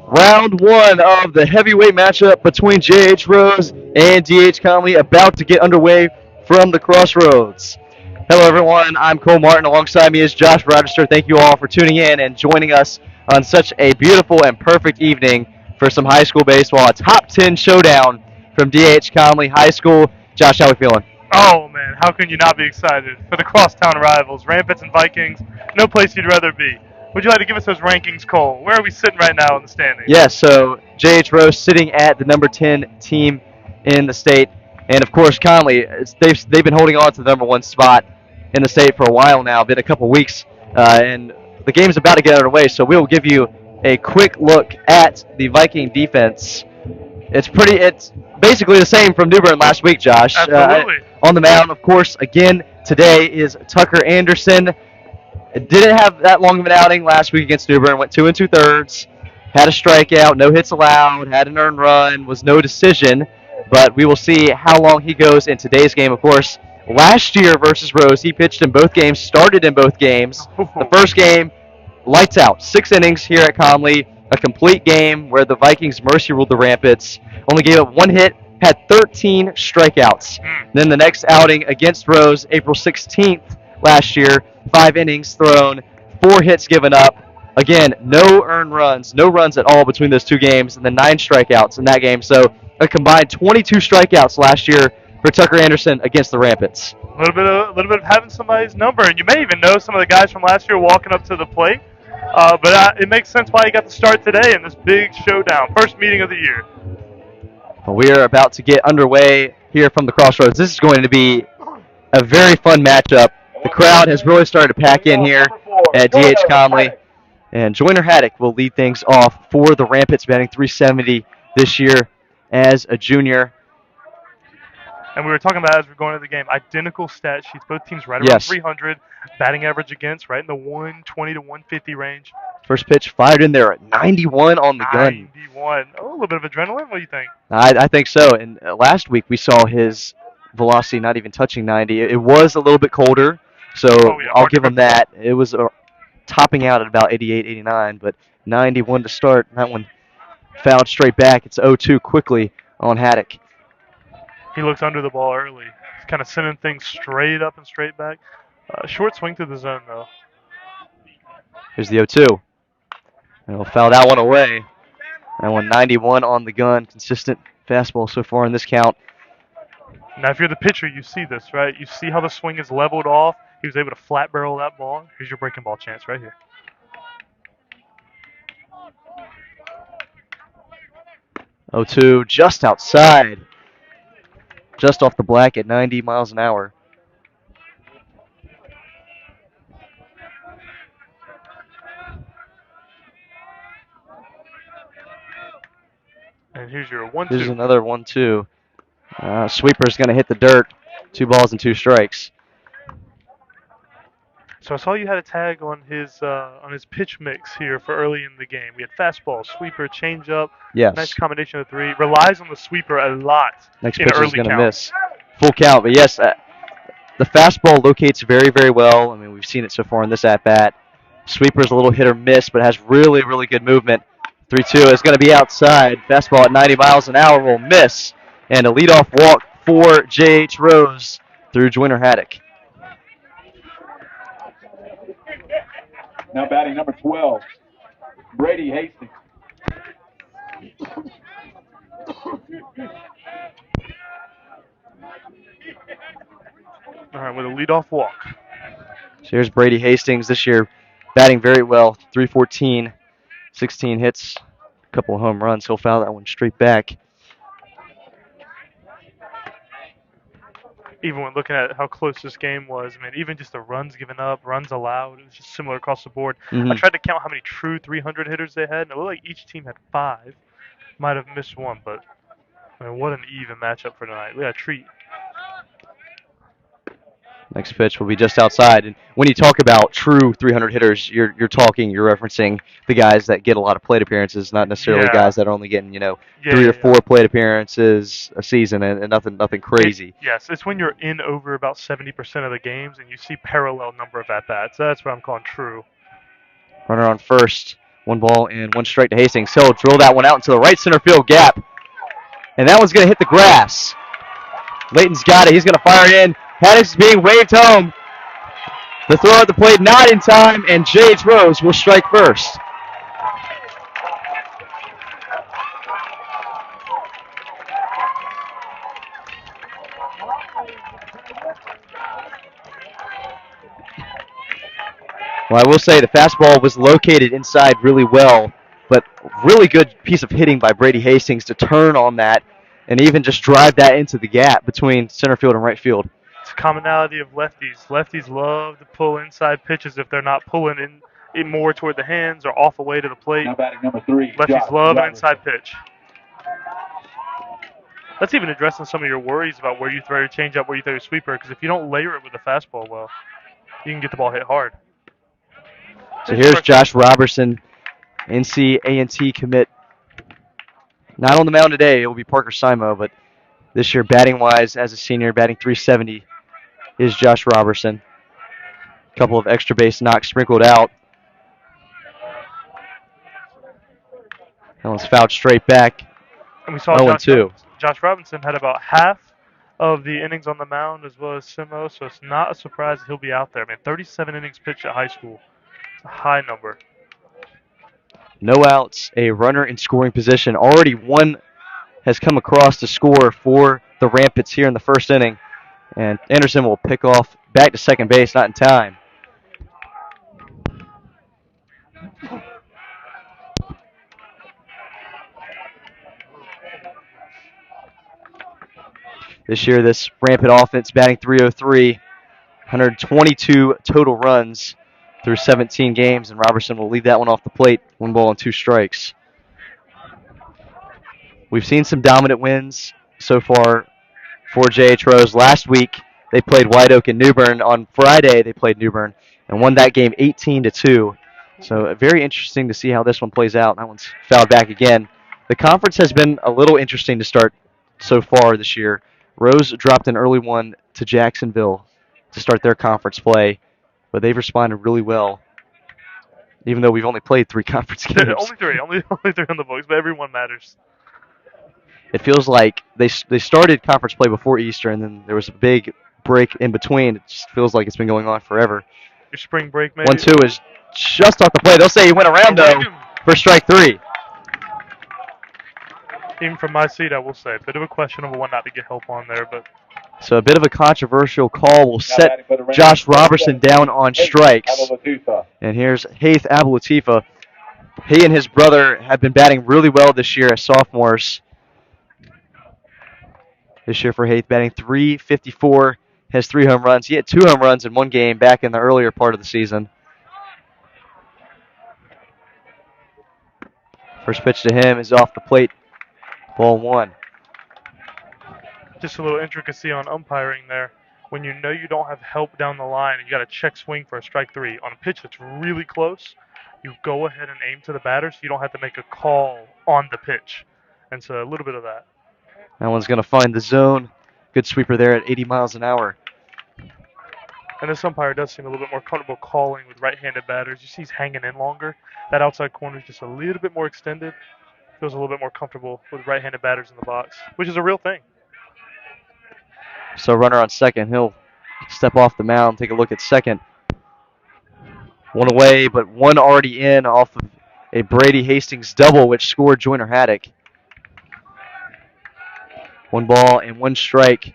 Round one of the heavyweight matchup between J.H. Rose and D.H. Conley about to get underway from the crossroads. Hello, everyone. I'm Cole Martin. Alongside me is Josh Rochester. Thank you all for tuning in and joining us on such a beautiful and perfect evening for some high school baseball. A top 10 showdown from D.H. Conley High School. Josh, how we feeling? Oh man, how can you not be excited for the crosstown rivals, Rampants and Vikings? No place you'd rather be. Would you like to give us those rankings, Cole? Where are we sitting right now in the standings? Yes, so J.H. Rose sitting at the number 10 team in the state. And of course, Conley, they've been holding on to the number one spot in the state for a while now, been a couple weeks. And the game's about to get underway, so we'll give you a quick look at the Viking defense. It's basically the same from New Bern last week, Josh. Absolutely. On the mound, of course, again today is Tucker Anderson. Didn't have that long of an outing last week against New Bern. Went 2 2/3, had a strikeout, no hits allowed, had an earned run, was no decision. But we will see how long he goes in today's game. Of course, last year versus Rose, he pitched in both games, started in both games. The first game, lights out, 6 innings here at Conley, a complete game where the Vikings mercy ruled the Rampants. Only gave up 1 hit, had 13 strikeouts. Then the next outing against Rose, April 16th last year, 5 innings thrown, 4 hits given up. Again, no earned runs, no runs at all between those two games, and then 9 strikeouts in that game. So a combined 22 strikeouts last year for Tucker Anderson against the Rampants. A little bit of having somebody's number, and you may even know some of the guys from last year walking up to the plate. But it makes sense why he got to start today in this big showdown, first meeting of the year. Well, we are about to get underway here from the crossroads. This is going to be a very fun matchup. The crowd has really started to pack in here at DH Conley. And Joyner Haddock will lead things off for the Rampants, batting 370 this year as a junior. And we were talking about as we're going to the game, identical stat sheets, both teams right around Yes. 300, batting average against right in the 120 to 150 range. First pitch fired in there at 91 on the gun. 91. Oh, a little bit of adrenaline. What do you think? I think so. And last week we saw his velocity not even touching 90. It was a little bit colder, so Oh yeah, I'll hard to give him predict. that. It was topping out at about 88, 89, but 91 to start. That one fouled straight back. It's 0-2 quickly on Haddock. He looks under the ball early. He's kind of sending things straight up and straight back. Short swing to the zone though. Here's the 0-2. And he'll foul that one away. That one 91 on the gun. Consistent fastball so far in this count. Now, if you're the pitcher, you see this, right? You see how the swing is leveled off. He was able to flat barrel that ball. Here's your breaking ball chance right here. 0-2 just outside. Just off the black at 90 miles an hour. And here's your 1-2. Here's another 1-2. Sweeper's going to hit the dirt. 2 balls and 2 strikes. So I saw you had a tag on his pitch mix here for early in the game. We had fastball, sweeper, changeup. Yes. Nice combination of three. Relies on the sweeper a lot Next in pitch is early going to count. miss. Full count, but yes, the fastball locates very, very well. I mean, we've seen it so far in this at-bat. Sweeper's a little hit or miss, but has really, really good movement. 3-2 is going to be outside. Fastball at 90 miles an hour will miss. And a leadoff walk for J.H. Rose through Joyner Haddock. Now batting number 12, Brady Hastings. All right, with a leadoff walk. So here's Brady Hastings this year batting very well. 314, 16 hits, a couple of home runs. He'll foul that one straight back. Even when looking at how close this game was, I mean, even just the runs given up, runs allowed, it was just similar across the board. Mhm. I tried to count how many true 300 hitters they had, and it looked like each team had 5. Might have missed one, but I mean, what an even matchup for tonight. We got a treat. Next pitch will be just outside. And when you talk about true 300 hitters, you're referencing the guys that get a lot of plate appearances, not necessarily Yeah. guys that are only getting, Yeah, 3 or yeah, 4 plate appearances a season and nothing crazy. Yes, it's when you're in over about 70% of the games and you see parallel number of at-bats. That's what I'm calling true. Runner on first One ball and one strike to Hastings. He'll drill that one out into the right center field gap. And that one's going to hit the grass. Layton's got it. He's going to fire it in. Haddock's being waved home. The throw at the plate not in time, and J.H. Rose will strike first. Well, I will say the fastball was located inside really well, but really good piece of hitting by Brady Hastings to turn on that and even just drive that into the gap between center field and right field. It's a commonality of lefties. Lefties love to pull inside pitches if they're not pulling in more toward the hands or off away to the plate. Now batting number 3, Lefties Josh love an Robertson. inside pitch. That's even addressing some of your worries about where you throw your changeup, where you throw your sweeper, because if you don't layer it with a fastball well, you can get the ball hit hard. So here's Josh Robertson, NC-A&T commit. Not on the mound today, it will be Parker Simo, but this year batting-wise, as a senior, batting .370 is Josh Robertson. A couple of extra base knocks sprinkled out. That one's fouled straight back. And we saw 0-2. Josh Robinson had about half of the innings on the mound as well as Simo, so it's not a surprise that he'll be out there. Man, 37 innings pitched at high school. It's a high number. No outs, a runner in scoring position. Already one has come across to score for the Rampants here in the first inning. And Anderson will pick off back to second base, not in time. This year, this Rampant offense batting .303, 122 total runs through 17 games, and Robertson will lead that one off the plate. 1 ball and 2 strikes. We've seen some dominant wins so far for J.H. Rose. Last week, they played White Oak and New Bern. On Friday, they played New Bern and won that game 18-2. So very interesting to see how this one plays out. That one's fouled back again. The conference has been a little interesting to start so far this year. Rose dropped an early one to Jacksonville to start their conference play, but they've responded really well, even though we've only played 3 conference games. Only three on the books, but everyone matters. It feels like they started conference play before Easter, and then there was a big break in between. It just feels like it's been going on forever. Your spring break, maybe? 1-2 is just off the play. They'll say he went around, though, for strike 3. Even from my seat, I will say, a bit of a questionable one not to get help on there, but So a bit of a controversial call will set Josh Robertson down on strikes. And here's Haith Abu-Latifa. He and his brother have been batting really well this year as sophomores. This year for Haith, batting .354, has 3 home runs. He had 2 home runs in one game back in the earlier part of the season. First pitch to him is off the plate. Ball 1. just a little intricacy on umpiring there. When you know you don't have help down the line and you got a check swing for a strike 3 on a pitch that's really close, you go ahead and aim to the batter so you don't have to make a call on the pitch. And so a little bit of that. That one's going to find the zone. Good sweeper there at 80 miles an hour. And this umpire does seem a little bit more comfortable calling with right-handed batters. You see he's hanging in longer. That outside corner is just a little bit more extended. Feels a little bit more comfortable with right-handed batters in the box, which is a real thing. So runner on second. He'll step off the mound, take a look at second. One away, but one already in off of a Brady Hastings double, which scored Joyner Haddock. 1 ball and 1 strike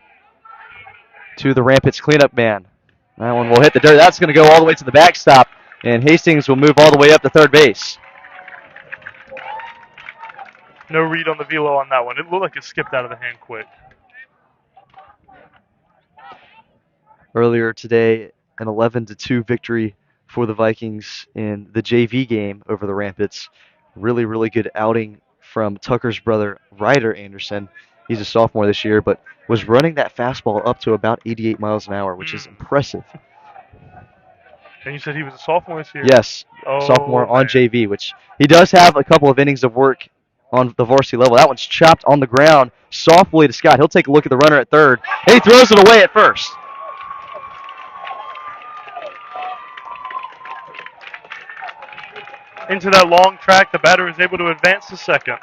to the Rampants cleanup man. That one will hit the dirt. That's going to go all the way to the backstop, and Hastings will move all the way up to third base. No read on the velo on that one. It looked like it skipped out of the hand quick. Earlier today, an 11-2 victory for the Vikings in the JV game over the Rampants. Really, really good outing from Tucker's brother, Ryder Anderson. He's a sophomore this year, but was running that fastball up to about 88 miles an hour, which is impressive. And you said he was a sophomore this year? Yes, sophomore on JV, which he does have a couple of innings of work on the varsity level. That one's chopped on the ground softly to Scott. He'll take a look at the runner at third, and he throws it away at first. into that long track. The batter is able to advance to second.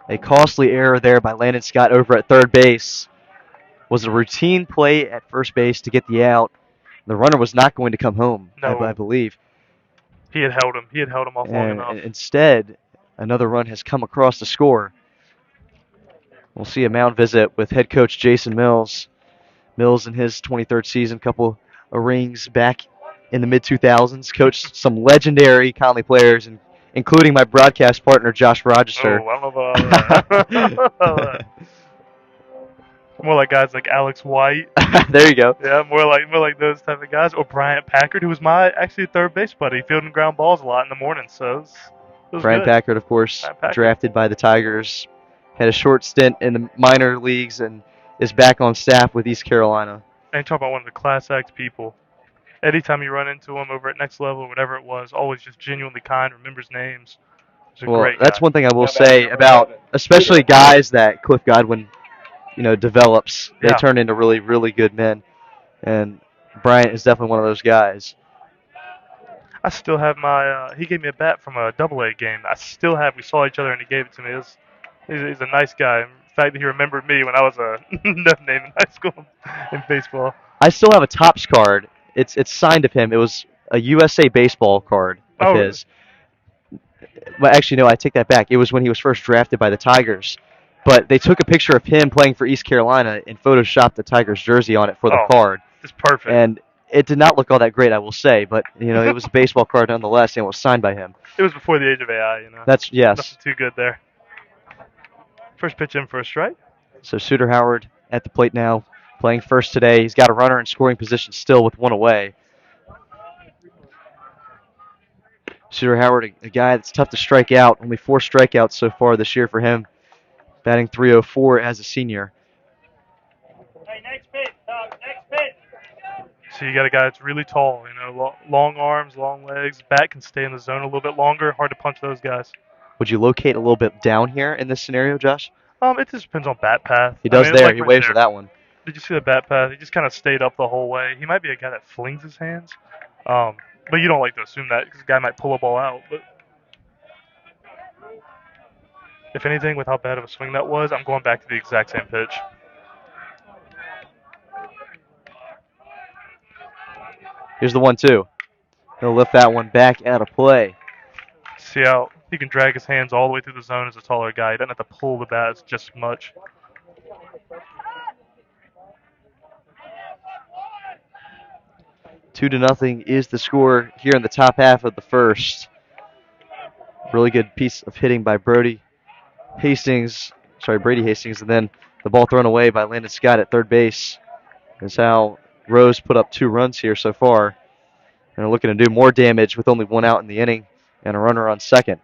A costly error there by Landon Scott over at third base. Was a routine play at first base to get the out. The runner was not going to come home, I No, believe. he had held him. He had held him off long And enough. instead, another run has come across to score. We'll see a mound visit with head coach Jason Mills. Mills in his 23rd season, couple of rings back in the mid-2000s, coached some legendary Conley players, including my broadcast partner Josh Rochester. Oh, I don't know about that. More like guys like Alex White. There you go. Yeah, more like those type of guys. Or Bryant Packard, who was my actually third base buddy, fielding ground balls a lot in the morning. So it was Brian good. Packard, of course, Packard. drafted by the Tigers, had a short stint in the minor leagues, and is back on staff with East Carolina. And talk about one of the class act people. Anytime you run into him over at Next Level or whatever it was, always just genuinely kind, remembers names. He's a Well, great that's guy. one thing I will say about, especially guys that Cliff Godwin, develops. They Yeah. turn into really, really good men, and Bryant is definitely one of those guys. I still have my. He gave me a bat from a AA game. I still have. We saw each other and he gave it to me. He's a nice guy. In fact, that he remembered me when I was a no name in high school in baseball. I still have a Topps card. It's signed of him. It was a USA Baseball card of Oh, his. But actually, no, I take that back. It was when he was first drafted by the Tigers. But they took a picture of him playing for East Carolina and photoshopped the Tigers jersey on it for the card. It's perfect. And it did not look all that great, I will say. But, it was a baseball card nonetheless, and it was signed by him. It was before the age of AI, That's, yes. Nothing too good there. First pitch in for a strike. So Suter Howard at the plate now, playing first today. He's got a runner in scoring position still with one away. Suter Howard, a guy that's tough to strike out. Only 4 strikeouts so far this year for him. Batting .304 as a senior. Hey, next pitch, next pitch. So you got a guy that's really tall, long arms, long legs. Bat can stay in the zone a little bit longer. Hard to punch those guys. Would you locate a little bit down here in this scenario, Josh? It just depends on bat path. He does there. He waves there. with that one. Did you see the bat path? He just kind of stayed up the whole way. He might be a guy that flings his hands. But you don't like to assume that because the guy might pull a ball out. But if anything, with how bad of a swing that was, I'm going back to the exact same pitch. Here's the 1-2. He'll lift that one back out of play. See how he can drag his hands all the way through the zone as a taller guy. He doesn't have to pull the bat just much. Two to nothing is the score here in the top half of the first. Really good piece of hitting by Brady Hastings, and then the ball thrown away by Landon Scott at third base. That's how Rose put up 2 runs here so far. And are looking to do more damage with only 1 out in the inning and a runner on second.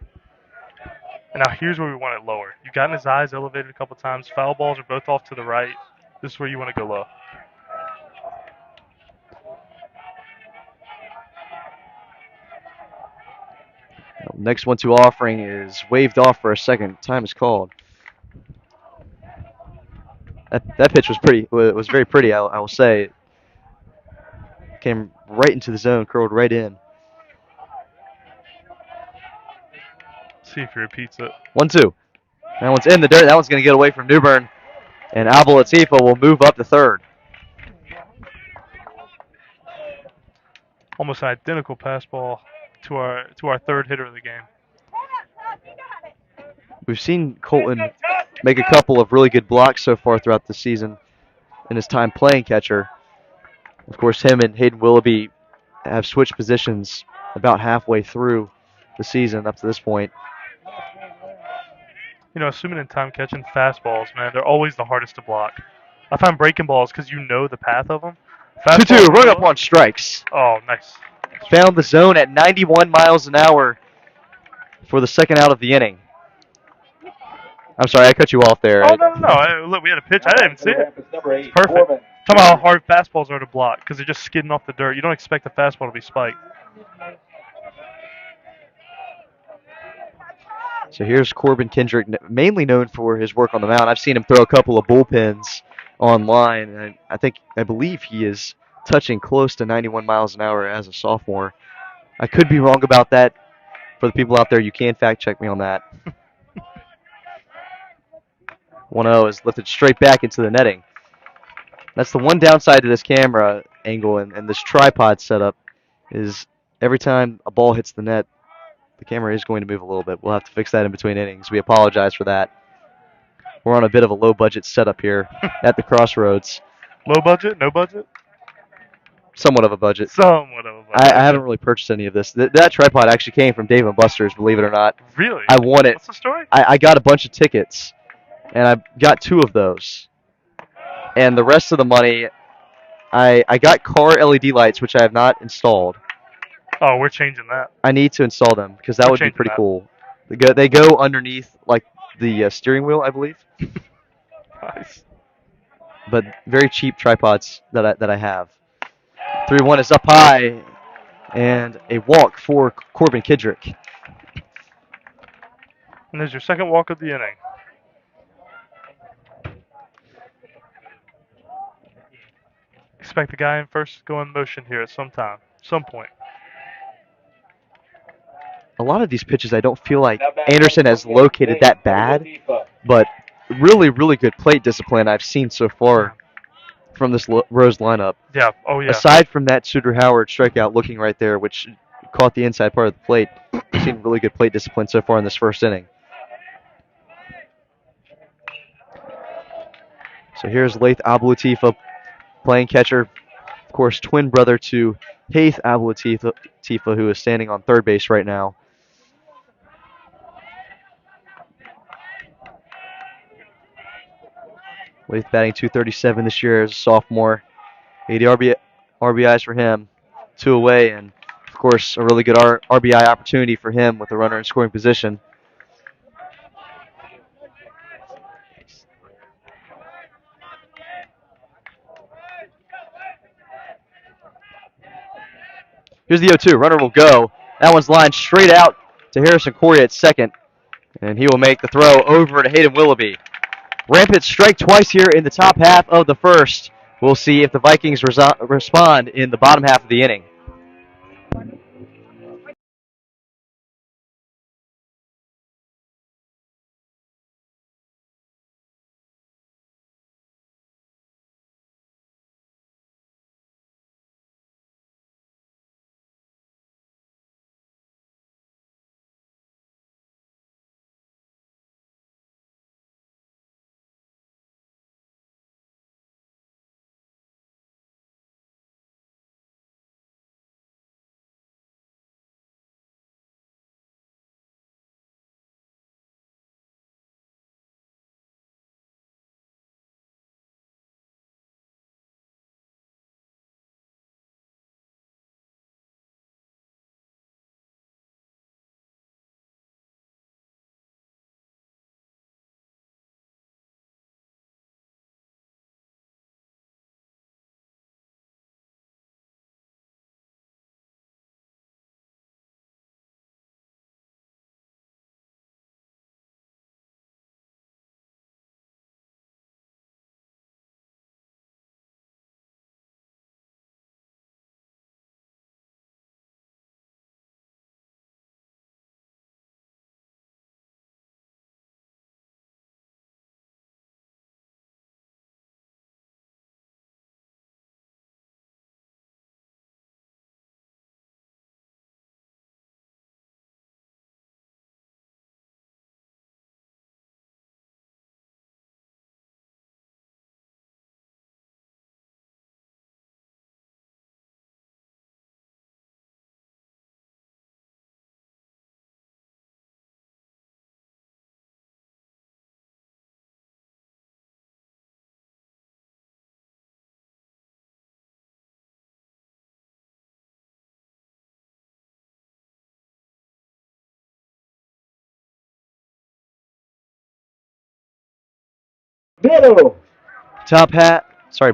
And now here's where we want it lower. You've gotten his eyes elevated a couple times. Foul balls are both off to the right. This is where you want to go low. Next 1-2 offering is waved off for a second. Time is called. That pitch was very pretty, I will say. Came right into the zone, curled right in. See if he repeats it. 1-2. That one's in the dirt. That one's going to get away from Newbern. And Abel Latifa will move up to third. Almost an identical pass ball to our third hitter of the game. We've seen Colton make a couple of really good blocks so far throughout the season in his time playing catcher. Of course, him and Hayden Willoughby have switched positions about halfway through the season up to this point. Assuming in time catching fastballs, man, they're always the hardest to block. I find breaking balls because you know the path of them. 2-2, run up on strikes. Oh, nice. Found the zone at 91 miles an hour for the second out of the inning. I'm sorry, I cut you off there. Oh, no. Look, we had a pitch. I didn't even see it. It's perfect. Talk about how hard fastballs are to block because they're just skidding off the dirt. You don't expect the fastball to be spiked. So here's Corbin Kendrick, mainly known for his work on the mound. I've seen him throw a couple of bullpens online, and I believe he is touching close to 91 miles an hour as a sophomore. I could be wrong about that. For the people out there, you can fact check me on that. 1-0 is lifted straight back into the netting. That's the one downside to this camera angle and this tripod setup is every time a ball hits the net, the camera is going to move a little bit. We'll have to fix that in between innings. We apologize for that. We're on a bit of a low-budget setup here at the Crossroads. Low budget? No budget? Somewhat of a budget. Somewhat of a budget. I haven't really purchased any of this. That tripod actually came from Dave & Buster's, believe it or not. Really? I won it. What's the story? I got a bunch of tickets, and I got 2 of those. And the rest of the money, I got car LED lights, which I have not installed. Oh, we're changing that. I need to install them because that We're would be changing pretty that. cool. They go underneath like the steering wheel, I believe. Nice. But very cheap tripods that I have. 3-1 is up high, and a walk for Corbin Kidrick. And there's your second walk of the inning. Expect the guy in first to go in motion here at some point. A lot of these pitches, I don't feel like Anderson has located that bad, but really, really good plate discipline I've seen so far from this Rose lineup. Yeah. Oh, yeah. Aside from that Suter Howard strikeout looking right there, which caught the inside part of the plate, I've seen really good plate discipline so far in this first inning. So here's Laith Ablatifa playing catcher. Of course, twin brother to Haith Ablatifa, who is standing on third base right now. Laith batting .237 this year as a sophomore. 80 RBIs for him. 2 away, and of course, a really good RBI opportunity for him with a runner in scoring position. Here's the 0-2. Runner will go. That one's lined straight out to Harrison Corey at second, and he will make the throw over to Hayden Willoughby. Rampant strike twice here in the top half of the first. We'll see if the Vikings respond in the bottom half of the inning.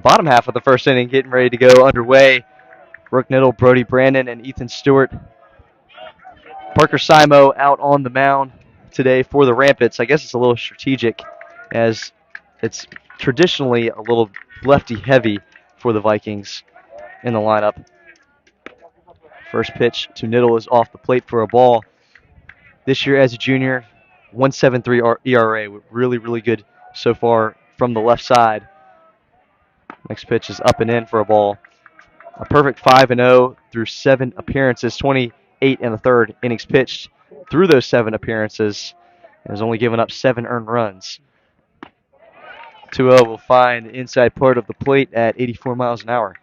Bottom half of the first inning getting ready to go underway. Brooke Niddle, Brody Brandon, and Ethan Stewart. Parker Simo out on the mound today for the Rampants. I guess it's a little strategic as it's traditionally a little lefty heavy for the Vikings. in the lineup. First pitch to Niddle is off the plate for a ball. This year as a junior, 1.73 ERA, really, really good so far from the left side. Next pitch is up and in for a ball. A perfect 5-0 through 7 appearances, 28 and a third innings pitched through those 7 appearances, and has only given up 7 earned runs. 2-0 will find the inside part of the plate at 84 miles an hour.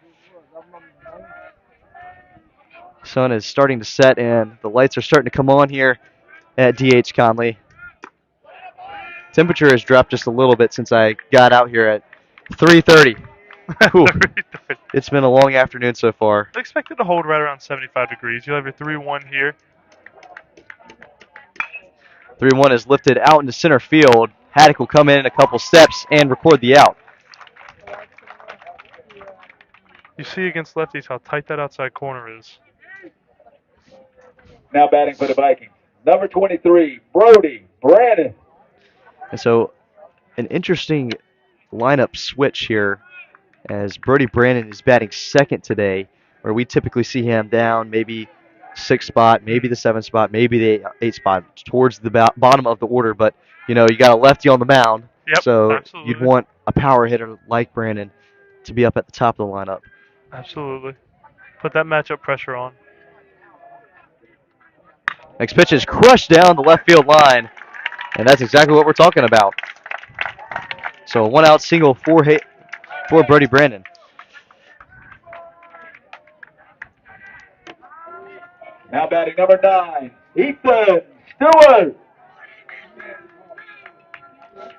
Sun is starting to set, and the lights are starting to come on here at DH Conley. Temperature has dropped just a little bit since I got out here at 3:30. It's been a long afternoon so far. I expect it to hold right around 75 degrees. You'll have your 3-1 here. 3-1 is lifted out into center field. Haddock will come in a couple steps and record the out. You see against lefties how tight that outside corner is. Now batting for the Vikings, number 23, Brody Brannon. And so an interesting lineup switch here as Brody Brandon is batting second today, where we typically see him down maybe 6th spot, maybe the 7th spot, maybe the 8th spot, towards the bottom of the order. But, you know, you got a lefty on the mound, so absolutely. you'd want a power hitter like Brandon to be up at the top of the lineup. Absolutely. Put that matchup pressure on. Next pitch is crushed down the left field line, and that's exactly what we're talking about. So a 1-out single for Brody Brandon. Now batting number 9, Ethan Stewart.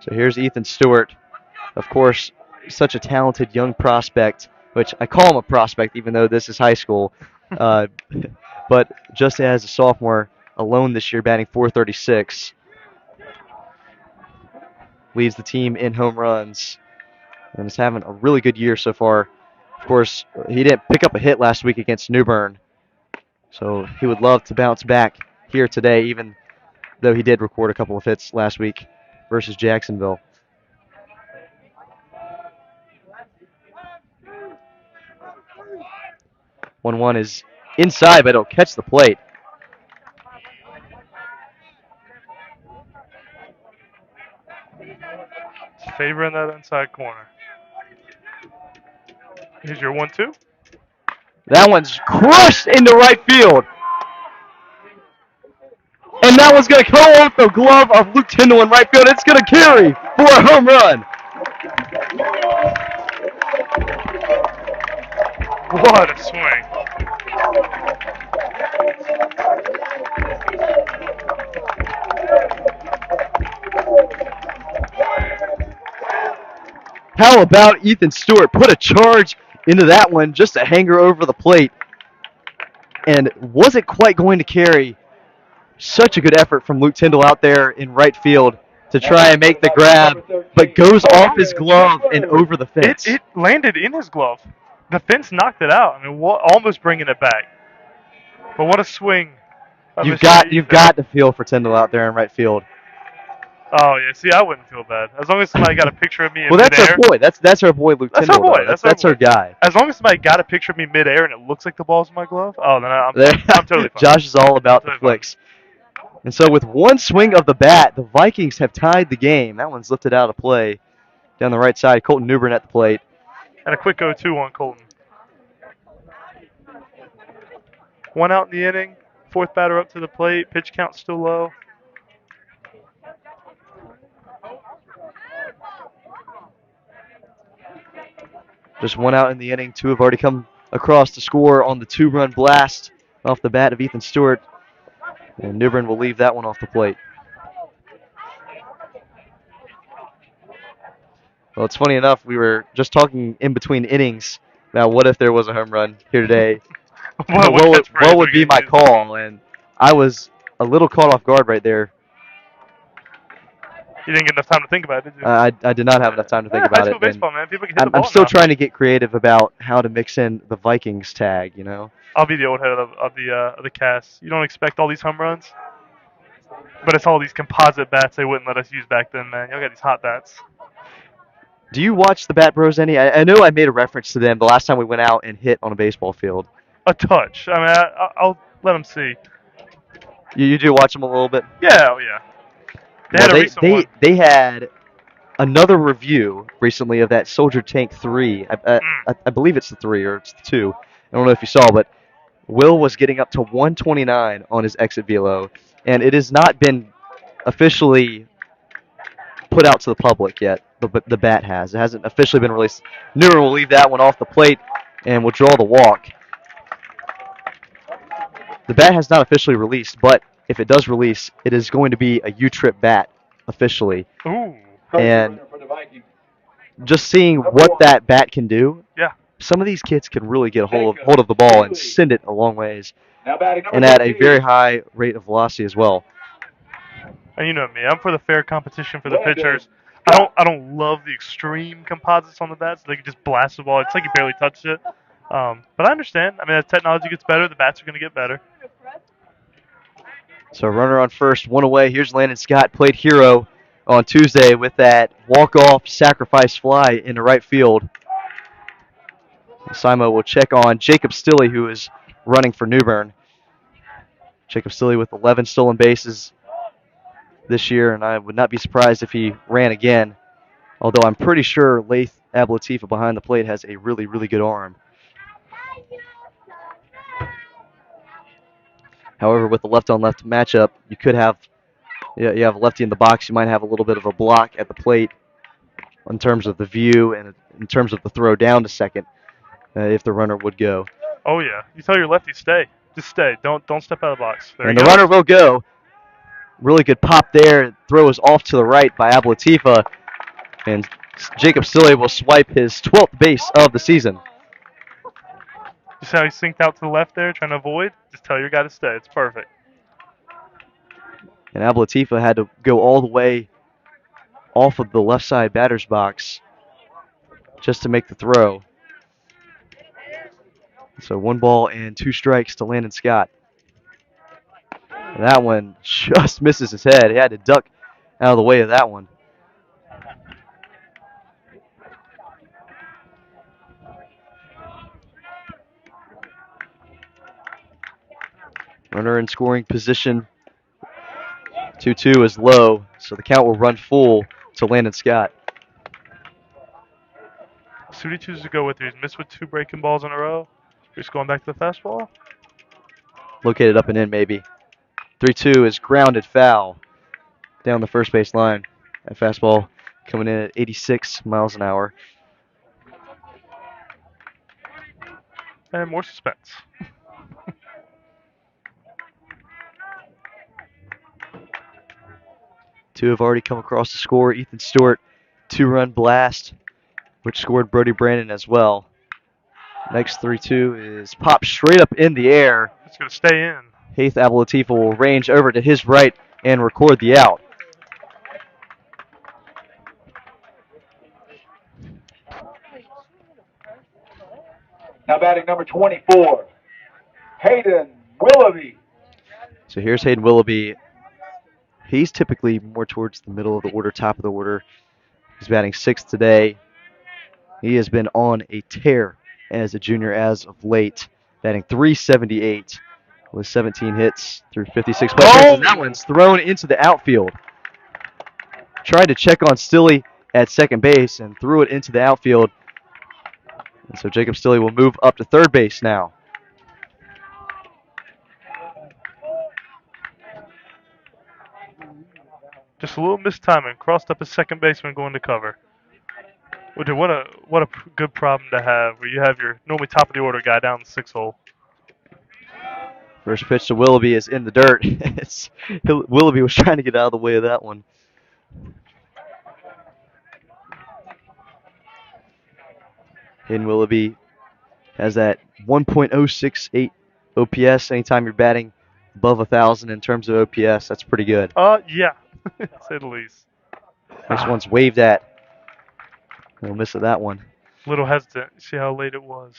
So here's Ethan Stewart. Of course, such a talented young prospect, which I call him a prospect even though this is high school. But just as a sophomore alone this year, batting .436. Leads the team in home runs and is having a really good year so far. Of course, he didn't pick up a hit last week against New Bern, so he would love to bounce back here today, even though he did record a couple of hits last week versus Jacksonville. One is inside, but it'll catch the plate. Favoring that inside corner. Here's your 1-2. That one's crushed into right field. And that one's going to go off the glove of Luke Tyndall in right field. It's going to carry for a home run. What a swing. How about Ethan Stewart? Put a charge into that one, just a hanger over the plate. And wasn't quite going to carry. Such a good effort from Luke Tyndall out there in right field to try and make the grab, but goes off his glove and over the fence. It landed in his glove. The fence knocked it out. I mean, almost bringing it back. But what a swing. You've got to feel for Tyndall out there in right field. Oh, yeah. See, I wouldn't feel bad. As long as somebody got a picture of me in well, that's midair. our boy. That's our boy, Luke Tyndall. That's our guy. As long as somebody got a picture of me midair and it looks like the ball's in my glove, oh, then I'm totally fine. Josh is all about the flicks. And so with one swing of the bat, the Vikings have tied the game. That one's lifted out of play down the right side. Colton Newbern at the plate. And a quick 0-2 on Colton. 1 out in the inning. 4th batter up to the plate. Pitch count still low. Just 1 out in the inning. 2 have already come across to score on the 2-run blast off the bat of Ethan Stewart. And Newbern will leave that one off the plate. Well, it's funny enough, we were just talking in between innings about what if there was a home run here today. what would be my call? And I was a little caught off guard right there. You didn't get enough time to think about it, did you? I did not have enough time to think about high it. school baseball, man. People can hit the ball I'm still now. trying to get creative about how to mix in the Vikings tag, you know? I'll be the old head of the cast. You don't expect all these home runs, but it's all these composite bats they wouldn't let us use back then, man. Y'all got these hot bats. Do you watch the Bat Bros any? I know I made a reference to them the last time we went out and hit on a baseball field. A touch. I mean, I'll let them see. You do watch them a little bit? Yeah, oh yeah. They Well, had a recent one. they had another review recently of that Soldier Tank 3. I believe it's the 3 or it's the 2. I don't know if you saw, but Will was getting up to 129 on his exit velo, and it has not been officially put out to the public yet. But the bat has. It hasn't officially been released. Newer will leave that one off the plate and will draw the walk. The bat has not officially released, but if it does release, it is going to be a U-trip bat officially. Ooh. And just seeing what that bat can do, Yeah. some of these kids can really get a hold of the ball and send it a long ways, Now batting number and at a 15. very high rate of velocity as well. And you know me, I'm for the fair competition for the Landon. pitchers. I don't love the extreme composites on the bats. They can just blast the ball. It's like you barely touched it. But I understand. I mean, as technology gets better, the bats are going to get better. So runner on first, one away. Here's Landon Scott, played hero on Tuesday with that walk-off sacrifice fly into right field. Simo will check on Jacob Stilley, who is running for New Bern. Jacob Stilley with 11 stolen bases this year, and I would not be surprised if he ran again, although I'm pretty sure Laith Ablatifa behind the plate has a really, really good arm. However, with the left-on-left matchup, you have a lefty in the box, you might have a little bit of a block at the plate in terms of the view and in terms of the throw down to second if the runner would go. Oh yeah, you tell your lefty stay, just stay. Don't step out of the box. There And he the goes. runner will go. Really good pop there. Throw is off to the right by Ablatifa, and Jacob Stilley will swipe his 12th base of the season. You see how he synced out to the left there, trying to avoid? Just tell your guy to stay. It's perfect. And Ablatifa had to go all the way off of the left side batter's box just to make the throw. So 1 ball and 2 strikes to Landon Scott. And that one just misses his head. He had to duck out of the way of that one. Runner in scoring position. 2-2 is low, so the count will run full to Landon Scott. So who do you choose to go with? He's missed with 2 breaking balls in a row. Just going back to the fastball. Located up and in, maybe. 3-2 is grounded foul down the first base line. That fastball coming in at 86 miles an hour. And more suspense. Two have already come across the score. Ethan Stewart, 2-run blast, which scored Brody Brandon as well. Next 3-2 is popped straight up in the air. It's going to stay in. Haith Ablatifa will range over to his right and record the out. Now batting number 24, Hayden Willoughby. So here's Hayden Willoughby. He's typically more towards the middle of the order, top of the order. He's batting 6th today. He has been on a tear as a junior as of late, batting .378 with 17 hits through 56 plays. And that one's thrown into the outfield. Tried to check on Stilley at second base and threw it into the outfield. And so Jacob Stilley will move up to third base now. Just a little mistiming. Crossed up his second baseman going to cover. What a good problem to have, where you have your normally top of the order guy down the 6 hole. First pitch to Willoughby is in the dirt. Willoughby was trying to get out of the way of that one. Hayden Willoughby has that 1.068 OPS. Anytime you're batting above 1,000 in terms of OPS, that's pretty good. Yeah, to say the least. Next one's waved at. We'll miss at that one. Little hesitant. See how late it was.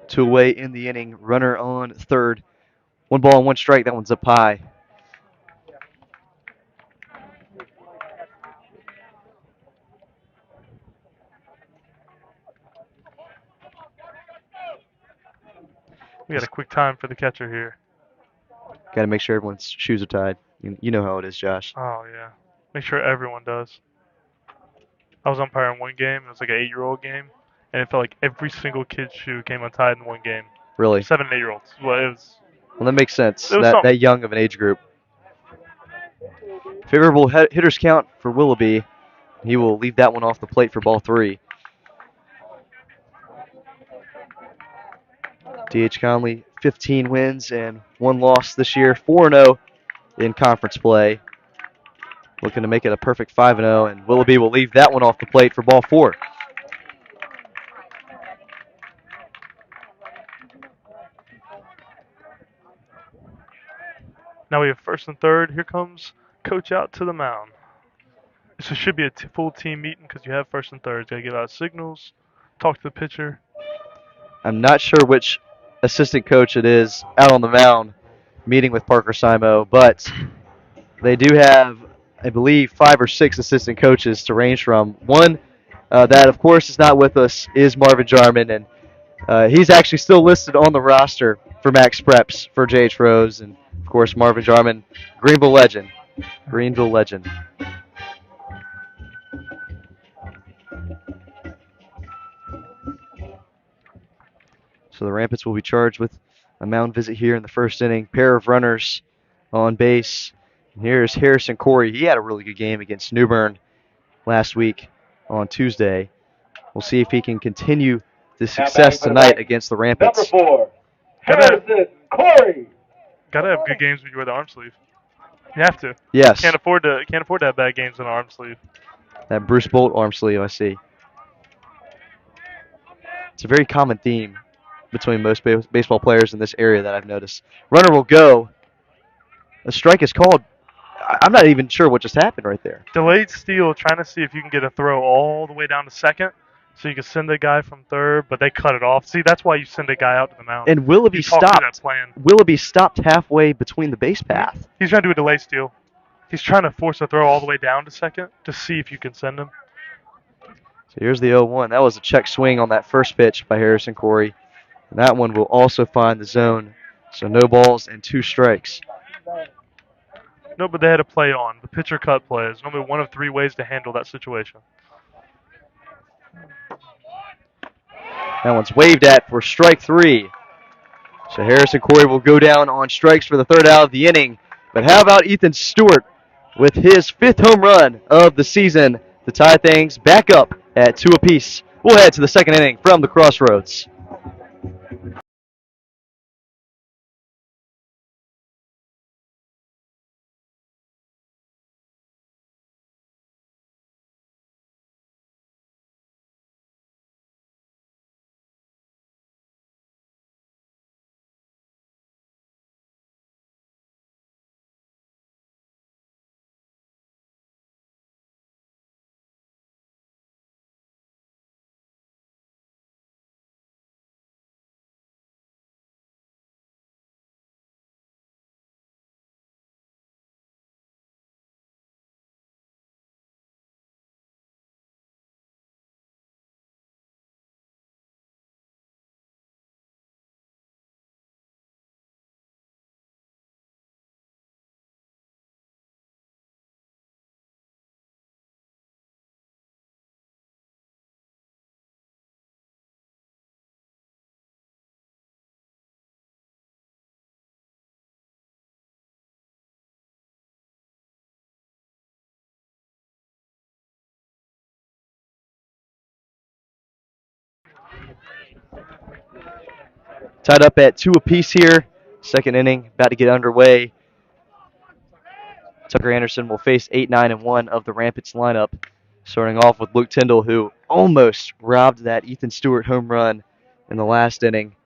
2 away in the inning. Runner on third. 1 ball and 1 strike. That one's up high. We got a quick time for the catcher here. Got to make sure everyone's shoes are tied. You know how it is, Josh. Oh, yeah. Make sure everyone does. I was umpiring one game. It was like an 8-year-old game. And it felt like every single kid's shoe came untied in one game. Really? 7 and 8-year-olds. Well, Well, that makes sense. It was That something. young of an age group. Favorable hitters count for Willoughby. He will leave that one off the plate for ball 3. D.H. Conley, 15 wins and 1 loss this year, 4-0 in conference play. Looking to make it a perfect 5-0, and Willoughby will leave that one off the plate for ball 4. Now we have first and third. Here comes coach out to the mound. This should be a full team meeting because you have first and third. Got to give out signals, talk to the pitcher. I'm not sure which assistant coach it is out on the mound meeting with Parker Simo, but they do have, I believe, 5 or 6 assistant coaches to range from. One that, of course, is not with us is Marvin Jarman, and he's actually still listed on the roster for Max Preps for J.H. Rose, and, of course, Marvin Jarman, Greenville legend. Greenville legend. So the Rampants will be charged with a mound visit here in the first inning. Pair of runners on base. And here's Harrison Corey. He had a really good game against New Bern last week on Tuesday. We'll see if he can continue the success tonight against the Rampants. Number 4, Harrison Corey. Gotta have good games when you wear the arm sleeve. You have to. Yes. Can't afford to have bad games in an arm sleeve. That Bruce Bolt arm sleeve, I see. It's a very common theme between most baseball players in this area that I've noticed. Runner will go. A strike is called. I'm not even sure what just happened right there. Delayed steal, trying to see if you can get a throw all the way down to second so you can send a guy from third, but they cut it off. See, that's why you send a guy out to the mound. And Willoughby You talk through that stopped. plan. Willoughby stopped halfway between the base path. He's trying to do a delay steal. He's trying to force a throw all the way down to second to see if you can send him. So here's the 0-1. That was a check swing on that first pitch by Harrison Corey. And that one will also find the zone. So no balls and 2 strikes. No, but they had a play on. The pitcher cut play is normally one of 3 ways to handle that situation. That one's waved at for strike 3. So Harrison Corey will go down on strikes for the 3rd out of the inning. But how about Ethan Stewart with his 5th home run of the season to tie things back up at 2 apiece? We'll head to the 2nd inning from the Crossroads. Tied up at 2 apiece here. 2nd inning about to get underway. Tucker Anderson will face 8, 9, and 1 of the Rampants lineup. Starting off with Luke Tyndall, who almost robbed that Ethan Stewart home run in the last inning.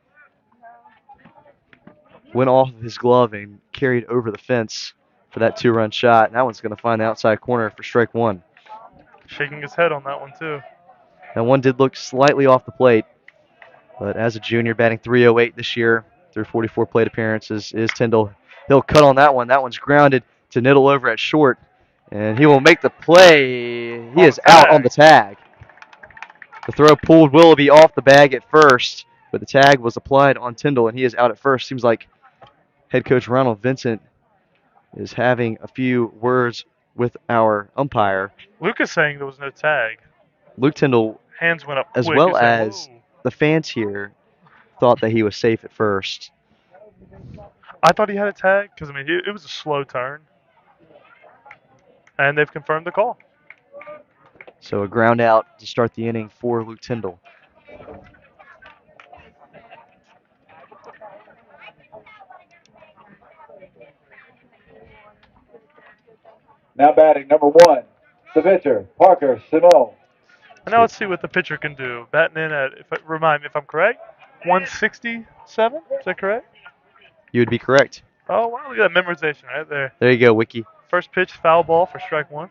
Went off of his glove and carried over the fence for that 2-run shot. And that one's going to find the outside corner for strike 1. Shaking his head on that one, too. That one did look slightly off the plate. But as a junior, batting .308 this year through 44 plate appearances, is Tyndall. He'll cut on that one. That one's grounded to Niddle over at short. And he will make the play. He is out on the tag. The throw pulled Willoughby off the bag at first. but the tag was applied on Tyndall, and he is out at first. Seems like head coach Ronald Vincent is having a few words with our umpire. Luke is saying there was no tag. Luke Tyndall, Hands went up as quick. well He said, as "Whoa." the fans here, thought that he was safe at first. I thought he had a tag because, I mean, it was a slow turn. And they've confirmed the call. So a ground out to start the inning for Luke Tyndall. Now batting number 1, the pitcher, Parker Simone. And now let's see what the pitcher can do. Batting in at, remind me if I'm correct, 167? Is that correct? You would be correct. Oh, wow. Look at that memorization right there. There you go, Wiki. First pitch, foul ball for strike one.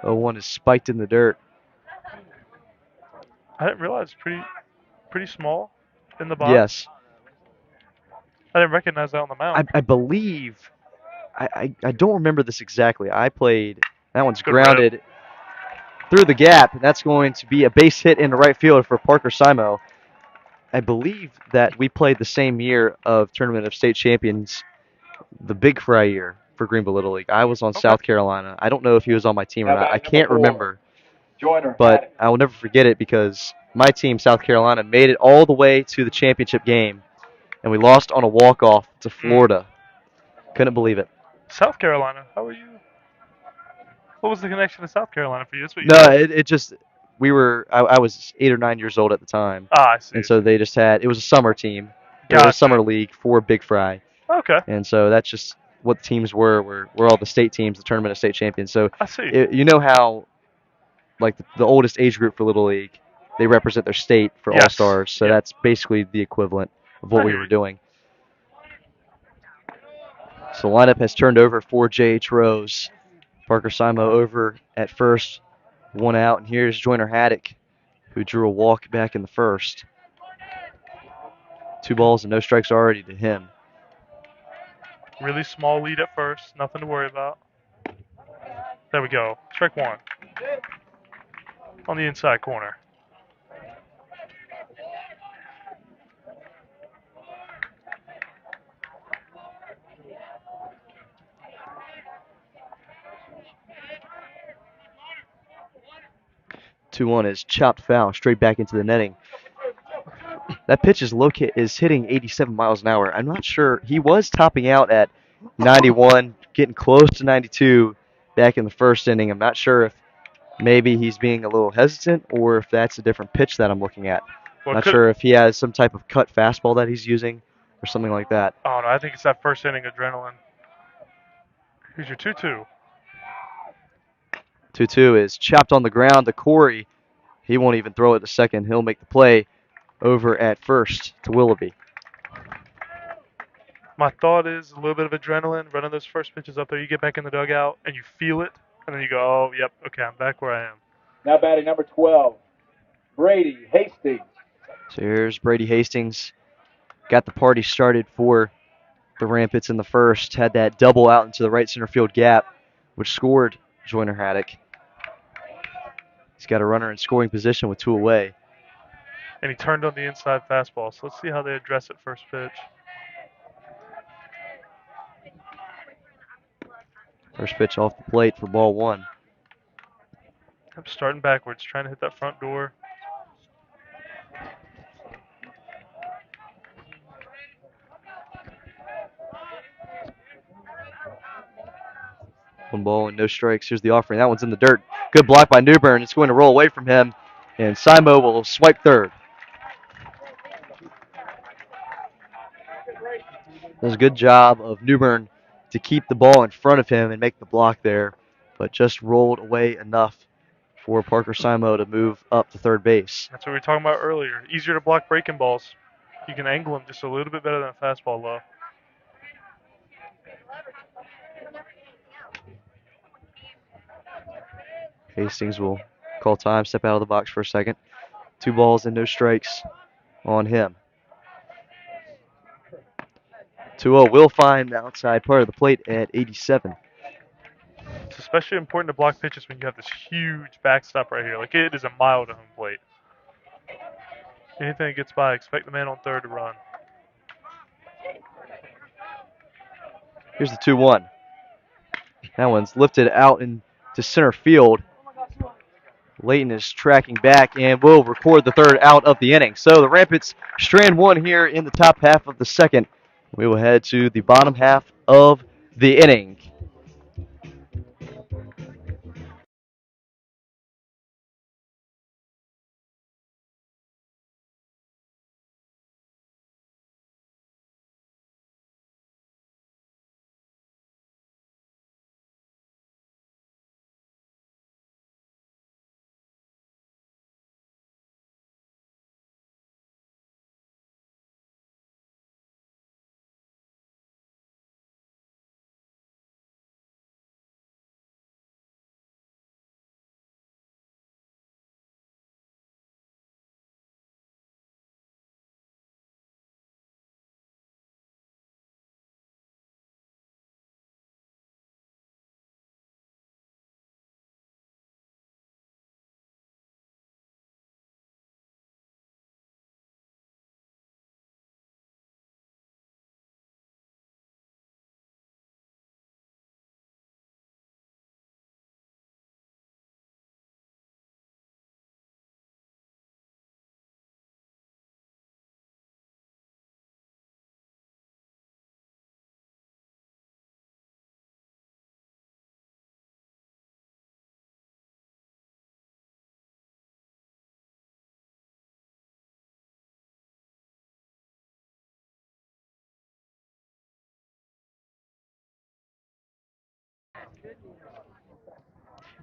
Oh, one is spiked in the dirt. I didn't realize it's pretty small in the box. Yes. I didn't recognize that on the mound. I believe, I don't remember this exactly. I played, that one's Good grounded through the gap, and that's going to be a base hit into right field for Parker Simo. I believe that we played the same year of Tournament of State Champions, the Big Fry year for Greenville Little League. I was on South Carolina. I don't know if he was on my team or not. I can't remember, but I will never forget it because my team, South Carolina, made it all the way to the championship game, and we lost on a walk-off to Florida. Couldn't believe it. South Carolina. How are you? What was the connection to South Carolina for you? That's what you No, said. it just, I was 8 or 9 years old at the time. Ah, I see. And so they just had, it was a summer team. It was Gotcha. a summer league for Big Fry. Okay. And so that's just what the teams were all the state teams, the Tournament of State Champions. So I see. you know how, like, the oldest age group for Little League, they represent their state for Yes. All-Stars. So Yep. that's basically the equivalent of what I we hear were you. doing. So the lineup has turned over for J.H. Rose. Parker Simo over at first, 1 out. And here's Joyner Haddock, who drew a walk back in the first. 2 balls and no strikes already to him. Really small lead at first. Nothing to worry about. There we go. Strike one. On the inside corner. Two one is chopped foul straight back into the netting. That pitch is hitting 87 miles an hour. I'm not sure. He was topping out at 91, getting close to 92 back in the first inning. I'm not sure if maybe he's being a little hesitant or if that's a different pitch that I'm looking at. Well, Not sure if he has some type of cut fastball that he's using or something like that. Oh, no. I think it's that first inning adrenaline. Here's your 2-2. 2-2 is chopped on the ground to Corey. He won't even throw it to second. He'll make the play over at first to Willoughby. My thought is a little bit of adrenaline, running those first pitches up there. You get back in the dugout and you feel it, and then you go, oh, yep, okay, I'm back where I am. Now batting number 12, Brady Hastings. So here's Brady Hastings. Got the party started for the Rampants in the first. Had that double out into the right center field gap, which scored Joyner Haddock. He's got a runner in scoring position with 2 away. And he turned on the inside fastball, so let's see how they address it first pitch. First pitch off the plate for ball 1. I'm starting backwards, trying to hit that front door. One ball and no strikes. Here's the offering. That one's in the dirt. Good block by Newbern. It's going to roll away from him, and Simo will swipe third. Does a good job of Newbern to keep the ball in front of him and make the block there, but just rolled away enough for Parker Simo to move up to third base. That's what we were talking about earlier. Easier to block breaking balls. You can angle them just a little bit better than a fastball low. Hastings will call time, step out of the box for a second. 2 balls and no strikes on him. 2-0 will find the outside part of the plate at 87. It's especially important to block pitches when you have this huge backstop right here. Like, it is a mile to home plate. Anything that gets by, expect the man on third to run. Here's the 2-1. That one's lifted out into center field. Layton is tracking back and will record the third out of the inning. So the Rampants strand one here in the top half of the second. We will head to the bottom half of the inning.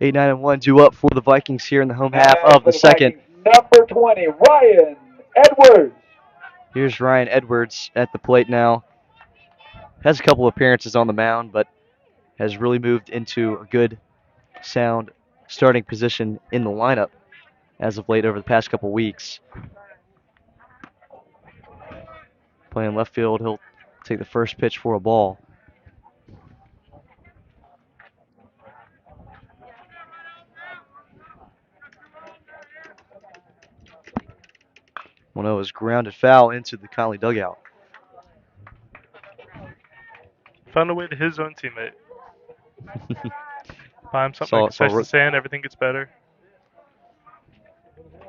Eight, 9, and 1 due up for the Vikings here in the home half And of for the second. Vikings, number 20, Ryan Edwards. Here's Ryan Edwards at the plate now. Has a couple appearances on the mound, but has really moved into a good, sound starting position in the lineup as of late over the past couple weeks. Playing left field, he'll take the first pitch for a ball. One-0 is grounded foul into the Conley dugout. Found a way to his own teammate. Buy him something Saw excites the Rook, sand, everything gets better.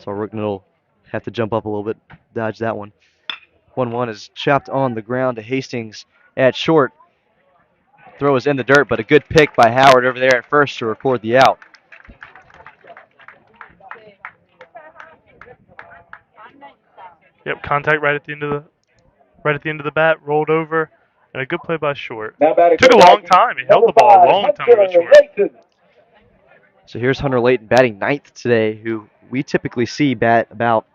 Rookman will have to jump up a little bit, dodge that one. 1-1 is chopped on the ground to Hastings at short. Throw is in the dirt, but a good pick by Howard over there at first to record the out. Yep, contact right at the end of the bat, rolled over, and a good play by short. Now batting Took for a the long Vikings, time. He held number the ball a 5, long time to go Hunter short. Layton. So here's Hunter Layton batting ninth today, who we typically see bat about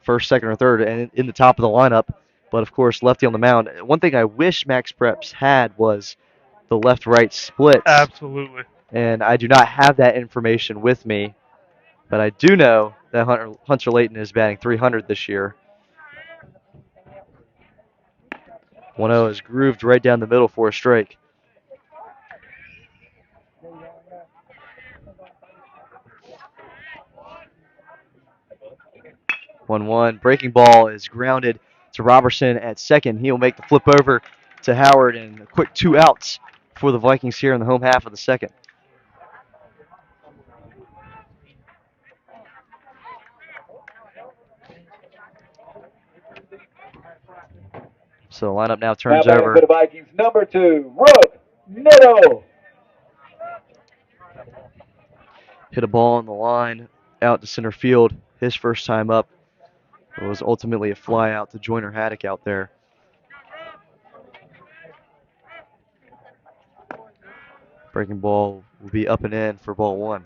first, second, or third and in the top of the lineup. But of course, lefty on the mound. One thing I wish Max Preps had was the left-right splits. Absolutely. And I do not have that information with me. But I do know that Hunter Layton is batting 300 this year. 1-0 is grooved right down the middle for a strike. One breaking ball is grounded to Robertson at second. He'll make the flip over to Howard and a quick 2 outs for the Vikings here in the home half of the second. So the lineup now turns Now batting over. for the Vikings, number 2, Rook Nitto. Hit a ball on the line out to center field. His first time up. It was ultimately a fly out to Joyner Haddock out there. Breaking ball will be up and in for ball 1.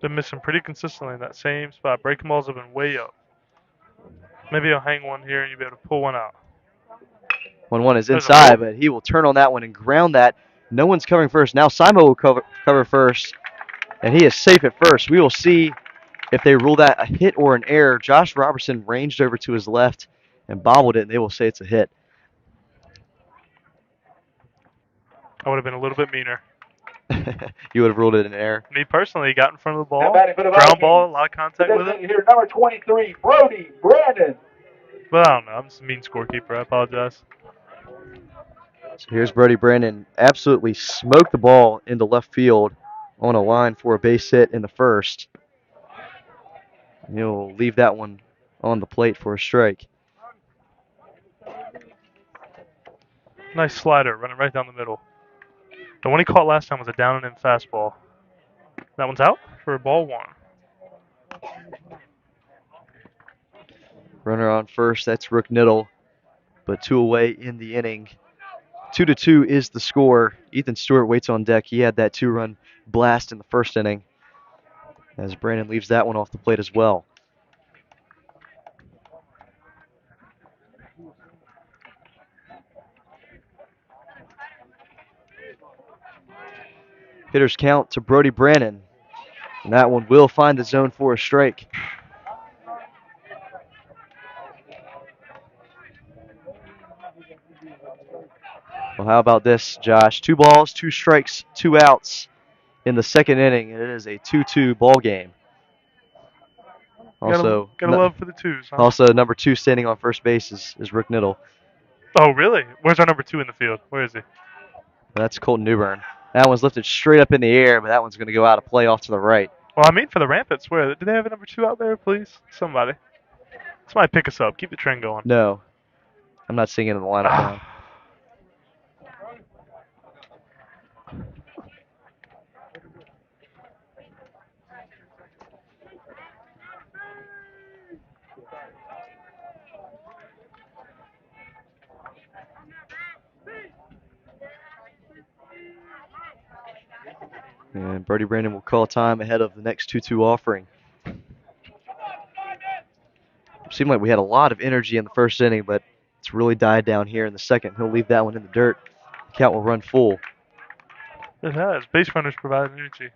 Been missing pretty consistently in that same spot. Breaking balls have been way up. Maybe he'll hang one here and you'll be able to pull one out. 1-1 is There's a inside, roll. but he will turn on that one and ground that. No one's covering first. Now Simon will cover first, and he is safe at first. We will see if they rule that a hit or an error. Josh Robertson ranged over to his left and bobbled it, and they will say it's a hit. I would have been a little bit meaner. You would have ruled it an error. Me personally, he got in front of the Now ball, batting for the ground Vikings. ball, a lot of The contact with it. designated hitter, number 23, Brody Brandon. But I don't know. I'm just a mean scorekeeper. I apologize. So here's Brody Brandon. Absolutely smoked the ball into left field on a line for a base hit in the first. He'll leave that one on the plate for a strike. Nice slider, running right down the middle. The one he caught last time was a down and in fastball. That one's out for ball one. Runner on first, that's Rook Niddle, but 2 away in the inning. 2-2 is the score. Ethan Stewart waits on deck. He had that 2-run blast in the first inning, as Brandon leaves that one off the plate as well. Hitters count to Brody Brandon, and that one will find the zone for a strike. Well, how about this, Josh? 2 balls, 2 strikes, 2 outs in the second inning, and it is a 2-2 ball game. Also, gotta love for the twos, huh? also number 2 standing on first base is Rick Niddle. Oh, really? Where's our number 2 in the field? Where is he? That's Colton Newbern. That one's lifted straight up in the air, but that one's going to go out of play off to the right. Well, I mean for the Rampants. Where? Do they have a number 2 out there, please? Somebody pick us up. Keep the trend going. No, I'm not seeing it in the lineup now. And Brody Brandon will call time ahead of the next 2-2 offering. It seemed like we had a lot of energy in the first inning, but it's really died down here in the second. He'll leave that one in the dirt. The count will run full. It has. Base runners provide energy.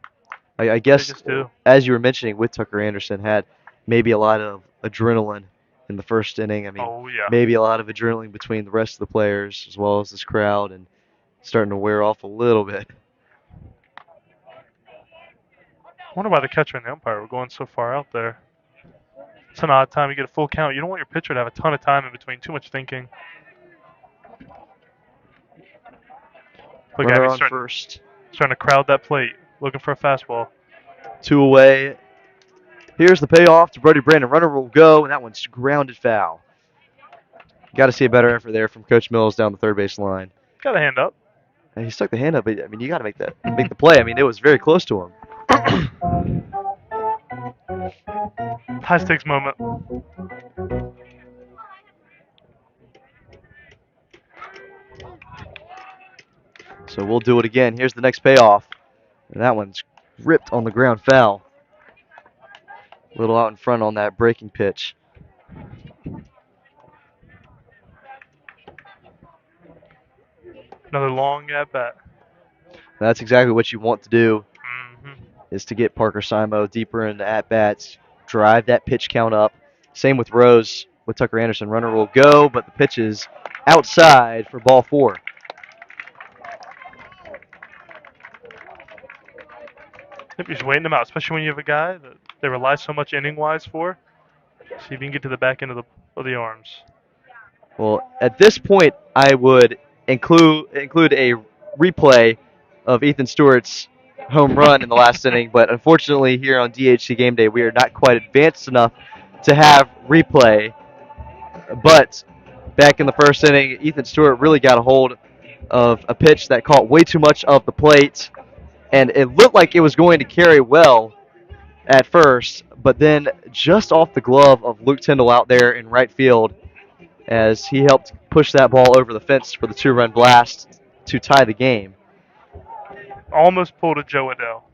I guess, just do. as you were mentioning with Tucker Anderson, had maybe a lot of adrenaline in the first inning. I mean, Oh, yeah. maybe a lot of adrenaline between the rest of the players as well as this crowd, and starting to wear off a little bit. I wonder why the catcher and the umpire were going so far out there. It's an odd time. You get a full count. You don't want your pitcher to have a ton of time in between. Too much thinking. Look at Runner him. on He's first. starting to crowd that plate, looking for a fastball. 2 away. Here's the payoff to Brody Brandon. Runner will go, and that one's grounded foul. Got to see a better effort there from Coach Mills down the third base line. Got a hand up. And he stuck the hand up, but I mean, you got to make the play. I mean, it was very close to him. High stakes moment. So we'll do it again. Here's the next payoff. And that one's ripped on the ground foul. A little out in front on that breaking pitch. Another long at bat. That's exactly what you want to do, Mm-hmm. is to get Parker Simo deeper into at-bats, drive that pitch count up. Same with Rose with Tucker Anderson. Runner will go, but the pitch is outside for ball 4. Yep, you're just waiting them out, especially when you have a guy that they rely so much inning-wise for. See if you can get to the back end of the arms. Well, at this point, I would include a replay of Ethan Stewart's home run in the last inning, but unfortunately here on DHC Game Day, we are not quite advanced enough to have replay. But back in the first inning, Ethan Stewart really got a hold of a pitch that caught way too much of the plate, and it looked like it was going to carry well at first, but then just off the glove of Luke Tyndall out there in right field, as he helped push that ball over the fence for the 2-run blast to tie the game. Almost pulled a Joe Adele.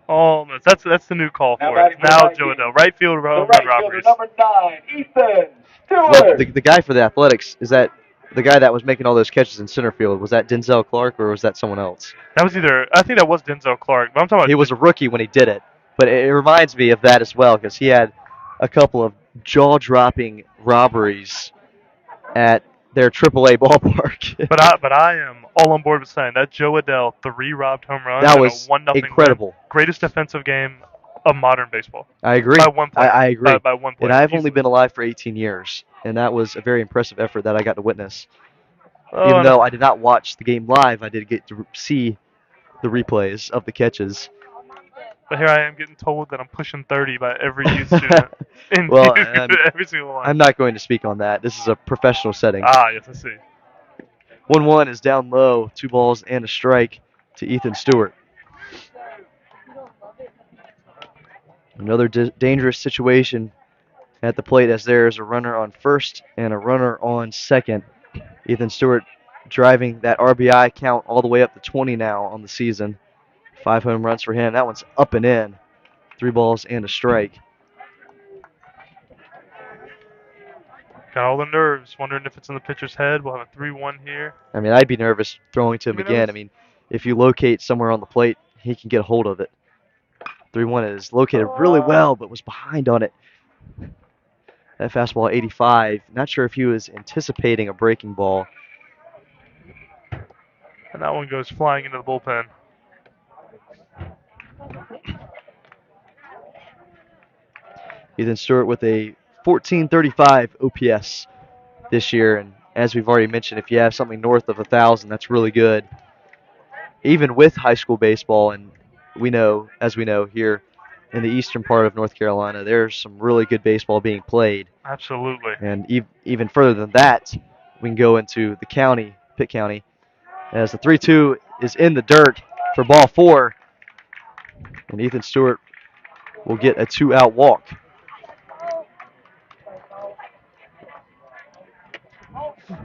Almost. That's the new call Now for it. batting for Now the Joe Vikings. Adele. Right field The home right run fielder, robberies. number 9, Ethan Well, Stewart. the guy for the Athletics, is that the guy that was making all those catches in center field? Was that Denzel Clark or was that someone else? That was I think that was Denzel Clark, but I'm talking about He was a rookie when he did it, but it reminds me of that as well because he had a couple of jaw-dropping robberies at their AAA ballpark. But I am all on board with saying that Joe Adele 3 robbed home runs That and a was 1-0 win. incredible. Greatest defensive game of modern baseball. I agree. By one player. I agree. By one And player. I've only easily. been alive for 18 years, and that was a very impressive effort that I got to witness. Oh, Even no. though I did not watch the game live, I did get to see the replays of the catches. But here I am getting told that I'm pushing 30 by every youth student in Well, every single one. I'm not going to speak on that. This is a professional setting. Yes, I see. 1-1 is down low, 2 balls and a strike to Ethan Stewart. Another dangerous situation at the plate as there is a runner on first and a runner on second. Ethan Stewart driving that RBI count all the way up to 20 now on the season. 5 home runs for him. That one's up and in. 3 balls and a strike. Got all the nerves, wondering if it's in the pitcher's head. We'll have a 3-1 here. I mean, I'd be nervous throwing to him You be again. nervous? I mean, if you locate somewhere on the plate, he can get a hold of it. 3-1 is located really well, but was behind on it. That fastball 85. Not sure if he was anticipating a breaking ball. And that one goes flying into the bullpen. Ethan Stewart with a 1435 OPS this year, and as we've already mentioned, if you have something north of 1,000, that's really good. Even with high school baseball, and as we know here in the eastern part of North Carolina, there's some really good baseball being played. Absolutely. And even further than that, we can go into the county, Pitt County, as the 3-2 is in the dirt for ball 4, and Ethan Stewart will get a 2-out walk.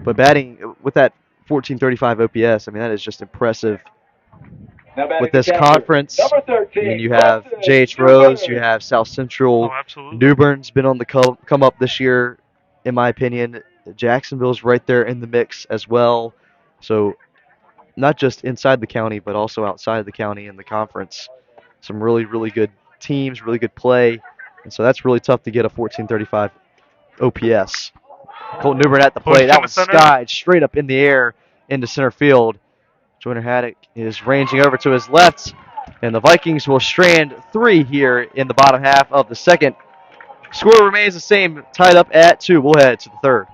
But batting with that 1435 OPS, I mean, that is just impressive. Now batting With this the catcher, conference, number I 13, mean, you have Preston J.H. Rose, Newberg. you have South Central. Oh, absolutely. New Bern's been on the come up this year, in my opinion. Jacksonville's right there in the mix as well. So not just inside the county, but also outside of the county in the conference. Some really, really good teams, really good play. And so that's really tough to get a 1435 OPS. Colton Newbern at the plate. Pushed That into one center. skied straight up in the air into center field. Joyner Haddock is ranging over to his left, and the Vikings will strand 3 here in the bottom half of the second. Score remains the same, tied up at 2. We'll head to the third.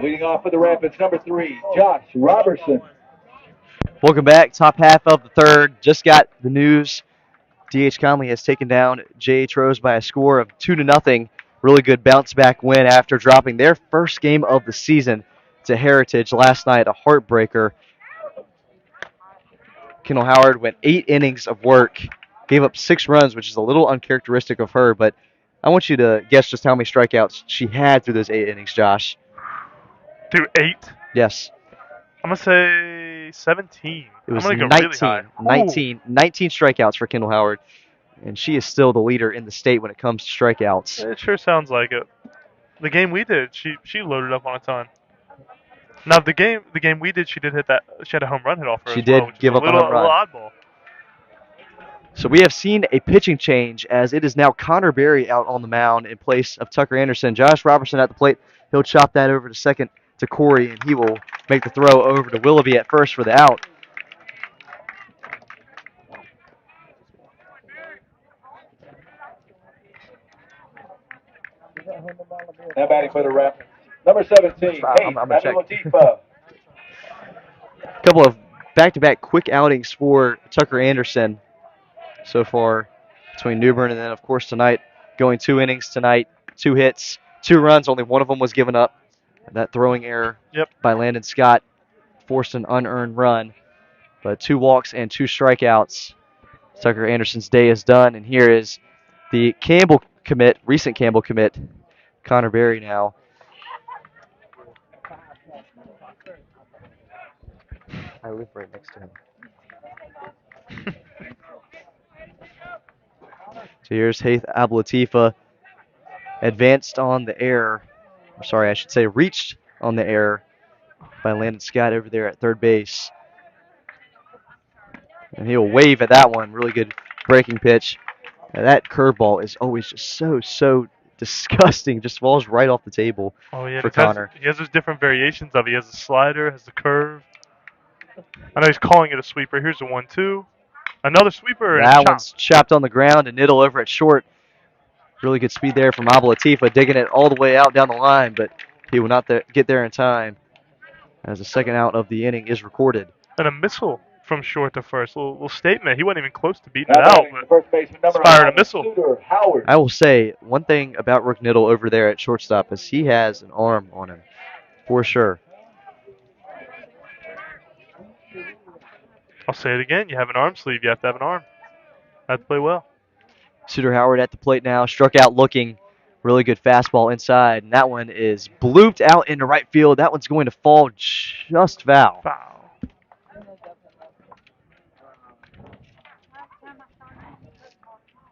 Leading off for the Rapids, number 3, Josh Robertson. Welcome back. Top half of the third. Just got the news. DH Conley has taken down JH Rose by a score of 2-0. Really good bounce back win after dropping their first game of the season to Heritage last night. A heartbreaker. Kendall Howard went 8 innings of work, gave up 6 runs, which is a little uncharacteristic of her, but I want you to guess just how many strikeouts she had through those 8 innings, Josh. Through 8? Yes. I'm going to say 17. It was I'm going to 19, go really high. 19 strikeouts for Kendall Howard, and she is still the leader in the state when it comes to strikeouts. It sure sounds like it. The game we did, she loaded up on a ton. Now the game we did, she did hit that. She had a home run hit off her She as well, did which give is up a home run. little oddball. So we have seen a pitching change as it is now Connor Berry out on the mound in place of Tucker Anderson. Josh Robertson at the plate. He'll chop that over to second to Corey, and he will make the throw over to Willoughby at first for the out. Now batting for the Rapids, number 17, I'm gonna check. Abdul-Latifa. A couple of back-to-back quick outings for Tucker Anderson so far between New Bern and then, of course, tonight going 2 innings tonight, 2 hits, 2 runs. Only one of them was given up. That throwing error by Landon Scott forced an unearned run, but 2 walks and 2 strikeouts. Tucker Anderson's day is done, and here is the Campbell commit, recent Campbell commit, Connor Berry now. I live right next to him. So here's Haith Abdul-Latifa advanced on the air. I'm sorry, I should say reached on the air by Landon Scott over there at third base. And he'll wave at that one. Really good breaking pitch. Now that curveball is always just so disgusting. Just falls right off the table for Connor. He has those different variations of it. He has the slider, has the curve. I know he's calling it a sweeper. Here's the 1-2. Another sweeper. That one's chopped on the ground and Niddle over at short. Really good speed there from Abdul-Latifa, digging it all the way out down the line, but he will not get there in time as the second out of the inning is recorded. And a missile from short to first. Little statement. He wasn't even close to beating it out, but first baseman, number fired a missile. Howard. I will say one thing about Rook Niddle over there at shortstop is he has an arm on him, for sure. I'll say it again. You have an arm sleeve. You have to have an arm. Have to play well. Suter Howard at the plate now, struck out looking. Really good fastball inside, and that one is blooped out into right field. That one's going to fall just foul.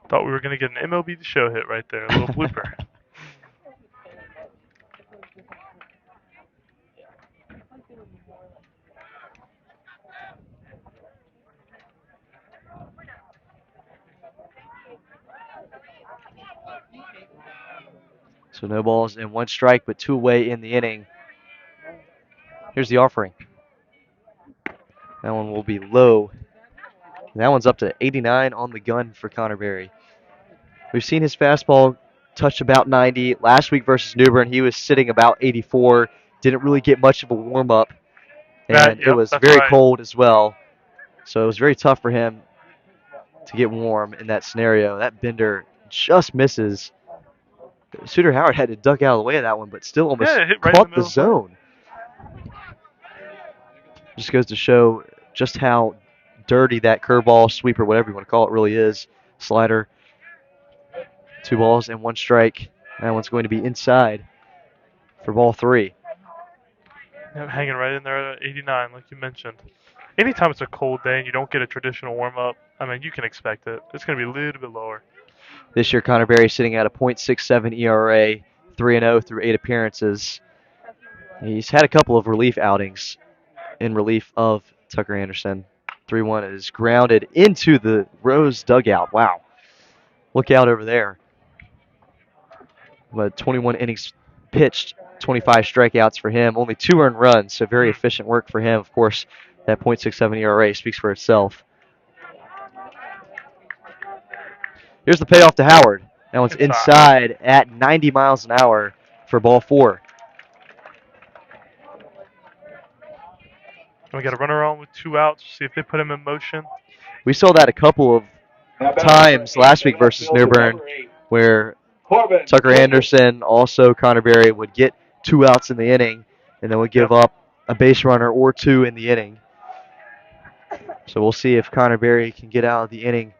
Thought we were going to get an MLB The Show hit right there. A little blooper. So no balls and 1 strike, but 2 away in the inning. Here's the offering. That one will be low. And that one's up to 89 on the gun for Connor Berry. We've seen his fastball touch about 90. Last week versus New Bern, he was sitting about 84. Didn't really get much of a warm-up. And it was very cold as well. So it was very tough for him to get warm in that scenario. That bender just misses. Suter Howard had to duck out of the way of that one, but still almost caught the zone. Just goes to show just how dirty that curveball, sweeper, whatever you want to call it, really is. Slider. 2 balls and 1 strike. That one's going to be inside for ball 3. Yeah, hanging right in there at 89, like you mentioned. Anytime it's a cold day and you don't get a traditional warm-up, I mean, you can expect it. It's going to be a little bit lower. This year, Connor Berry sitting at a .67 ERA, 3-0 through 8 appearances. He's had a couple of relief outings in relief of Tucker Anderson. 3-1 is grounded into the Rose dugout. Wow. Look out over there. But 21 innings pitched, 25 strikeouts for him, only 2 earned runs, so very efficient work for him. Of course, that .67 ERA speaks for itself. Here's the payoff to Howard. That one's inside at 90 miles an hour for ball 4. We got a runner on with 2 outs. See if they put him in motion. We saw that a couple of Now batting times number 8, last the week left versus fielder, Newbern, number 8, where Corbin Tucker Kendrick. Anderson, also Connor Berry, would get 2 outs in the inning, and then would give Yep. up a base runner or 2 in the inning. So we'll see if Connor Berry can get out of the inning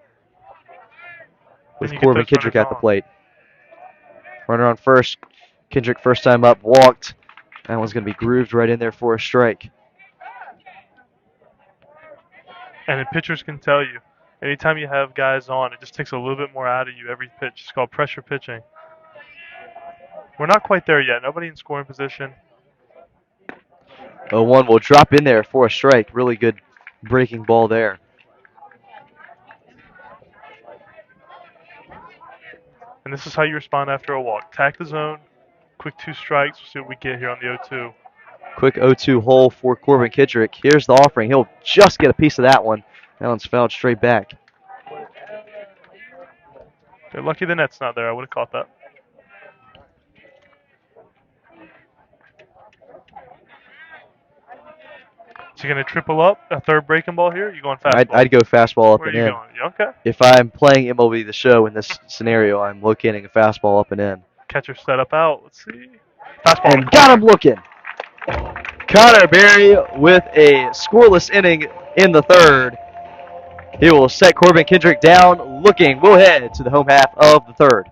with And you get Corbin those Kendrick runners at the on. plate. Runner on first. Kendrick first time up, walked. That one's going to be grooved right in there for a strike. And then pitchers can tell you, anytime you have guys on, it just takes a little bit more out of you every pitch. It's called pressure pitching. We're not quite there yet. Nobody in scoring position. 0-1 will drop in there for a strike. Really good breaking ball there. And this is how you respond after a walk. Tack the zone, quick 2 strikes. We'll see what we get here on the 0-2. Quick 0-2 hole for Corbin Kendrick. Here's the offering. He'll just get a piece of that one. That one's fouled straight back. They're lucky the net's not there. I would have caught that. So you're going to triple up a third breaking ball here? You going fastball? I'd go fastball up Where are and you in. going? You okay? If I'm playing MLB The Show in this scenario, I'm locating a fastball up and in. Catcher set up out. Let's see. Fastball. And got him looking. Connor Berry with a scoreless inning in the third. He will set Corbin Kendrick down looking. We'll head to the home half of the third.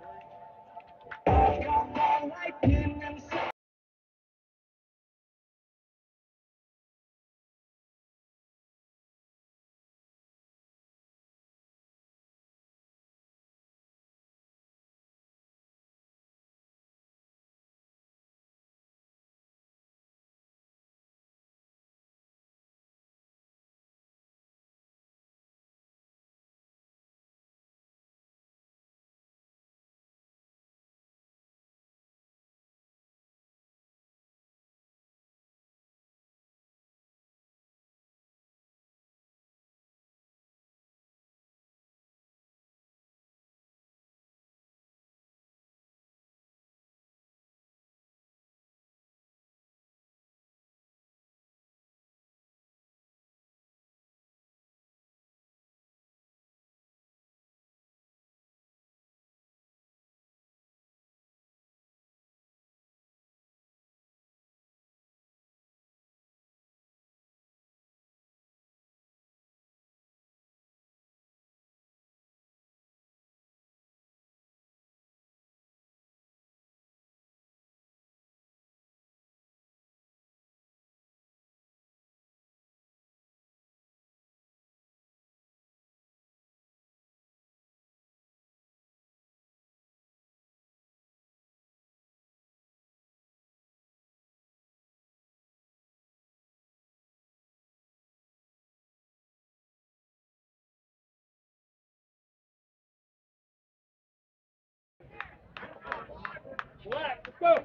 Let's go.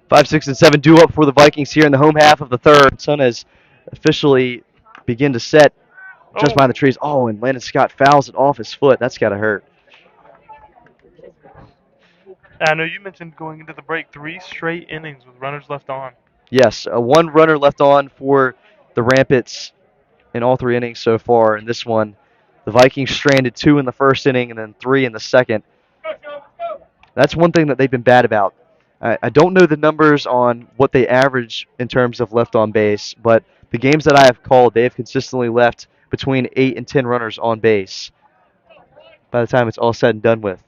5, 6, and 7 due up for the Vikings here in the home half of the third. Sun has officially begin to set just Oh, behind the trees. Oh, and Landon Scott fouls it off his foot. That's got to hurt. I know you mentioned going into the break 3 straight innings with runners left on. Yes, one runner left on for the Rampants in all 3 innings so far. In this one, the Vikings stranded 2 in the first inning and then 3 in the second. That's one thing that they've been bad about. I don't know the numbers on what they average in terms of left on base, but the games that I have called, they have consistently left between 8 and 10 runners on base by the time it's all said and done with.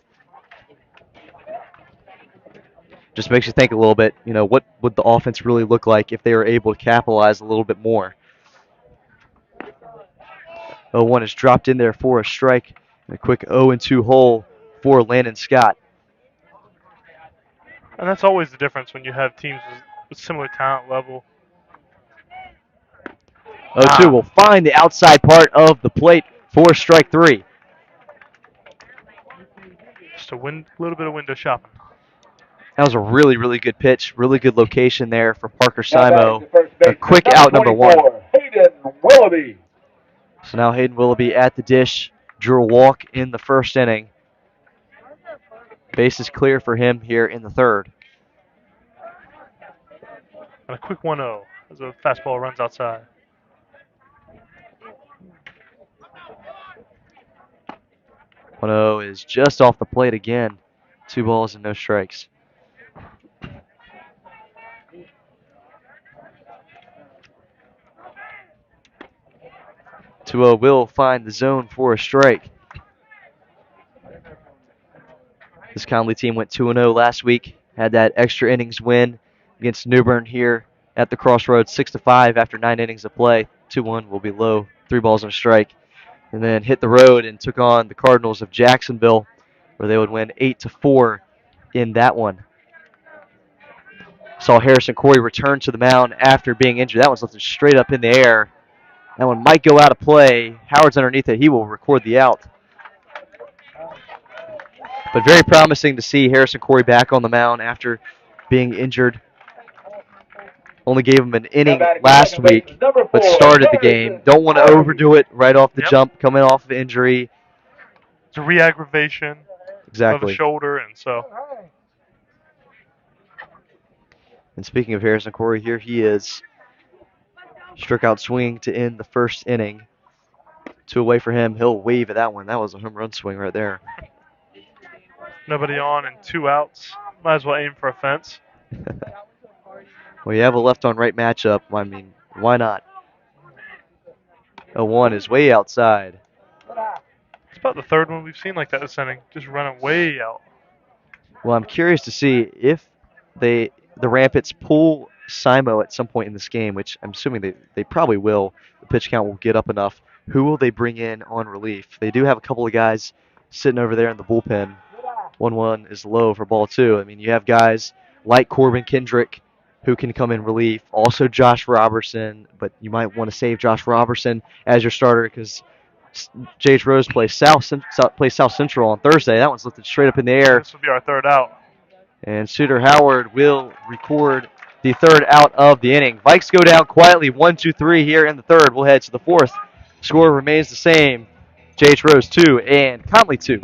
Just makes you think a little bit, what would the offense really look like if they were able to capitalize a little bit more. 0-1 is dropped in there for a strike. And a quick 0-2 hole for Landon Scott. And that's always the difference when you have teams with similar talent level. 0-2 will find the outside part of the plate for strike 3. Just a little bit of window shopping. That was a really, really good pitch. Really good location there for Parker Now batting Simo. to first A baseman, quick number out, number 1. 24, Hayden Willoughby. So now Hayden Willoughby at the dish. Drew a walk in the first inning. Base is clear for him here in the third. And a quick 1-0 as a fastball runs outside. 1-0 is just off the plate again. 2 balls and no strikes. 2-0 will find the zone for a strike. This Conley team went 2-0 last week. Had that extra innings win against New Bern here at the Crossroads, 6-5 after 9 innings of play. 2-1 will be low, 3 balls and a strike. And then hit the road and took on the Cardinals of Jacksonville, where they would win 8-4 in that one. Saw Harrison Corey return to the mound after being injured. That one's lifted straight up in the air. That one might go out of play. Howard's underneath it. He will record the out. But very promising to see Harrison Corey back on the mound after being injured. Only gave him an inning last week, but started the game. Don't want to overdo it right off the jump, coming off of injury. It's a re-aggravation of the Exactly. shoulder, and so. And speaking of Harrison Corey, here he is. Struck out swing to end the first inning. 2 away for him. He'll wave at that one. That was a home run swing right there. Nobody on and 2 outs. Might as well aim for a fence. Well, you have a left on right matchup. I mean, why not? 0-1 is way outside. It's about the third one we've seen like that this inning. Just running way out. Well, I'm curious to see if the Rampants pull Simo at some point in this game, which I'm assuming they probably will. The pitch count will get up enough. Who will they bring in on relief? They do have a couple of guys sitting over there in the bullpen. 1-1 is low for ball 2. I mean, you have guys like Corbin Kendrick who can come in relief. Also Josh Robertson, but you might want to save Josh Robertson as your starter because J.H. Rose plays South Central on Thursday. That one's lifted straight up in the air. This will be our third out. And Suter Howard will record the third out of the inning. Vikes go down quietly 1-2-3 here in the third. We'll head to the fourth. Score remains the same. J.H. Rose 2 and Conley 2.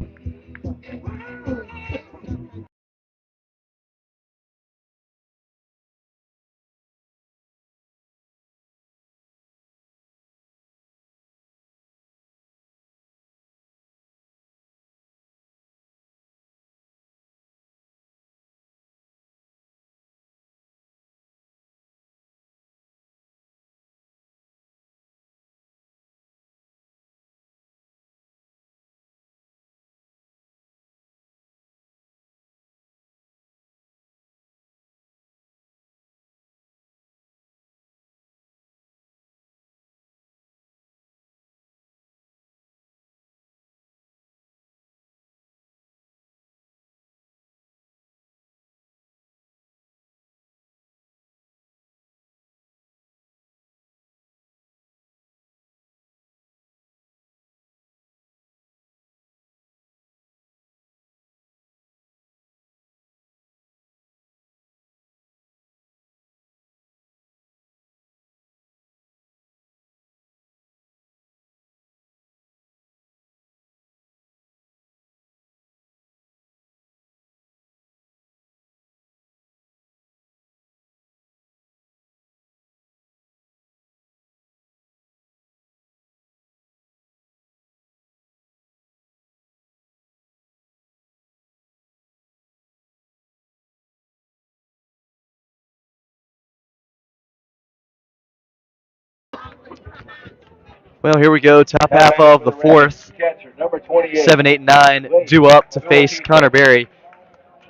Well, here we go. Top half of the fourth. Catcher, number 28. 7, 8, 9 due up to face Connor Berry.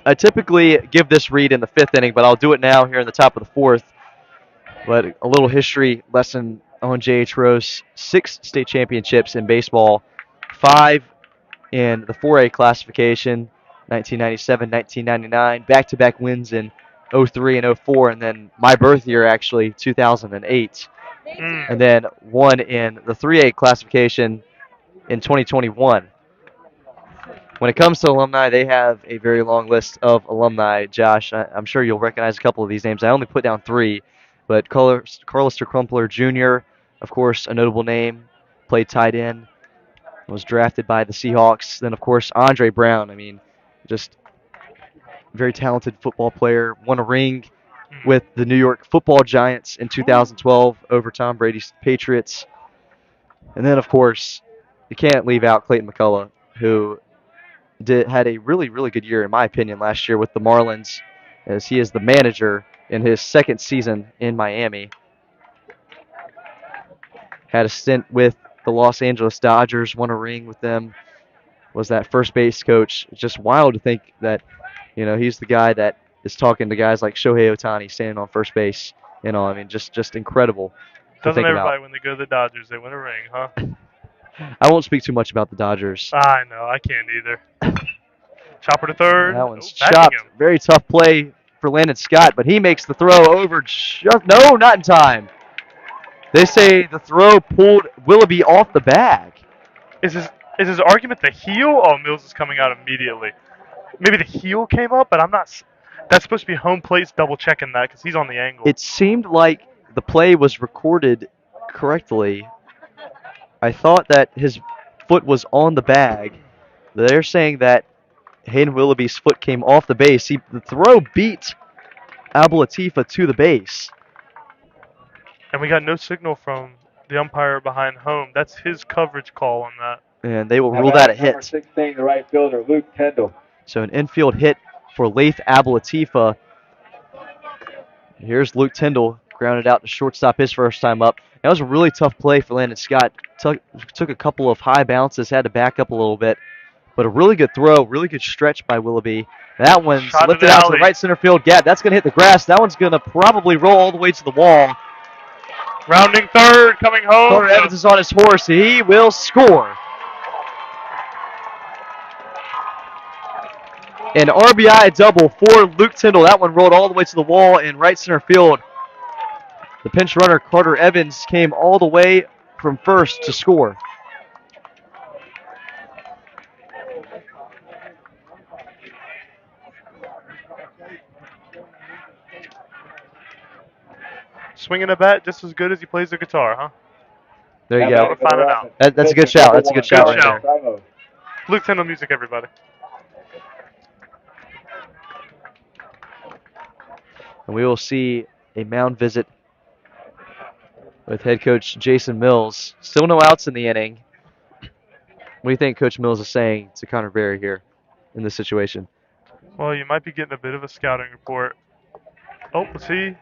I typically give this read in the fifth inning, but I'll do it now here in the top of the fourth. But a little history lesson on J.H. Rose. 6 state championships in baseball, 5 in the 4A classification, 1997, 1999, back-to-back wins in 03 and 04, and then my birth year, actually, 2008. And then 1 in the 3A classification in 2021. When it comes to alumni, they have a very long list of alumni, Josh. I'm sure you'll recognize a couple of these names. I only put down 3, but Carlister Crumpler Jr., of course, a notable name, played tight end, was drafted by the Seahawks. Then, of course, Andre Brown. I mean, just very talented football player. Won a ring with the New York Football Giants in 2012 over Tom Brady's Patriots. And then, of course, you can't leave out Clayton McCullough, who had a really, really good year, in my opinion, last year with the Marlins, as he is the manager in his second season in Miami. Had a stint with the Los Angeles Dodgers, won a ring with them, was that first base coach. It's just wild to think that, he's the guy that is talking to guys like Shohei Ohtani standing on first base. I mean, just incredible to Doesn't think about. everybody, when they go to the Dodgers, they win a ring, huh? I won't speak too much about the Dodgers. I know, I can't either. Chopper to third. That Oh, one's backing chopped. him. Very tough play for Landon Scott, but he makes the throw over no, not in time. They say the throw pulled Willoughby off the bag. Is his argument the heel? Oh, Mills is coming out immediately. Maybe the heel came up, but I'm not. That's supposed to be home plate's double checking that because he's on the angle. It seemed like the play was recorded correctly. I thought that his foot was on the bag. They're saying that Hayden Willoughby's foot came off the base. The throw beat Ablatifa to the base. And we got no signal from the umpire behind home. That's his coverage call on that. And they will Now rule that a batting number hit. 16, the right fielder, Luke Kendall. So an infield hit for Laith Ablatifa. Here's Luke Tyndall, grounded out to shortstop his first time up. That was a really tough play for Landon Scott. Took a couple of high bounces, had to back up a little bit. But a really good throw, really good stretch by Willoughby. That one's Shot lifted it out to the alley. right center field gap. That's going to hit the grass. That one's going to probably roll all the way to the wall. Rounding third, coming home. Carter Evans is on his horse. He will score. An RBI double for Luke Tyndall. That one rolled all the way to the wall in right center field. The pinch runner, Carter Evans, came all the way from first to score. Swinging a bat just as good as he plays the guitar, huh? There you Now go. batting for the Finding Rapids, That's a good pitcher, shout. number That's a good one, shout right Jordan there. Simon. Luke Tyndall music, everybody. And we will see a mound visit with head coach Jason Mills. Still no outs in the inning. What do you think Coach Mills is saying to Connor Berry here in this situation? Well, you might be getting a bit of a scouting report. Oh, let's see.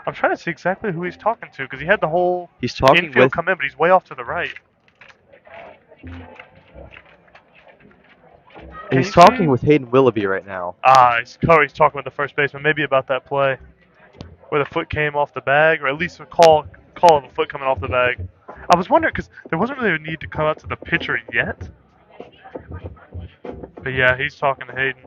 I'm trying to see exactly who he's talking to because he had the whole He's talking infield with come in, but he's way off to the right. Can he's you talking see? with Hayden Willoughby right now. He's talking with the first baseman, maybe about that play where the foot came off the bag, or at least a call of a foot coming off the bag. I was wondering because there wasn't really a need to come out to the pitcher yet. But yeah, he's talking to Hayden.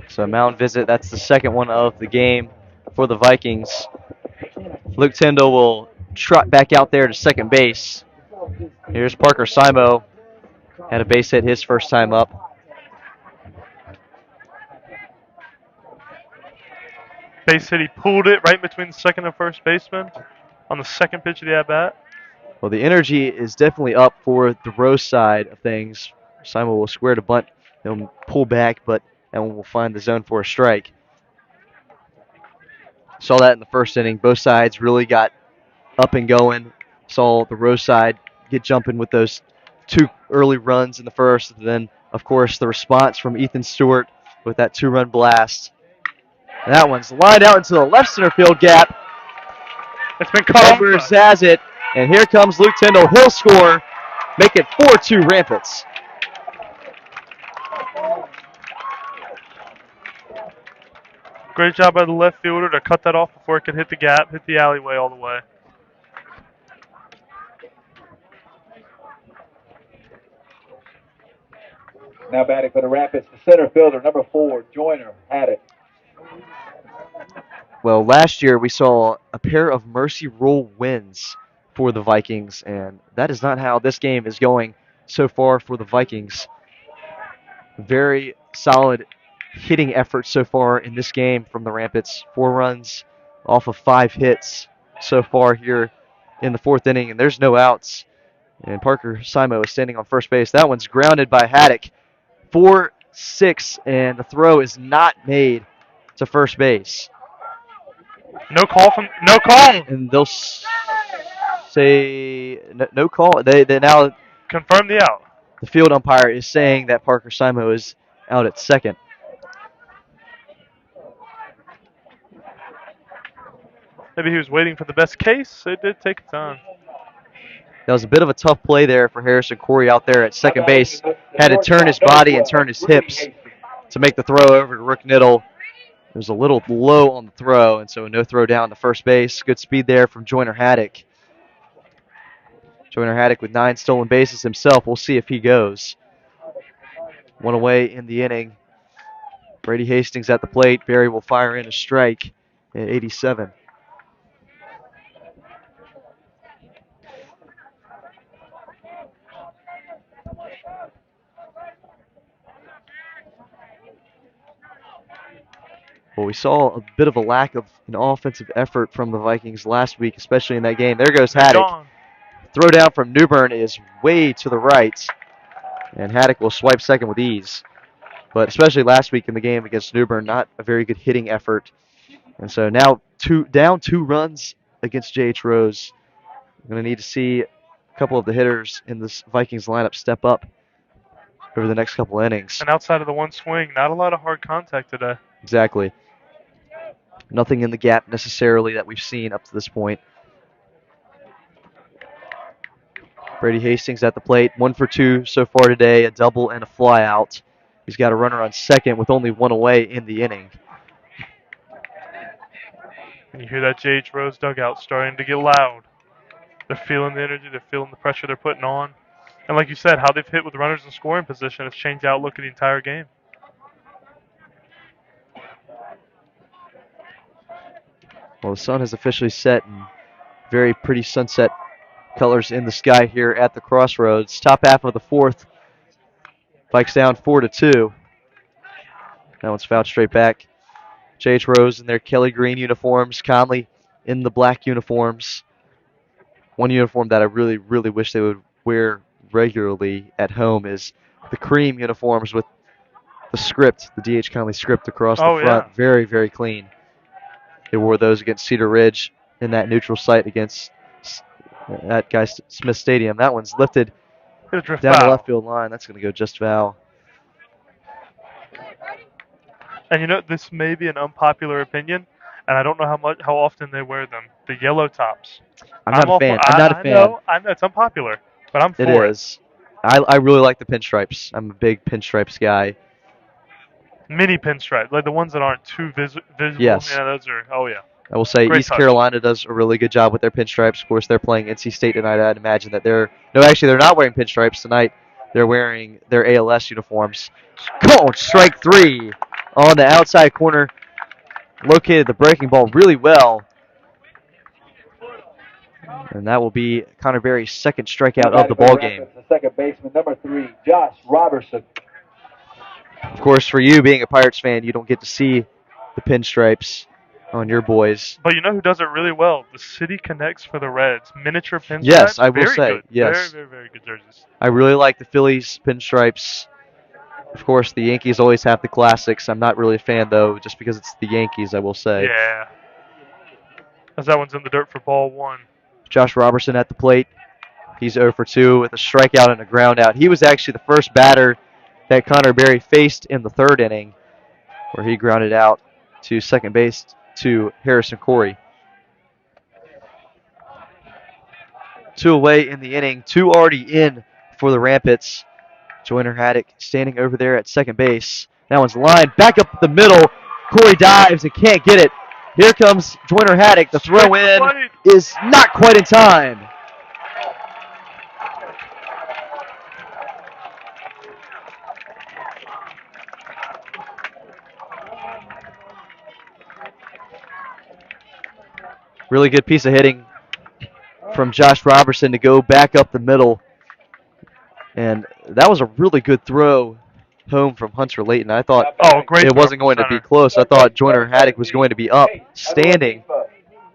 So mound visit, that's the second one of the game for the Vikings. Luke Tyndall will trot back out there to second base. Here's Parker Simo. Had a base hit his first time up. Base hit, he pulled it right between second and first baseman on the second pitch of the at-bat. Well, the energy is definitely up for the Rose side of things. Simo will square to bunt. He'll pull back, but that one will find the zone for a strike. Saw that in the first inning. Both sides really got up and going. Saw the Rose side get jumping with those two early runs in the first. And then, of course, the response from Ethan Stewart with that two-run blast. And that one's lined out into the left center field gap. It's been cut off. Edwards has it, and here comes Luke Tyndall. He'll score, make it 4-2 Rampants. Great job by the left fielder to cut that off before it could hit the gap, hit the alleyway all the way. Now batting for the Rapids, the center fielder, number 4, Joyner, had it. Well, last year we saw a pair of Mercy Rule wins for the Vikings, and that is not how this game is going so far for the Vikings. Very solid hitting effort so far in this game from the Rampants. 4 runs off of 5 hits so far here in the fourth inning, and there's no outs. And Parker Simo is standing on first base. That one's grounded by Haddock. 4-6, and the throw is not made to first base. No call. And they'll say no call. They now Confirm the out. the field umpire is saying that Parker Simo is out at second. Maybe he was waiting for the best case. It did take its time. That was a bit of a tough play there for Harrison Corey out there at second base. Had to turn his body and turn his hips to make the throw over to Rick Niddle. It was a little low on the throw, and so no throw down to first base. Good speed there from Joyner Haddock. Joyner Haddock with 9 stolen bases himself. We'll see if he goes. One away in the inning. Brady Hastings at the plate. Barry will fire in a strike at 87. Well, we saw a bit of a lack of an offensive effort from the Vikings last week, especially in that game. There goes Haddock. Throw down from Newbern is way to the right, and Haddock will swipe second with ease. But especially last week in the game against Newbern, not a very good hitting effort. And so now down 2 runs against J.H. Rose. We're going to need to see a couple of the hitters in this Vikings lineup step up over the next couple innings. And outside of the one swing, not a lot of hard contact today. Exactly. Nothing in the gap necessarily that we've seen up to this point. Brady Hastings at the plate, 1 for 2 so far today, a double and a fly out. He's got a runner on second with only 1 away in the inning. And you hear that J.H. Rose dugout starting to get loud. They're feeling the energy, they're feeling the pressure they're putting on. And like you said, how they've hit with runners in scoring position has changed the outlook of the entire game. Well, the sun has officially set and very pretty sunset colors in the sky here at the Crossroads. Top half of the 4th. Vikes down 4-2. That one's fouled straight back. J.H. Rose in their Kelly green uniforms. Conley in the black uniforms. One uniform that I really, really wish they would wear regularly at home is the cream uniforms with the script, the D.H. Conley script across the front. Yeah. Very, very clean. They wore those against Cedar Ridge in that neutral site against at Guy Smith Stadium. That one's lifted down the left field line. That's going to go just foul. And you know, this may be an unpopular opinion, and I don't know how often they wear them. The yellow tops. I'm not a fan. I'm not a fan. I know it's unpopular, but I'm for it. It is. I really like the pinstripes. I'm a big pinstripes guy. Mini pinstripe, like the ones that aren't too visible. Yes. Yeah, those are, oh yeah. I will say Great East touch. Carolina does a really good job with their pinstripes. Of course, they're playing NC State tonight. I'd imagine that they're not wearing pinstripes tonight. They're wearing their ALS uniforms. Called strike 3 on the outside corner. Located the breaking ball really well. And that will be Connor Berry's second strikeout of the ball game. The second baseman, number 3, Josh Robertson. Of course, for you being a Pirates fan, you don't get to see the pinstripes on your boys. But you know who does it really well? The City Connects for the Reds. Miniature pinstripes. Yes, I will very say. Good. Yes. Very, very, very good jerseys. I really like the Phillies pinstripes. Of course, the Yankees always have the classics. I'm not really a fan, though, just because it's the Yankees, I will say. Yeah. As that one's in the dirt for ball 1. Josh Robertson at the plate. He's 0 for 2 with a strikeout and a ground out. He was actually the first batter that Connor Berry faced in the 3rd inning, where he grounded out to second base to Harrison Corey. 2 away in the inning, 2 already in for the Rampants. Joyner Haddock standing over there at second base. That one's lined back up the middle. Corey dives and can't get it. Here comes Joyner Haddock. The throw in is not quite in time. Really good piece of hitting from Josh Robertson to go back up the middle. And that was a really good throw home from Hunter Layton. I thought it wasn't going to be close. I thought Joyner Haddock was going to be up, standing,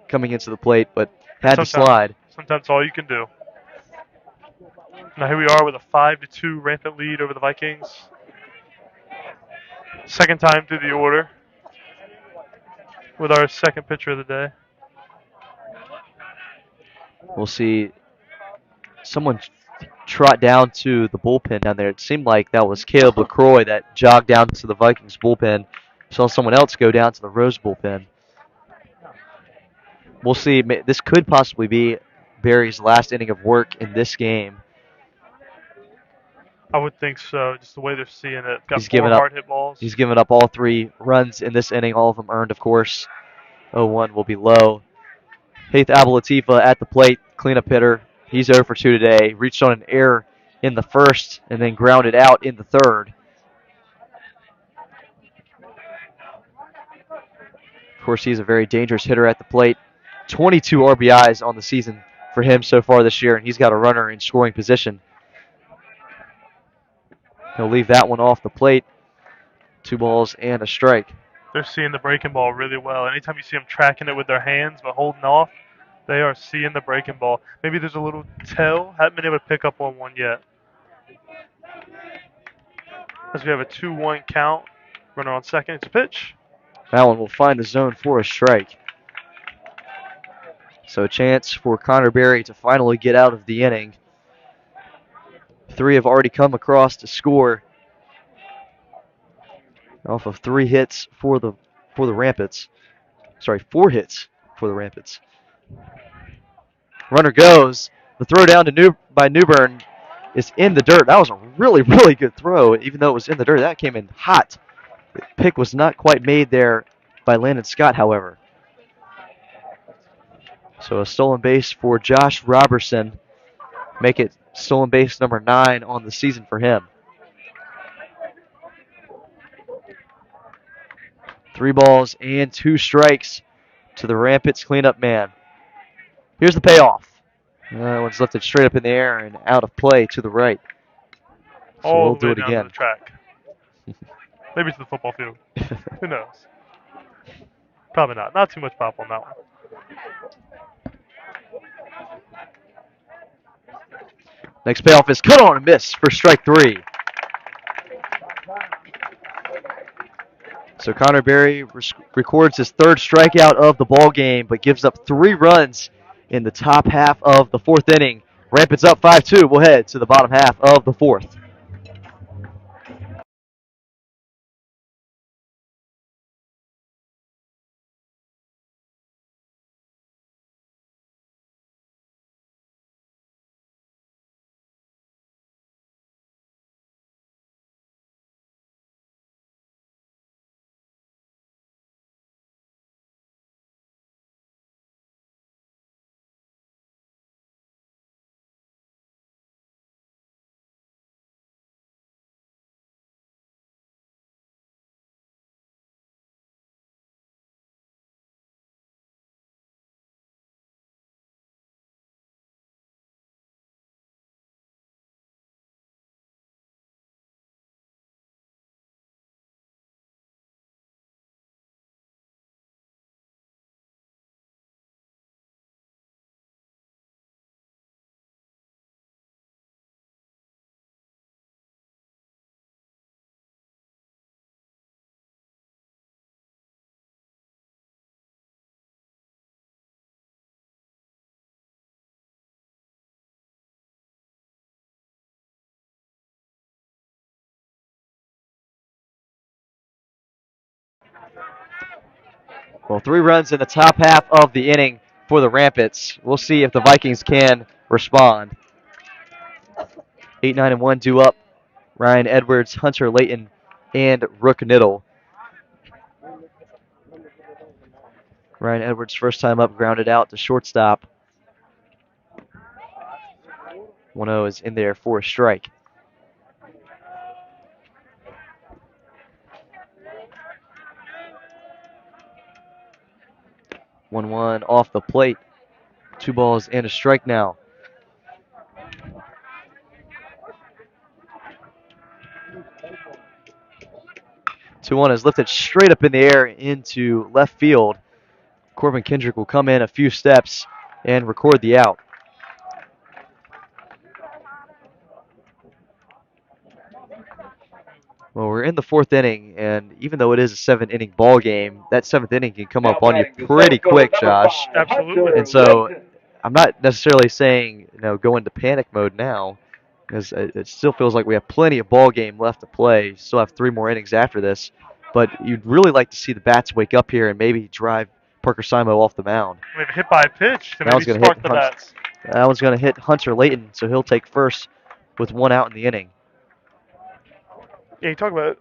coming into the plate, but had to slide. Sometimes all you can do. Now here we are with a 5-2 Rampant lead over the Vikings. Second time through the order with our second pitcher of the day. We'll see someone trot down to the bullpen down there. It seemed like that was Caleb LaCroix that jogged down to the Vikings bullpen. Saw someone else go down to the Rose bullpen. We'll see. This could possibly be Barry's last inning of work in this game. I would think so, just the way they're seeing it. Got He's four given up. hard hit balls. He's given up all 3 runs in this inning, all of them earned, of course. 0-1 will be low. Heath Abalatifa at the plate, cleanup hitter. He's 0 for 2 today. Reached on an error in the first and then grounded out in the third. Of course, he's a very dangerous hitter at the plate. 22 RBIs on the season for him so far this year, and he's got a runner in scoring position. He'll leave that one off the plate. 2 balls and a strike. They're seeing the breaking ball really well. Anytime you see them tracking it with their hands but holding off, they are seeing the breaking ball. Maybe there's a little tell. Haven't been able to pick up on one yet. As we have a 2-1 count. Runner on second. It's a pitch. That one will find the zone for a strike. So a chance for Connor Berry to finally get out of the inning. 3 have already come across to score off of 3 hits for the Rampants. Sorry, 4 hits for the Rampants. Runner goes. The throw down to by Newbern is in the dirt. That was a really, really good throw, even though it was in the dirt. That came in hot. The pick was not quite made there by Landon Scott, however. So a stolen base for Josh Robertson. Make it stolen base number 9 on the season for him. 3 balls and 2 strikes to the Rampants cleanup man. Here's the payoff. That one's lifted straight up in the air and out of play to the right. So All we'll the do way it down again. to the track. Maybe to the football field. Who knows? Probably not. Not too much pop on that one. Next payoff is cut on and miss for strike 3. So Connor Berry records his 3rd strikeout of the ball game, but gives up 3 runs in the top half of the 4th inning. Rampants up 5-2. We'll head to the bottom half of the 4th. Well, 3 runs in the top half of the inning for the Rampants. We'll see if the Vikings can respond. 8, 9, and 1 due up. Ryan Edwards, Hunter Layton, and Rook Niddle. Ryan Edwards, first time up, grounded out to shortstop. 1-0 is in there for a strike. One off the plate. 2 balls and a strike now. 2-1 is lifted straight up in the air into left field. Corbin Kendrick will come in a few steps and record the out. Well, we're in the fourth inning, and even though it is a seven-inning ball game, that seventh inning can come Now up on you batting the pretty center fielder, quick, number Josh. 5, Absolutely. Hunter And so Layton. I'm not necessarily saying, go into panic mode now, because it still feels like we have plenty of ball game left to play. Still have 3 more innings after this, but you'd really like to see the bats wake up here and maybe drive Parker Simo off the mound. Maybe hit by a pitch to That one's maybe going to hit spark the bats. That one's going to hit Hunter Layton, so he'll take first with 1 out in the inning. Yeah, you talk about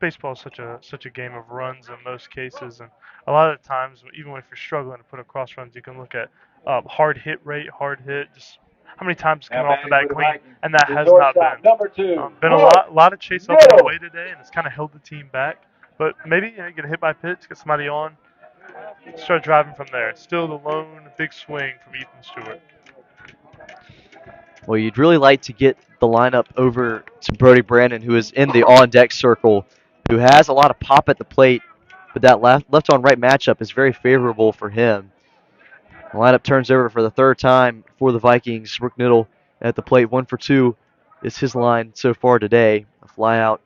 baseball is such a game of runs in most cases, and a lot of the times, even if you're struggling to put across runs, you can look at hard hit rate, hard hit, just how many times Now coming off the batting bat for the clean, Vikings, and that the has not shortstop, number 2, been a Brooks lot of chase up and Middle. away today, and it's kind of held the team back. But maybe you get a hit by pitch, get somebody on, start driving from there. Still the lone big swing from Ethan Stewart. Well, you'd really like to get the lineup over to Brody Brandon, who is in the on-deck circle, who has a lot of pop at the plate, but that left-on-right matchup is very favorable for him. The lineup turns over for the third time for the Vikings. Brooke Niddle at the plate, 1 for 2 is his line so far today. A fly out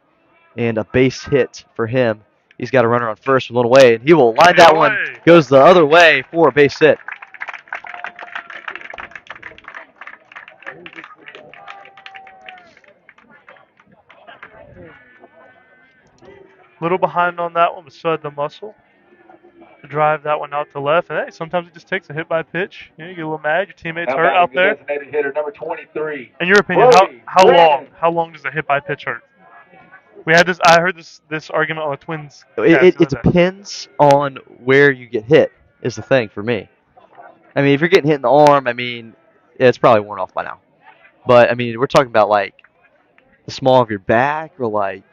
and a base hit for him. He's got a runner on first, one away, and he will line that one. Away. Goes the other way for a base hit. Little behind on that one, but still had the muscle to drive that one out to left. And hey, sometimes it just takes a hit by pitch. You get a little mad. Your teammates Now hurt batting out the there. designated hitter, number 23, In your opinion, Brody Brandon. how long does a hit by pitch hurt? We had this. I heard this argument on the Twins cast It the other day. depends on where you get hit, is the thing for me. I mean, if you're getting hit in the arm, yeah, it's probably worn off by now. But, we're talking about, like, the small of your back or, like,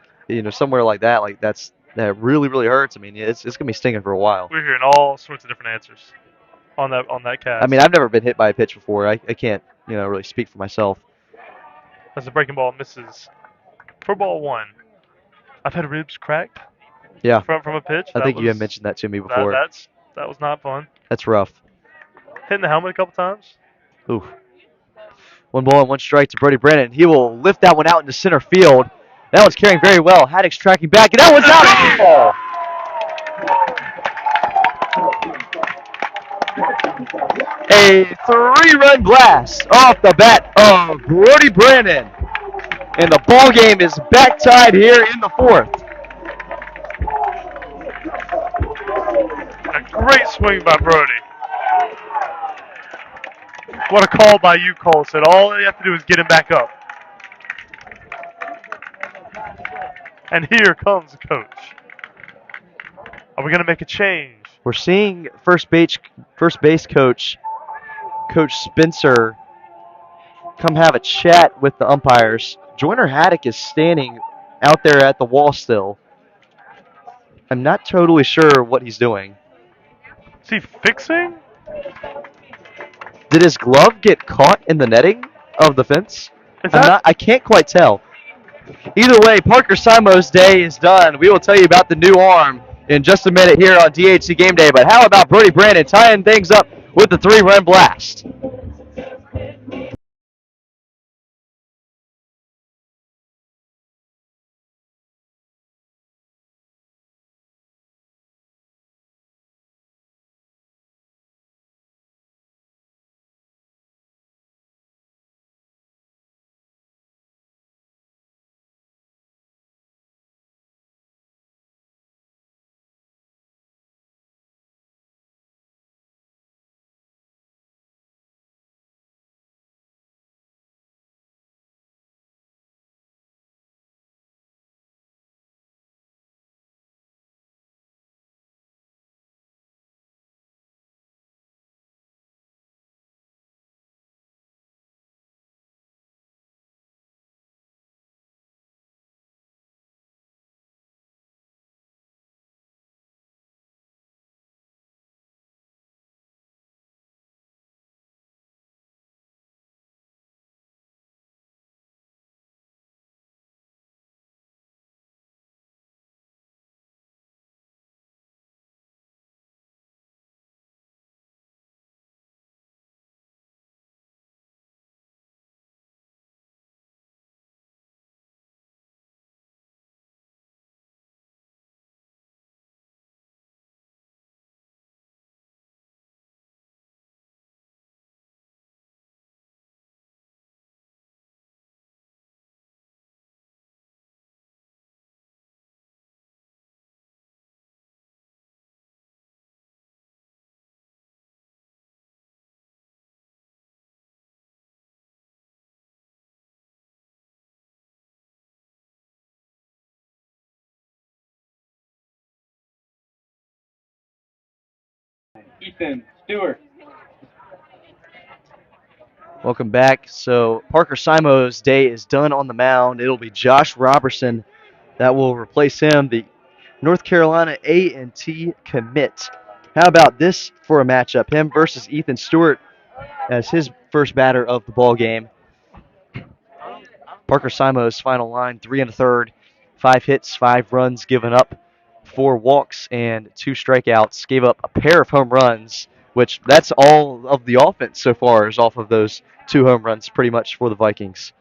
somewhere like that. Like, that really, really hurts. It's going to be stinging for a while. We're hearing all sorts of different answers on that cast. I've never been hit by a pitch before. I can't, really speak for myself. As the breaking ball misses for ball 1. I've had ribs cracked Yeah, from a pitch. I think you had mentioned that to me before. That was not fun. That's rough. Hitting the helmet a couple times. Oof. 1 ball and 1 strike to Brody Brennan. He will lift that one out into center field. That one's carrying very well. Haddock's tracking back, and that one's out of ball. A 3-run blast off the bat of Brody Brennan. And the ball game is back tied here in the fourth. A great swing by Brody. What a call by you, Cole. Said all you have to do is get him back up. And here comes the coach. Are we going to make a change? We're seeing first base coach, Coach Spencer, come have a chat with the umpires. Joyner Haddock is standing out there at the wall still. I'm not totally sure what he's doing. Is he fixing? Did his glove get caught in the netting of the fence? I can't quite tell. Either way, Parker Simo's day is done. We will tell you about the new arm in just a minute here on DHC Game Day. But how about Brody Brandon tying things up with the 3-run blast? Ethan Stewart. Welcome back. So Parker Simo's day is done on the mound. It'll be Josh Robertson that will replace him, the North Carolina A&T commit. How about this for a matchup? Him versus Ethan Stewart as his first batter of the ball game. Parker Simo's final line, 3 and a third, 5 hits, 5 runs given up, 4 walks, and 2 strikeouts. Gave up a pair of home runs, which that's all of the offense so far is off of those 2 home runs pretty much for the Vikings.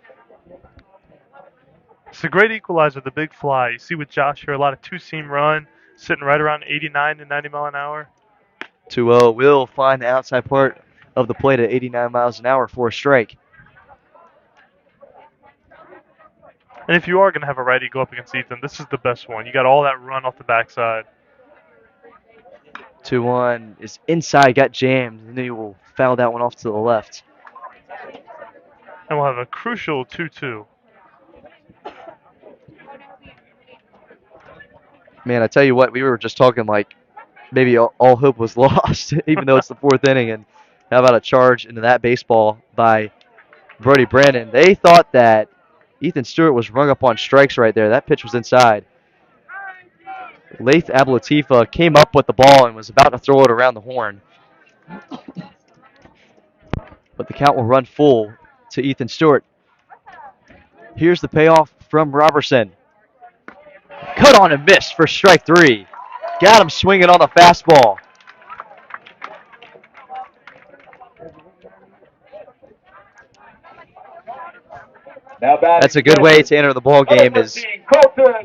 It's a great equalizer, the big fly. You see with Josh here, a lot of two-seam run, sitting right around 89 to 90 mile an hour. 2-0 will find the outside part of the plate at 89 miles an hour for a strike. And if you are going to have a righty go up against Ethan, this is the best one. You got all that run off the backside. 2-1 is inside, got jammed, and then he will foul that one off to the left. And we'll have a crucial 2-2. Man, I tell you what, we were just talking like maybe all hope was lost, even though it's the 4th inning. And how about a charge into that baseball by Brody Brandon? They thought that Ethan Stewart was rung up on strikes right there. That pitch was inside. Laith Ablatifa came up with the ball and was about to throw it around the horn. But the count will run full to Ethan Stewart. Here's the payoff from Robertson. Cut on and missed for strike 3. Got him swinging on the fastball. That's a good way to enter the ball game, is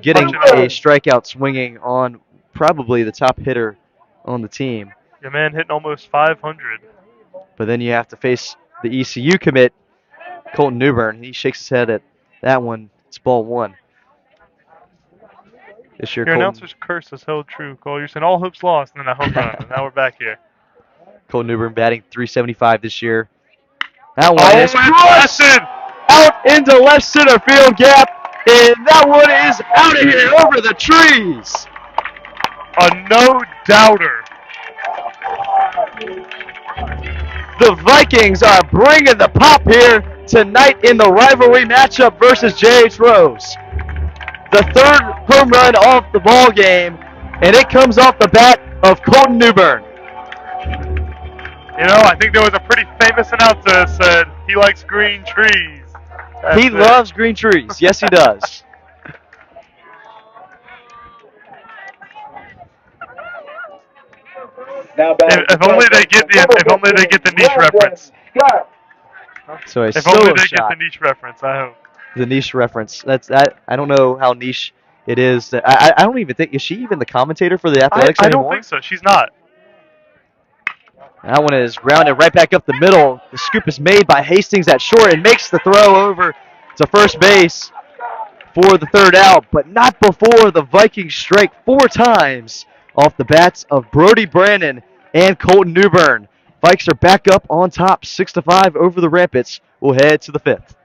getting a strikeout swinging on probably the top hitter on the team. Your man hitting almost 500. But then you have to face the ECU commit, Colton Newbern. He shakes his head at that one. It's ball 1. This year, Your Colton, announcer's curse has held true, Cole. You're saying all hope's lost, and then a home run, and now we're back here. Colton Newbern batting .375 this year. That one Oh, is it's blasted! out into left center field gap, and that one is out of here over the trees. A no-doubter. The Vikings are bringing the pop here tonight in the rivalry matchup versus J.H. Rose. The 3rd home run off the ball game, and it comes off the bat of Colton Newbern. You know, I think there was a pretty famous announcer that said he likes green trees. That's He it. loves green trees. Yes, he does. Now If only they get the niche reference. So a If only solo they get shot. the niche reference, I hope. The niche reference. That's that. I don't know how niche it is. I don't even think, is she even the commentator for the Athletics I anymore? don't think so. She's not. That one is grounded right back up the middle. The scoop is made by Hastings at short and makes the throw over to first base for the 3rd out, but not before the Vikings strike 4 times off the bats of Brody Brandon and Colton Newbern. Vikes are back up on top, 6-5 over the Rampants. We'll head to the 5th.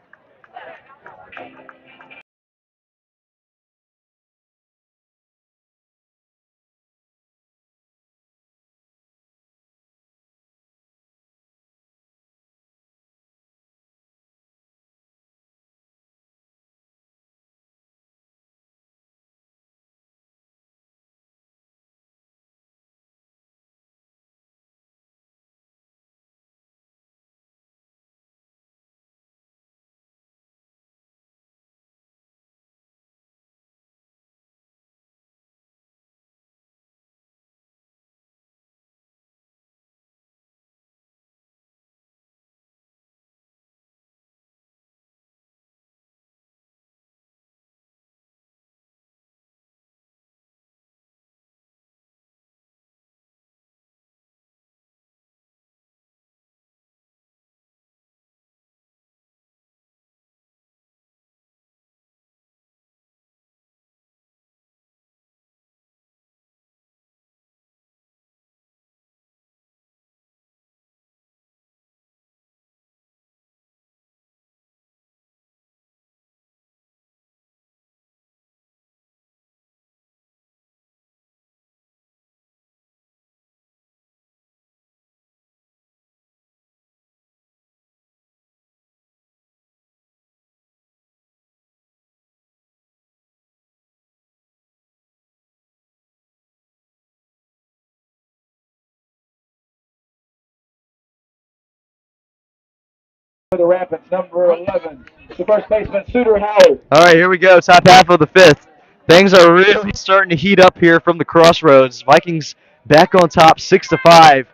For the Rapids, number 11, the first baseman, Suter Howard. All right, here we go. Top half of the fifth. Things are really starting to heat up here from the crossroads. Vikings back on top, 6-5.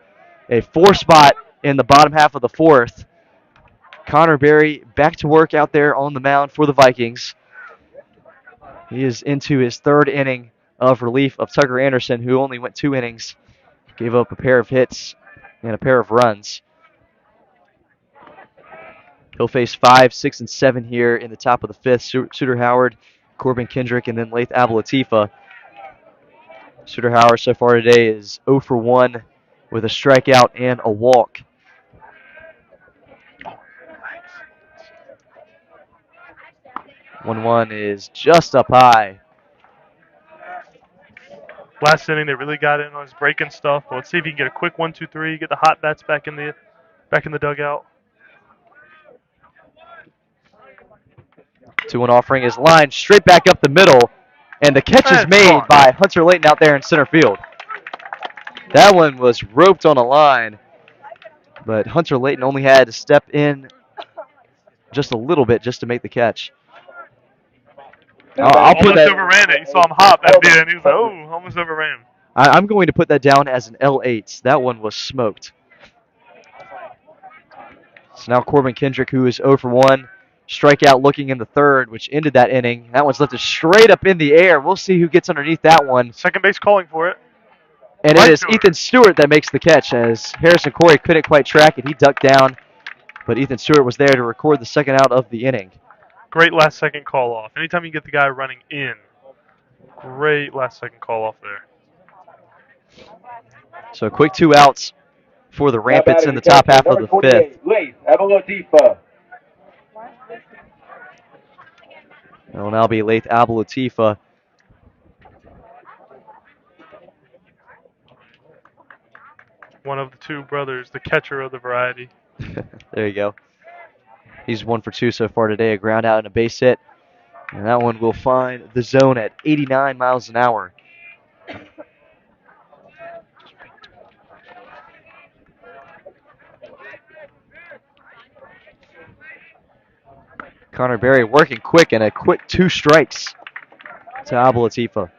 A 4 spot in the bottom half of the fourth. Connor Berry back to work out there on the mound for the Vikings. He is into his third inning of relief of Tucker Anderson, who only went 2 innings, gave up a pair of hits and a pair of runs. He'll face 5, 6, and 7 here in the top of the fifth. Suter Howard, Corbin Kendrick, and then Laith Abalatifa. Suter Howard so far today is 0 for 1 with a strikeout and a walk. One is just up high. Last inning, they really got in on his breaking stuff. But let's see if he can get a quick 1-2-3, get the hot bats back in the dugout. 2-1 offering is lined straight back up the middle, and the catch is made by Hunter Layton out there in center field. That one was roped on a line, but Hunter Layton only had to step in just a little bit just to make the catch. I'll put almost that, overran it. You saw him hop at the end. He was like, oh, almost overran. I'm going to put that down as an L8. That one was smoked. So now Corbin Kendrick, who is 0 for 1, strikeout looking in the third, which ended that inning. That one's lifted straight up in the air. We'll see who gets underneath that one. Second base calling for it. And it is Ethan Stewart that makes the catch, as Harrison Corey couldn't quite track it. He ducked down, but Ethan Stewart was there to record the second out of the inning. Great last second call off. Anytime you get the guy running in, great last second call off there. So a quick 2 outs for the Rapids in the top half of the fifth. Laith Abalatifa. It will now be Laith Abalatifa. One of the two brothers, the catcher of the variety. There you go. He's 1 for 2 so far today, a ground out and a base hit. And that one will find the zone at 89 miles an hour. Connor Berry working quick, and a quick 2 strikes to Abalatifa.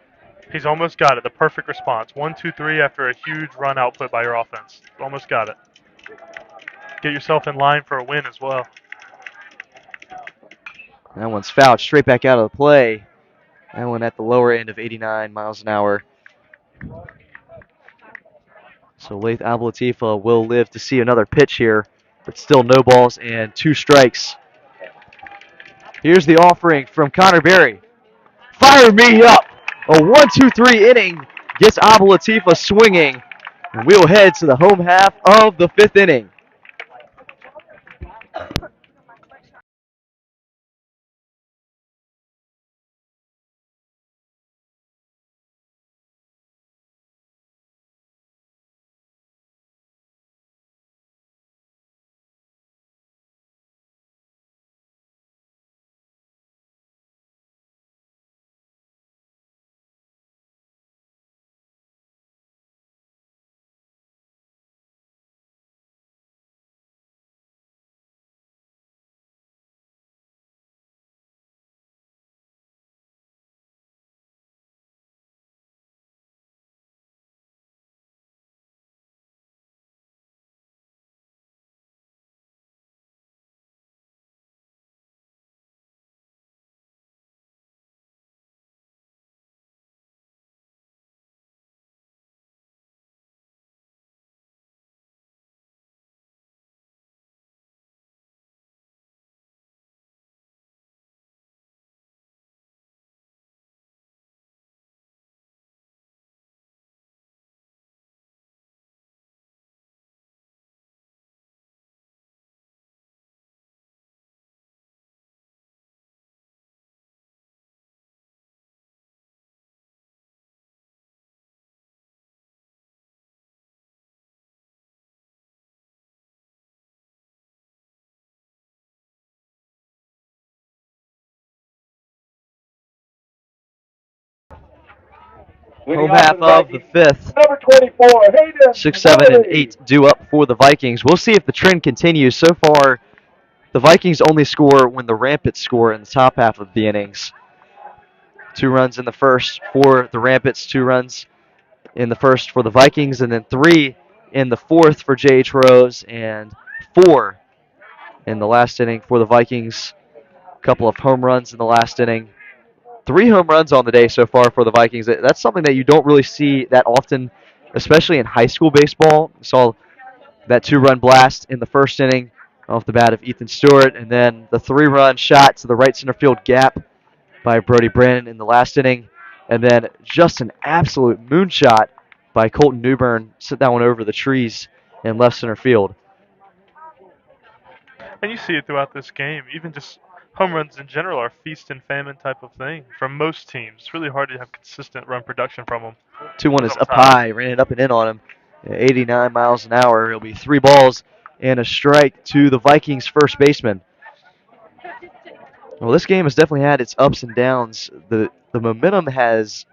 He's almost got it. The perfect response. 1-2-3 after a huge run output by your offense. Almost got it. Get yourself in line for a win as well. That one's fouled straight back out of the play. That one at the lower end of 89 miles an hour. So Laith Abalatifa will live to see another pitch here, but still no balls and 2 strikes. Here's the offering from Connor Berry. Fire me up! A 1-2-3 inning gets Abalatifa swinging, and we'll head to the home half of the 5th inning. Home half of the 5th. Number 24, Hayden. 6, 7, and 8 due up for the Vikings. We'll see if the trend continues. So far, The Vikings only score when the Rampants score in the top half of the innings. 2 runs in the first for the Rampants, 2 runs in the first for the Vikings, and then 3 in the fourth for J.H. Rose, and 4 in the last inning for the Vikings. A couple of home runs in the last inning. 3 home runs on the day so far for the Vikings. That's something that you don't really see that often, especially in high school baseball. You saw that 2-run blast in the first inning off the bat of Ethan Stewart, and then the 3-run shot to the right center field gap by Brody Brennan in the last inning, and then just an absolute moonshot by Colton Newbern, sent that one over the trees in left center field. And you see it throughout this game. Even just home runs in general are feast and famine type of thing for most teams. It's really hard to have consistent run production from them. 2-1 is up high, ran it up and in on him. 89 miles an hour. It'll be 3 balls and a strike to the Vikings first baseman. Well, this game has definitely had its ups and downs. The momentum has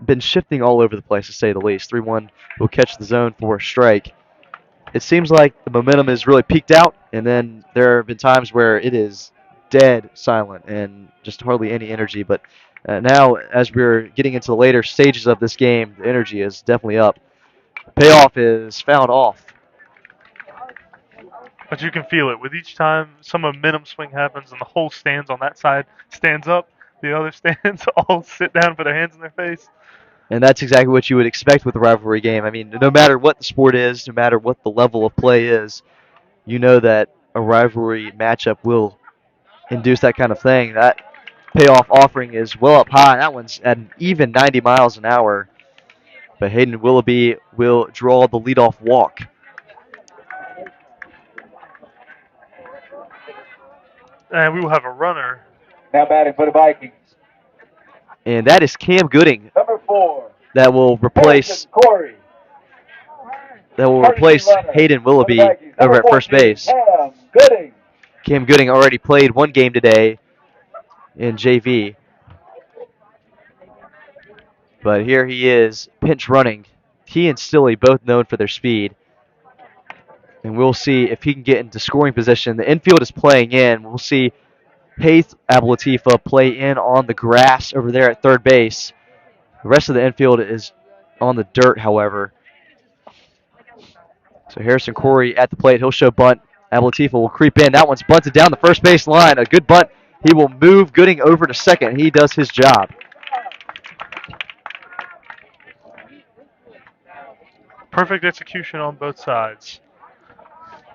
been shifting all over the place, to say the least. 3-1 will catch the zone for a strike. It seems like the momentum is really peaked out, and then there have been times where it is dead silent and just hardly any energy. But now, as we're getting into the later stages of this game, the energy is definitely up. Payoff is fouled off. But you can feel it. With each time some momentum swing happens and the whole stands on that side stands up, the other stands all sit down, put their hands in their face. And that's exactly what you would expect with a rivalry game. I mean, no matter what the sport is, no matter what the level of play is, you know that a rivalry matchup will induce that kind of thing. That payoff offering is well up high. That one's at an even 90 miles an hour. But Hayden Willoughby will draw the leadoff walk. And we will have a runner. Now batting for the Vikings. And that is Cam Gooding. Number 4. That will replace Corey. Hayden Willoughby over at first base. Cam Gooding. Cam Gooding already played 1 game today in JV. But here he is, pinch running. He and Stilley both known for their speed. And we'll see if he can get into scoring position. The infield is playing in. We'll see Haith Ablatifa play in on the grass over there at third base. The rest of the infield is on the dirt, however. So Harrison Corey at the plate. He'll show bunt. Ablatifa will creep in. That one's bunted down the first base line. A good bunt. He will move Gooding over to second. He does his job. Perfect execution on both sides.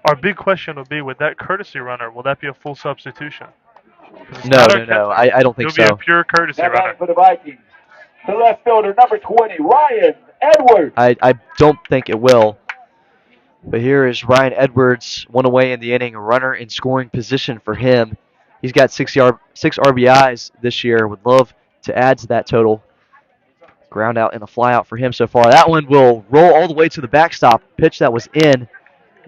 Our big question will be, with that courtesy runner, will that be a full substitution? No. I don't think so. It'll be a pure courtesy runner. For the Vikings. The left fielder, number 20, Ryan Edwards. I don't think it will. But here is Ryan Edwards, 1 away in the inning, a runner in scoring position for him. He's got 6 RBIs this year. Would love to add to that total. Ground out and a fly out for him so far. That one will roll all the way to the backstop. Pitch that was in.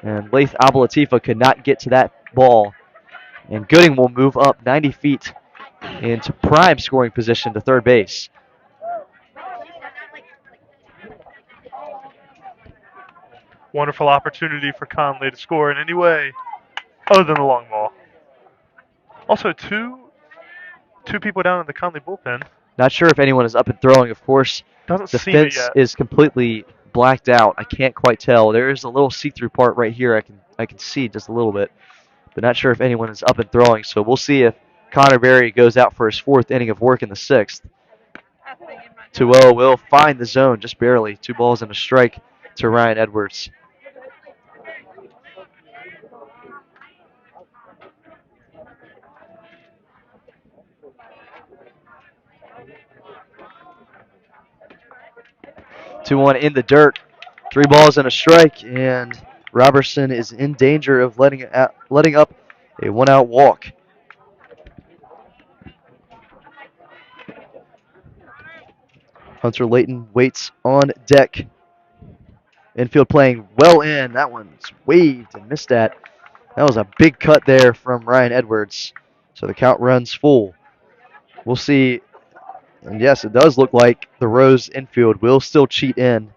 And Laith Ablatifa could not get to that ball. And Gooding will move up 90 feet into prime scoring position to third base. Wonderful opportunity for Conley to score in any way other than the long ball. Also, two people down in the Conley bullpen. Not sure if anyone is up and throwing. Of course, Doesn't the seem it fence yet. is completely blacked out. I can't quite tell. There is a little see-through part right here. I can see just a little bit, but not sure if anyone is up and throwing. So we'll see if Connor Berry goes out for his 4th inning of work in the 6th. 2-0 will find the zone just barely. 2 balls and a strike to Ryan Edwards. Two one in the dirt. 3 balls and a strike, and Robertson is in danger of letting up a 1-out walk. Hunter Layton waits on deck. Infield playing well in. That one's waved and missed at. That was a big cut there from Ryan Edwards. So the count runs full. We'll see. And yes, it does look like the Rose infield will still cheat in.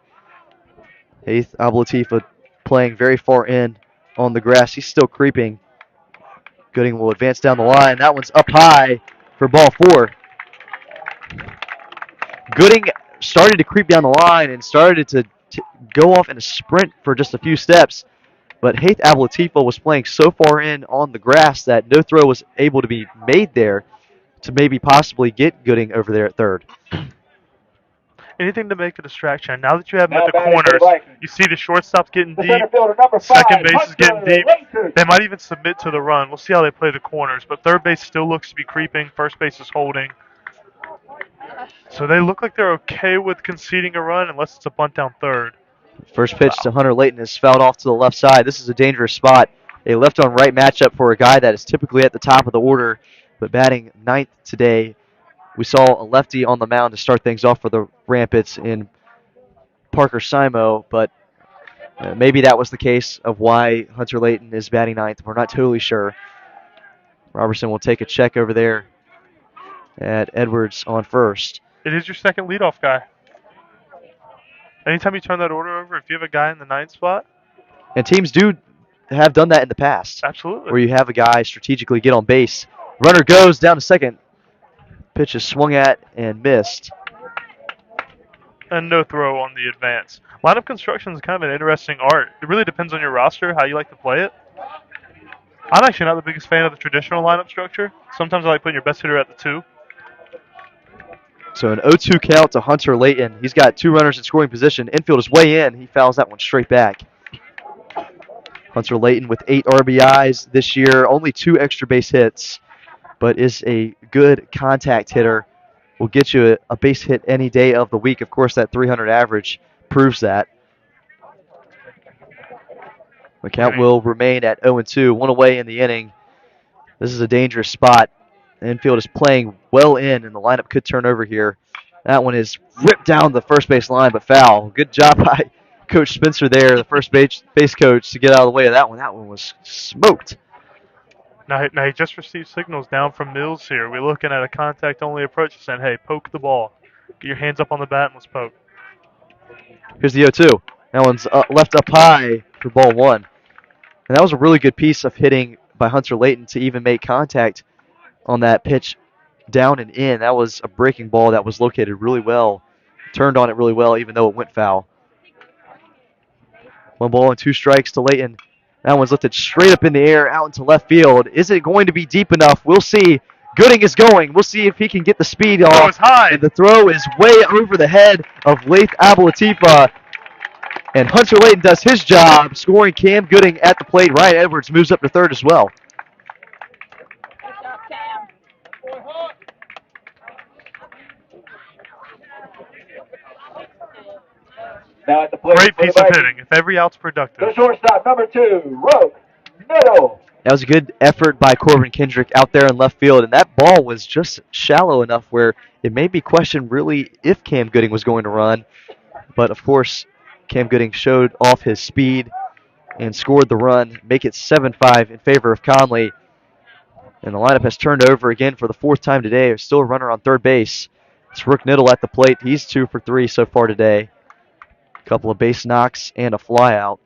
Haith Ablatifa playing very far in on the grass. He's still creeping. Gooding will advance down the line. That one's up high for ball 4. Gooding started to creep down the line and started to go off in a sprint for just a few steps. But Haith Ablatifa was playing so far in on the grass that no throw was able to be made there to maybe possibly get Gooding over there at third. Anything to make a distraction. Now that you have them Now at the batting for the corners, Vikings. you see the shortstop's getting The deep, center fielder, number 5, second base is getting Hunter deep. Layton. They might even submit to the run. We'll see how they play the corners, but third base still looks to be creeping. First base is holding. So they look like they're okay with conceding a run unless it's a bunt down third. First pitch to Hunter Layton is fouled off to the left side. This is a dangerous spot. A left on right matchup for a guy that is typically at the top of the order, but batting ninth today. We saw a lefty on the mound to start things off for the Rampants in Parker Simo, but maybe that was the case of why Hunter Layton is batting ninth. We're not totally sure. Robertson will take a check over there at Edwards on first. It is your second leadoff guy. Anytime you turn that order over, if you have a guy in the ninth spot, And teams do have done that in the past, absolutely. where you have a guy strategically get on base. Runner goes down to second. Pitch is swung at and missed. And no throw on the advance. Lineup construction is kind of an interesting art. It really depends on your roster, how you like to play it. I'm actually not the biggest fan of the traditional lineup structure. Sometimes I like putting your best hitter at the 2. So an 0-2 count to Hunter Layton. He's got 2 runners in scoring position. Infield is way in. He fouls that one straight back. Hunter Layton with 8 RBIs this year, only 2 extra base hits, but is a good contact hitter. Will get you a base hit any day of the week. Of course, that 300 average proves that. The count will remain at 0-2, 1 away in the inning. This is a dangerous spot. The infield is playing well in, and the lineup could turn over here. That one is ripped down the first base line, but foul. Good job by Coach Spencer there, the first base coach, to get out of the way of that one. That one was smoked. Now he just received signals down from Mills here. We're looking at a contact-only approach, saying, hey, poke the ball. Get your hands up on the bat and let's poke. Here's the 0-2. That one's left up high for ball 1. And that was a really good piece of hitting by Hunter Layton to even make contact on that pitch down and in. That was a breaking ball that was located really well. Turned on it really well, even though it went foul. 1 ball and 2 strikes to Layton. That one's lifted straight up in the air out into left field. Is it going to be deep enough? We'll see. Gooding is going. We'll see if he can get the speed off. Throw is high. And the throw is way over the head of Laith Ablatifa. And Hunter Layton does his job, scoring Cam Gooding at the plate. Ryan Edwards moves up to third as well. Now at the plate. Great piece of hitting. If every out's productive. The shortstop, number 2, Roke Middle. That was a good effort by Corbin Kendrick out there in left field, and that ball was just shallow enough where it made me question really if Cam Gooding was going to run. But, of course, Cam Gooding showed off his speed and scored the run, make it 7-5 in favor of Conley. And the lineup has turned over again for the 4th time today. There's still a runner on third base. It's Rook Niddle at the plate. He's 2 for 3 so far today. A couple of base knocks and a flyout.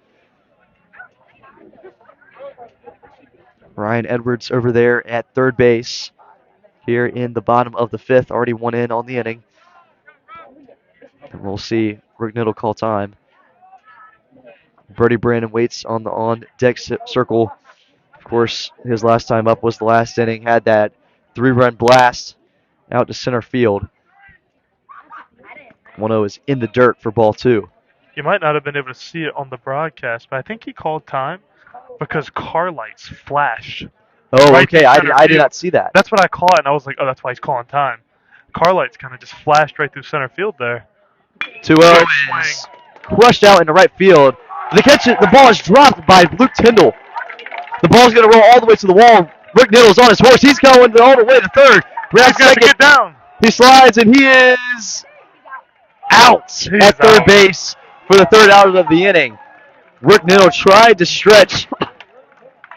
Ryan Edwards over there at third base here in the bottom of the 5th. Already 1 in on the inning. And we'll see Rook Niddle call time. Brody Brandon waits on the on-deck circle. Of course, his last time up was the last inning. Had that 3-run blast out to center field. 1-0 is in the dirt for ball 2. You might not have been able to see it on the broadcast, but I think he called time because car lights flashed. Oh, right okay. through I center did field. not see that. That's what I caught, and I was like, oh, that's why he's calling time. Car lights kind of just flashed right through center field there. 2-0 is crushed out into right field. The ball is dropped by Luke Tyndall. The ball's going to roll all the way to the wall. Rick Niddle's on his horse. He's going all the way to third. He's got to get down. He slides, and he is out at third base for the 3rd out of the inning. Rick Niddle tried to stretch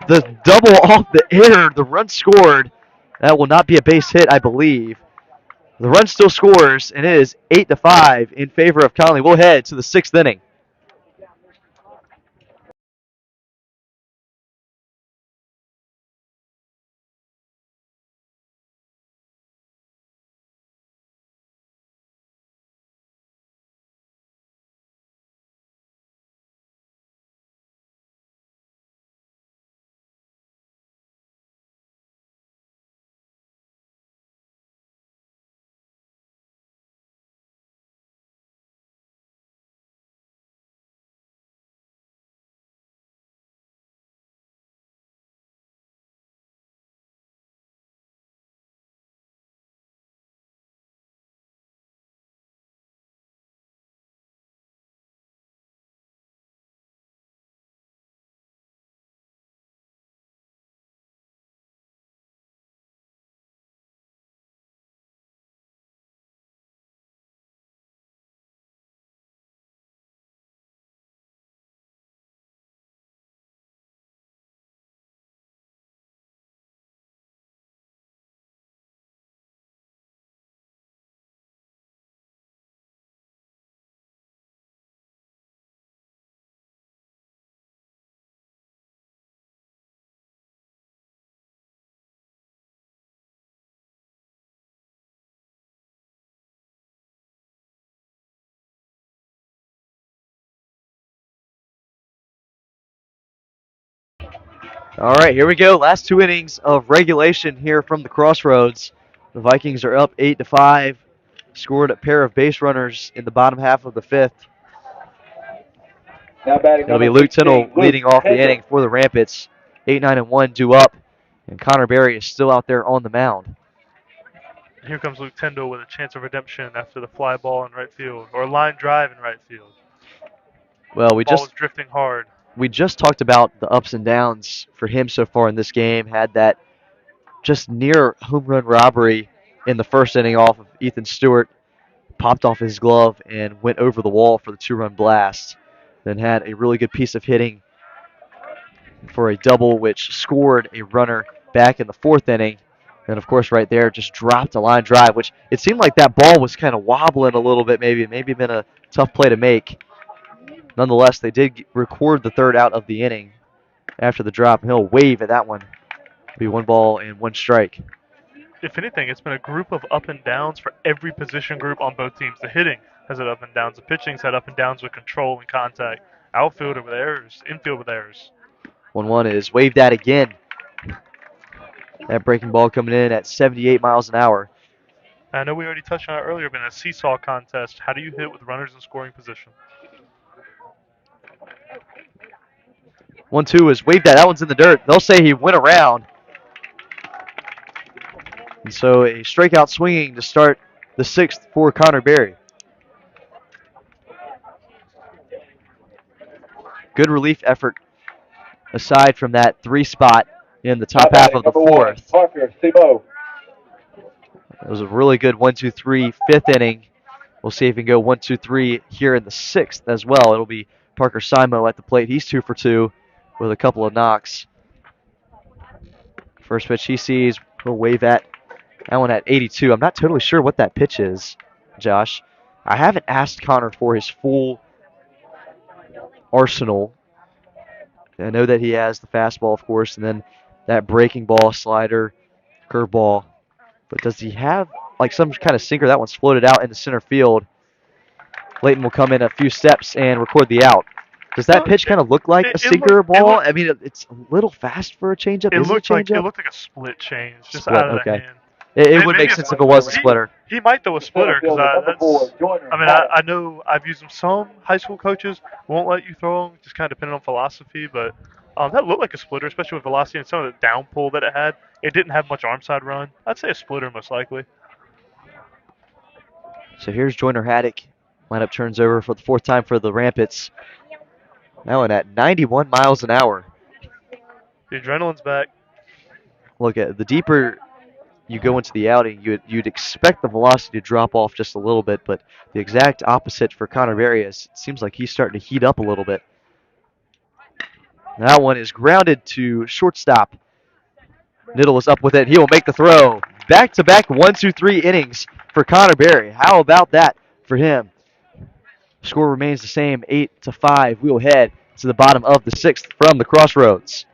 the double off the air. The run scored. That will not be a base hit, I believe. The run still scores, and it is 8-5 in favor of Conley. We'll head to the 6th inning. All right, here we go. Last 2 innings of regulation here from the Crossroads. The Vikings are up 8-5. Scored a pair of base runners in the bottom half of the fifth. Now batting It'll be number Luke 16, Tindall Luke leading off the Kendall. inning for the Rampants. 8-9-1 due up, and Connor Berry is still out there on the mound. Here comes Luke Tyndall with a chance of redemption after the fly ball in right field, or a line drive in right field. Well, we Ball was just drifting hard. talked about the ups and downs for him so far in this game. Had that just near home run robbery in the first inning off of Ethan Stewart. Popped off his glove and went over the wall for the 2-run blast. Then had a really good piece of hitting for a double, which scored a runner back in the fourth inning. And of course, right there, just dropped a line drive, which it seemed like that ball was kind of wobbling a little bit, maybe been a tough play to make. Nonetheless, they did record the third out of the inning after the drop, and he'll wave at that one. It'll be 1-1 strike. If anything, it's been a group of up and downs for every position group on both teams. The hitting has had up and downs. The pitching's had up and downs with control and contact. Outfield with errors. Infield with errors. 1-1 is waved at again. That breaking ball coming in at 78 miles an hour. I know we already touched on it earlier, but in a seesaw contest, how do you hit with runners in scoring position? 1-2 is waved at. That one's in the dirt. They'll say he went around. And so a strikeout swinging to start the sixth for Connor Berry. Good relief effort aside from that 3 spot in the Now top half batting of the number 1, fourth. Parker Sebo. It was a really good 1-2-3 fifth inning. We'll see if he can go 1-2-3 here in the sixth as well. It'll be Parker Simo at the plate. He's 2 for 2 with a couple of knocks. First pitch he sees, he'll wave at that one at 82. I'm not totally sure what that pitch is, Josh. I haven't asked Connor for his full arsenal. I know that he has the fastball, of course, and then that breaking ball, slider, curveball. But does he have like some kind of sinker? That one's floated out into center field. Layton will come in a few steps and record the out. Does that Well, pitch kind of look like a it sinker looked, ball? I mean, it's a little fast for a changeup. it Is it a looked like it changeup? looked like a split change, just Split, out of the okay. hand. It would Maybe make a sense if it was a splitter. He might throw a The center splitter because fielder, number 4, that's. Joyner I mean, Haddock. I know I've used them. Some high school coaches won't let you throw them, just kind of depending on philosophy. But that looked like a splitter, especially with velocity and some of the down pull that it had. It didn't have much arm side run. I'd say a splitter most likely. So here's Joyner Haddock. Lineup turns over for the fourth time for the Rampants. That one at 91 miles an hour. The adrenaline's back. Look at the deeper you go into the outing, you'd expect the velocity to drop off just a little bit, but the exact opposite for Connor Berry is it seems like he's starting to heat up a little bit. That one is grounded to shortstop. Niddle is up with it. He will make the throw. Back-to-back 1-2-3 innings for Connor Berry. How about that for him? Score remains the same, 8-5. We will head to the bottom of the sixth from the Crossroads.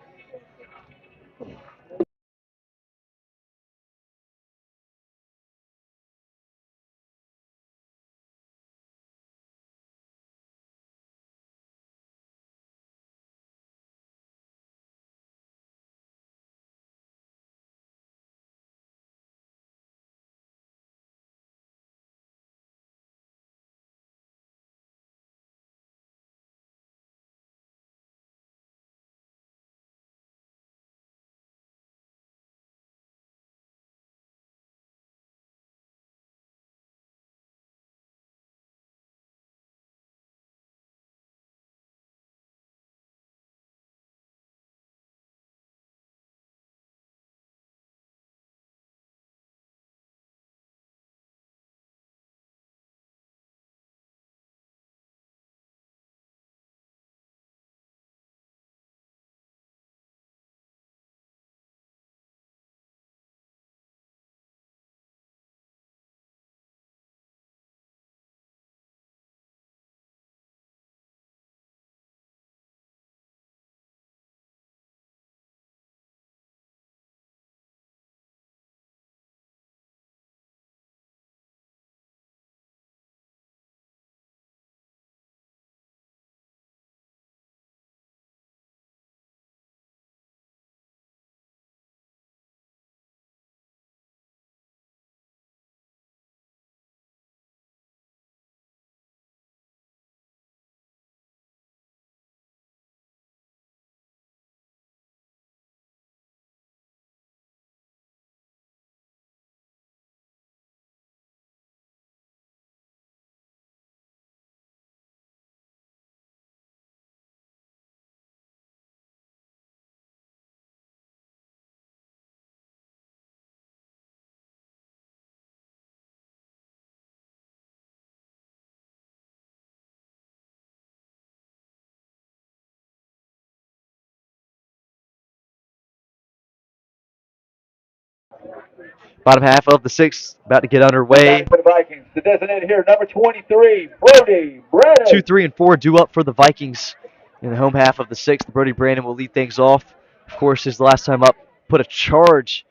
Bottom half of the sixth about to get Now underway. batting for the Vikings, the designated hitter, number 23, Brody Two, Brennan. 3, and 4 due up for the Vikings in the home half of the sixth. Brody Brandon will lead things off. Of course, his last time up, put a charge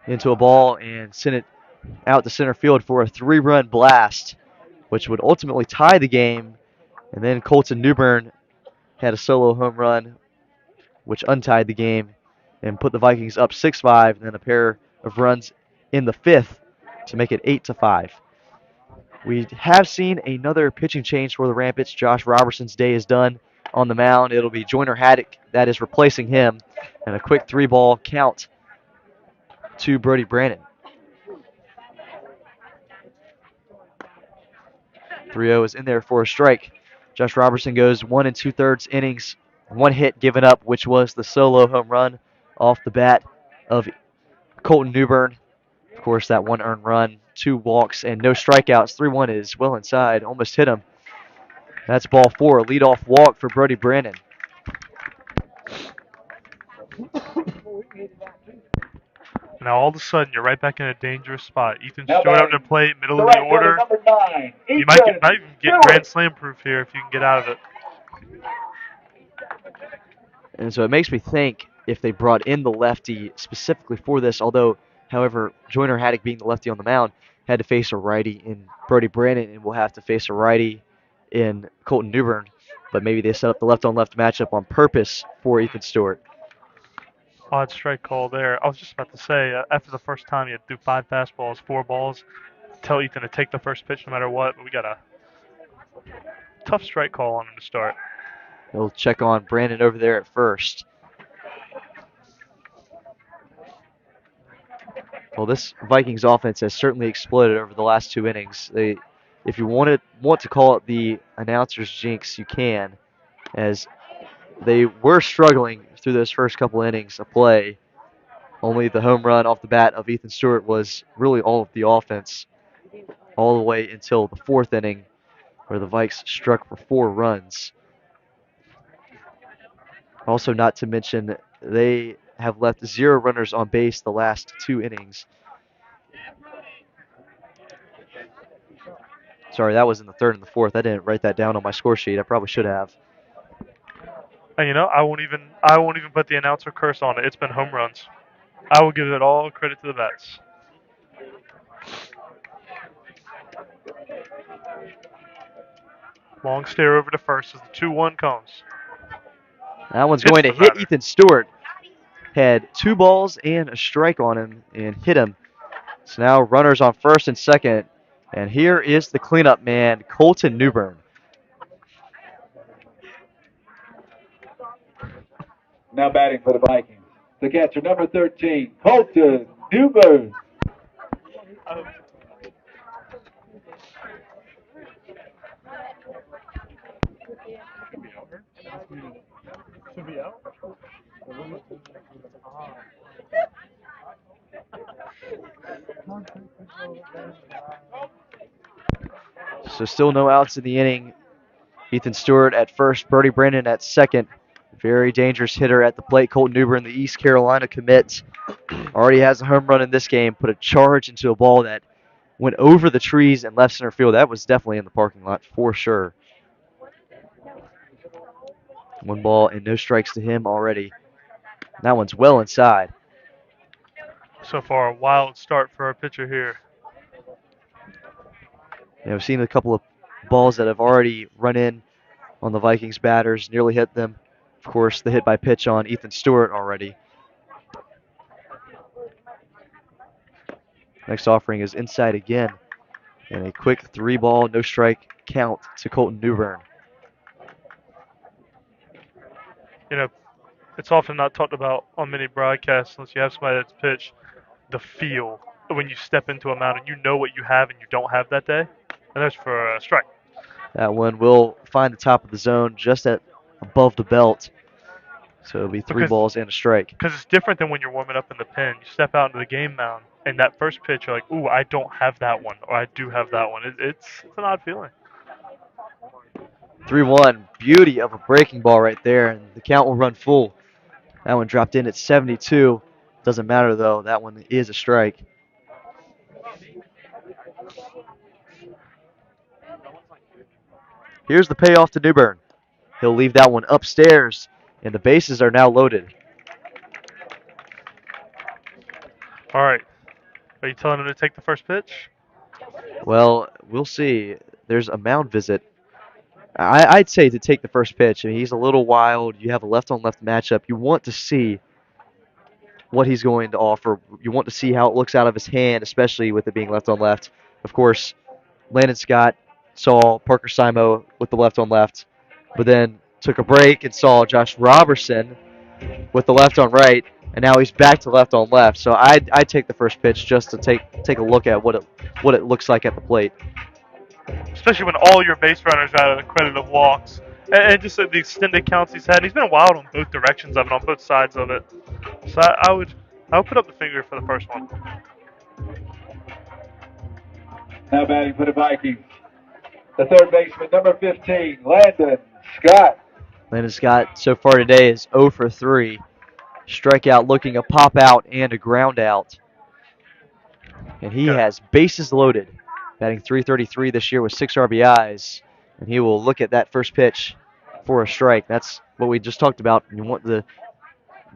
into a ball and sent it out to center field for a 3-run blast, which would ultimately tie the game. And then Colton Newbern had a solo home run, which untied the game and put the Vikings up 6-5, and then a pair of runs in the fifth to make it 8-5. We have seen another pitching change for the Rampants. Josh Robertson's day is done on the mound. It'll be Joyner Haddock that is replacing him, and a quick 3-ball count to Brody Brandon. 3-0 is in there for a strike. Josh Robertson goes 1 2/3 innings, 1 hit given up, which was the solo home run off the bat of Colton Newbern. Of course, that 1 earned run, 2 walks, and no strikeouts. 3-1 is well inside, almost hit him. That's ball 4, a leadoff walk for Brody Brandon. Now all of a sudden you're right back in a dangerous spot. Ethan Now Stewart up batting, to plate, middle the of the right fielder, order. number 9, You Ethan might even get Stewart. grand slam proof here if you can get out of it. And so it makes me think if they brought in the lefty specifically for this, although, however, Joyner Haddock being the lefty on the mound had to face a righty in Brody Brandon and will have to face a righty in Colton Newbern. But maybe they set up the left-on-left matchup on purpose for Ethan Stewart. Odd strike call there. I was just about to say, after the first time you had to do 5 fastballs, 4 balls, tell Ethan to take the first pitch no matter what. But we got a tough strike call on him to start. He'll check on Brandon over there at first. Well, this Vikings offense has certainly exploded over the last 2 innings. If you want to call it the announcer's jinx, you can, as they were struggling through those first couple innings of play. Only the home run off the bat of Ethan Stewart was really all of the offense, all the way until the 4th inning, where the Vikes struck for 4 runs. Also, not to mention, they have left 0 runners on base the last 2 innings. Sorry, that was in the 3rd and the 4th. I didn't write that down on my score sheet. I probably should have. And I won't even put the announcer curse on it. It's been home runs. I will give it all credit to the bats. Long stare over to first as the 2-1 comes. That one's Hits going to the hit batter. Ethan Stewart. Had 2 balls and a strike on him and hit him. So now runners on first and second. And here is the cleanup man, Colton Newbern. Now batting for the Vikings, the catcher, number 13, Colton Newbern. So still no outs in the inning. Ethan Stewart at first, Brody Brandon at second. Very dangerous hitter at the plate. Colton Newbern, the East Carolina commit, already has a home run in this game. Put a charge into a ball that went over the trees and left center field. That was definitely in the parking lot for sure. 1 ball and no strikes to him already. That one's well inside. So far, a wild start for our pitcher here. We've seen a couple of balls that have already run in on the Vikings batters, nearly hit them. Of course, the hit by pitch on Ethan Stewart already. Next offering is inside again. And a quick 3-ball, no strike count to Colton Newbern. It's often not talked about on many broadcasts unless you have somebody that's pitched. The feel when you step into a mound and you know what you have and you don't have that day. And that's for a strike. That one will find the top of the zone just at above the belt. So it'll be 3 balls and a strike. Because it's different than when you're warming up in the pen. You step out into the game mound, and that first pitch, you're like, ooh, I don't have that one, or I do have that one. It's an odd feeling. 3-1. Beauty of a breaking ball right there, and the count will run full. That one dropped in at 72. Doesn't matter, though. That one is a strike. Here's the payoff to Newbern. He'll leave that one upstairs, and the bases are now loaded. All right. Are you telling him to take the first pitch? Well, we'll see. There's a mound visit. I'd say to take the first pitch. I mean, he's a little wild. You have a left-on-left matchup. You want to see what he's going to offer. You want to see how it looks out of his hand, especially with it being left-on-left. Of course, Landon Scott saw Parker Simo with the left-on-left, but then took a break and saw Josh Robertson with the left-on-right, and now he's back to left-on-left. So I'd take the first pitch just to take a look at what it looks like at the plate. Especially when all your base runners are out of the credit of walks. And just the extended counts he's had. And he's been wild on both directions of it, on both sides of it. So I would put up the finger for the first one. Now batting for the Vikings, the third baseman, number 15, Landon Scott. Landon Scott so far today is 0 for 3. Strikeout looking a pop out and a ground out. And he has bases loaded. Batting .333 this year with 6 RBIs. And he will look at that first pitch for a strike. That's what we just talked about. You want to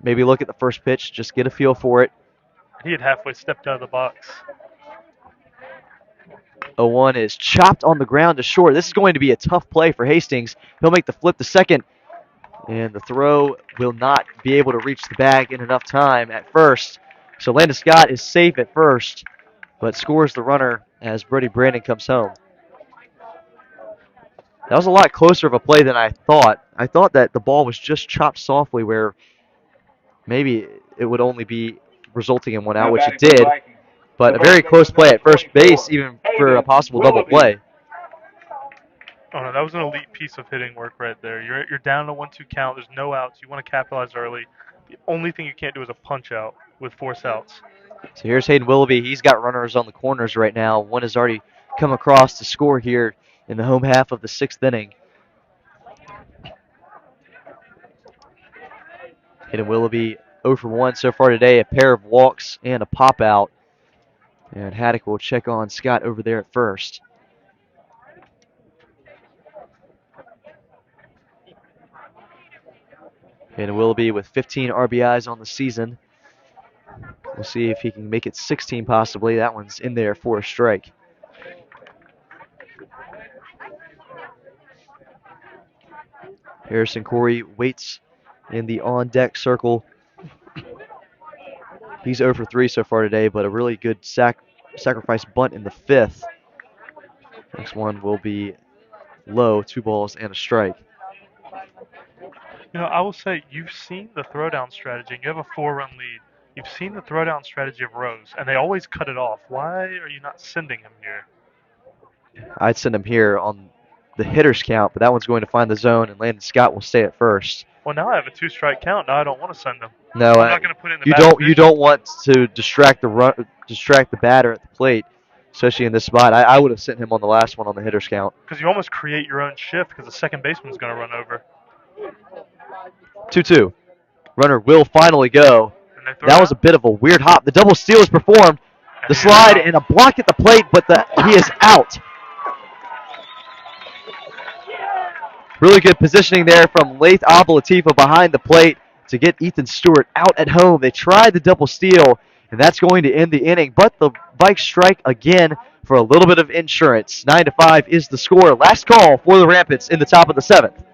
maybe look at the first pitch, just get a feel for it. He had halfway stepped out of the box. 0-1 is chopped on the ground to short. This is going to be a tough play for Hastings. He'll make the flip to second. And the throw will not be able to reach the bag in enough time at first. So Landon Scott is safe at first, but scores the runner as Brody Brandon comes home. That was a lot closer of a play than I thought. I thought that the ball was just chopped softly where maybe it would only be resulting in one out, which it did. But a very close play at first base, even for a possible double play. Oh no, that was an elite piece of hitting work right there. You're down to 1-2 count. There's no outs. You want to capitalize early. The only thing you can't do is a punch out with force outs. So here's Hayden Willoughby. He's got runners on the corners right now. One has already come across to score here in the home half of the 6th inning. Hayden Willoughby 0 for 1 so far today. A pair of walks and a pop out. And Haddock will check on Scott over there at first. Hayden Willoughby with 15 RBIs on the season. We'll see if he can make it 16 possibly. That one's in there for a strike. Harrison Corey waits in the on-deck circle. He's 0 for 3 so far today, but a really good sacrifice bunt in the 5th. Next one will be low, 2 balls and a strike. You know, I will say you've seen the throwdown strategy, and you have a 4-run lead. You've seen the throwdown strategy of Rose, and they always cut it off. Why are you not sending him here? I'd send him here on the hitter's count, but that one's going to find the zone, and Landon Scott will stay at first. Well, now I have a 2-strike count. Now I don't want to send him. No, I'm not going to put in the you don't want to distract the batter at the plate, especially in this spot. I would have sent him on the last one on the hitter's count. Because you almost create your own shift because the second baseman's going to run over. 2-2. Runner will finally go. That was a bit of a weird hop. The double steal is performed. The slide and a block at the plate, but he is out. Really good positioning there from Laith Abalatifo behind the plate to get Ethan Stewart out at home. They tried the double steal, and that's going to end the inning. But the Vikes strike again for a little bit of insurance. 9-5 is the score. Last call for the Rampants in the top of the 7th.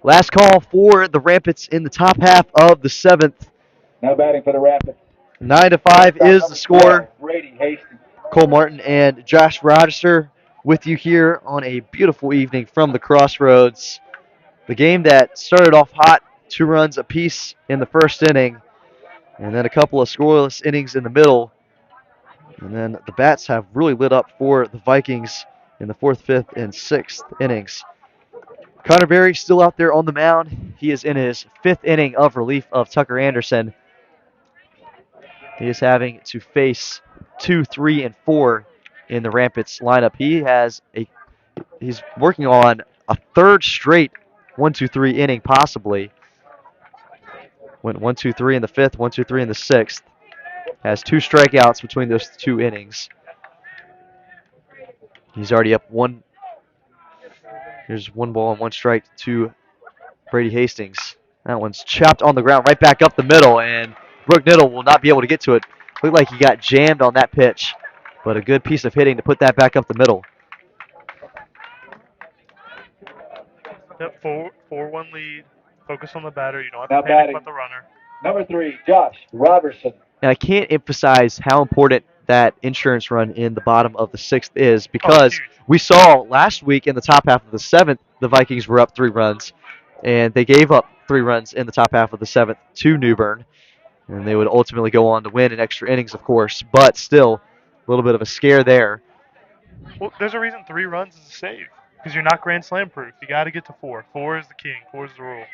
Last call for the Rampants in the top half of the 7th. Now batting for the Rapids. 9-5 is the Number 12, score. Brady Hastings. Cole Martin and Josh Rochester with you here on a beautiful evening from the Crossroads. The game that started off hot, 2 runs apiece in the first inning, and then a couple of scoreless innings in the middle. And then the bats have really lit up for the Vikings in the 4th, 5th, and 6th innings. Connor Berry still out there on the mound. He is in his 5th inning of relief of Tucker Anderson. He is having to face 2, 3, and 4 in the Rampants lineup. He's working on a 3rd straight 1-2-3 inning possibly. Went 1-2-3 in the 5th, 1-2-3 in the 6th. Has 2 strikeouts between those 2 innings. He's already up 1. Here's 1 ball and 1 strike to Brady Hastings. That one's chopped on the ground right back up the middle, and Brooke Niddle will not be able to get to it. Looked like he got jammed on that pitch, but a good piece of hitting to put that back up the middle. Yep, 4-1 lead. Focus on the batter. You don't have Now to panic batting. about the runner. Number 3, Josh Robertson. And I can't emphasize how important that insurance run in the bottom of the 6th is, because we saw last week in the top half of the 7th, the Vikings were up 3 runs, and they gave up 3 runs in the top half of the 7th to New Bern, and they would ultimately go on to win in extra innings, of course, but still a little bit of a scare there. Well, there's a reason 3 runs is a save, because you're not Grand Slam proof. You got to get to 4. 4 is the king. 4 is the rule.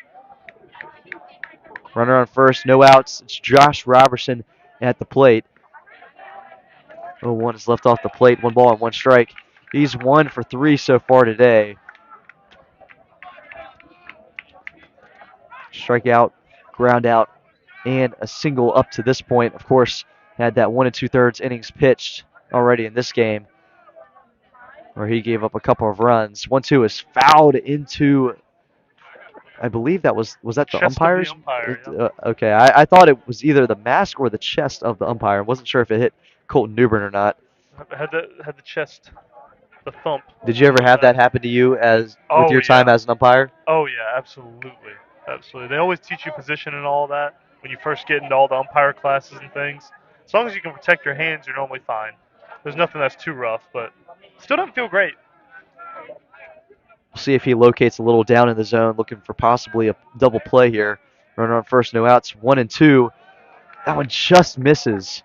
Runner on first, no outs. It's Josh Robertson at the plate. 0-1 is left off the plate. 1 ball and 1 strike. He's 1 for 3 so far today. Strikeout, ground out, and a single up to this point. Of course, had that 1 2/3 innings pitched already in this game, where he gave up a couple of runs. 1-2 is fouled into, I believe that was that the Chest of the umpires? umpire, yeah. Okay, I thought it was either the mask or the chest of the umpire. I wasn't sure if it hit Colton Newbern or not. Had the chest, the thump. Did you ever have that happen to you with your time as an umpire? Oh yeah, absolutely, absolutely. They always teach you position and all that when you first get into all the umpire classes and things. As long as you can protect your hands, you're normally fine. There's nothing that's too rough, but still doesn't feel great. We'll see if he locates a little down in the zone, looking for possibly a double play here. Runner on first, no outs, 1-2. That one just misses.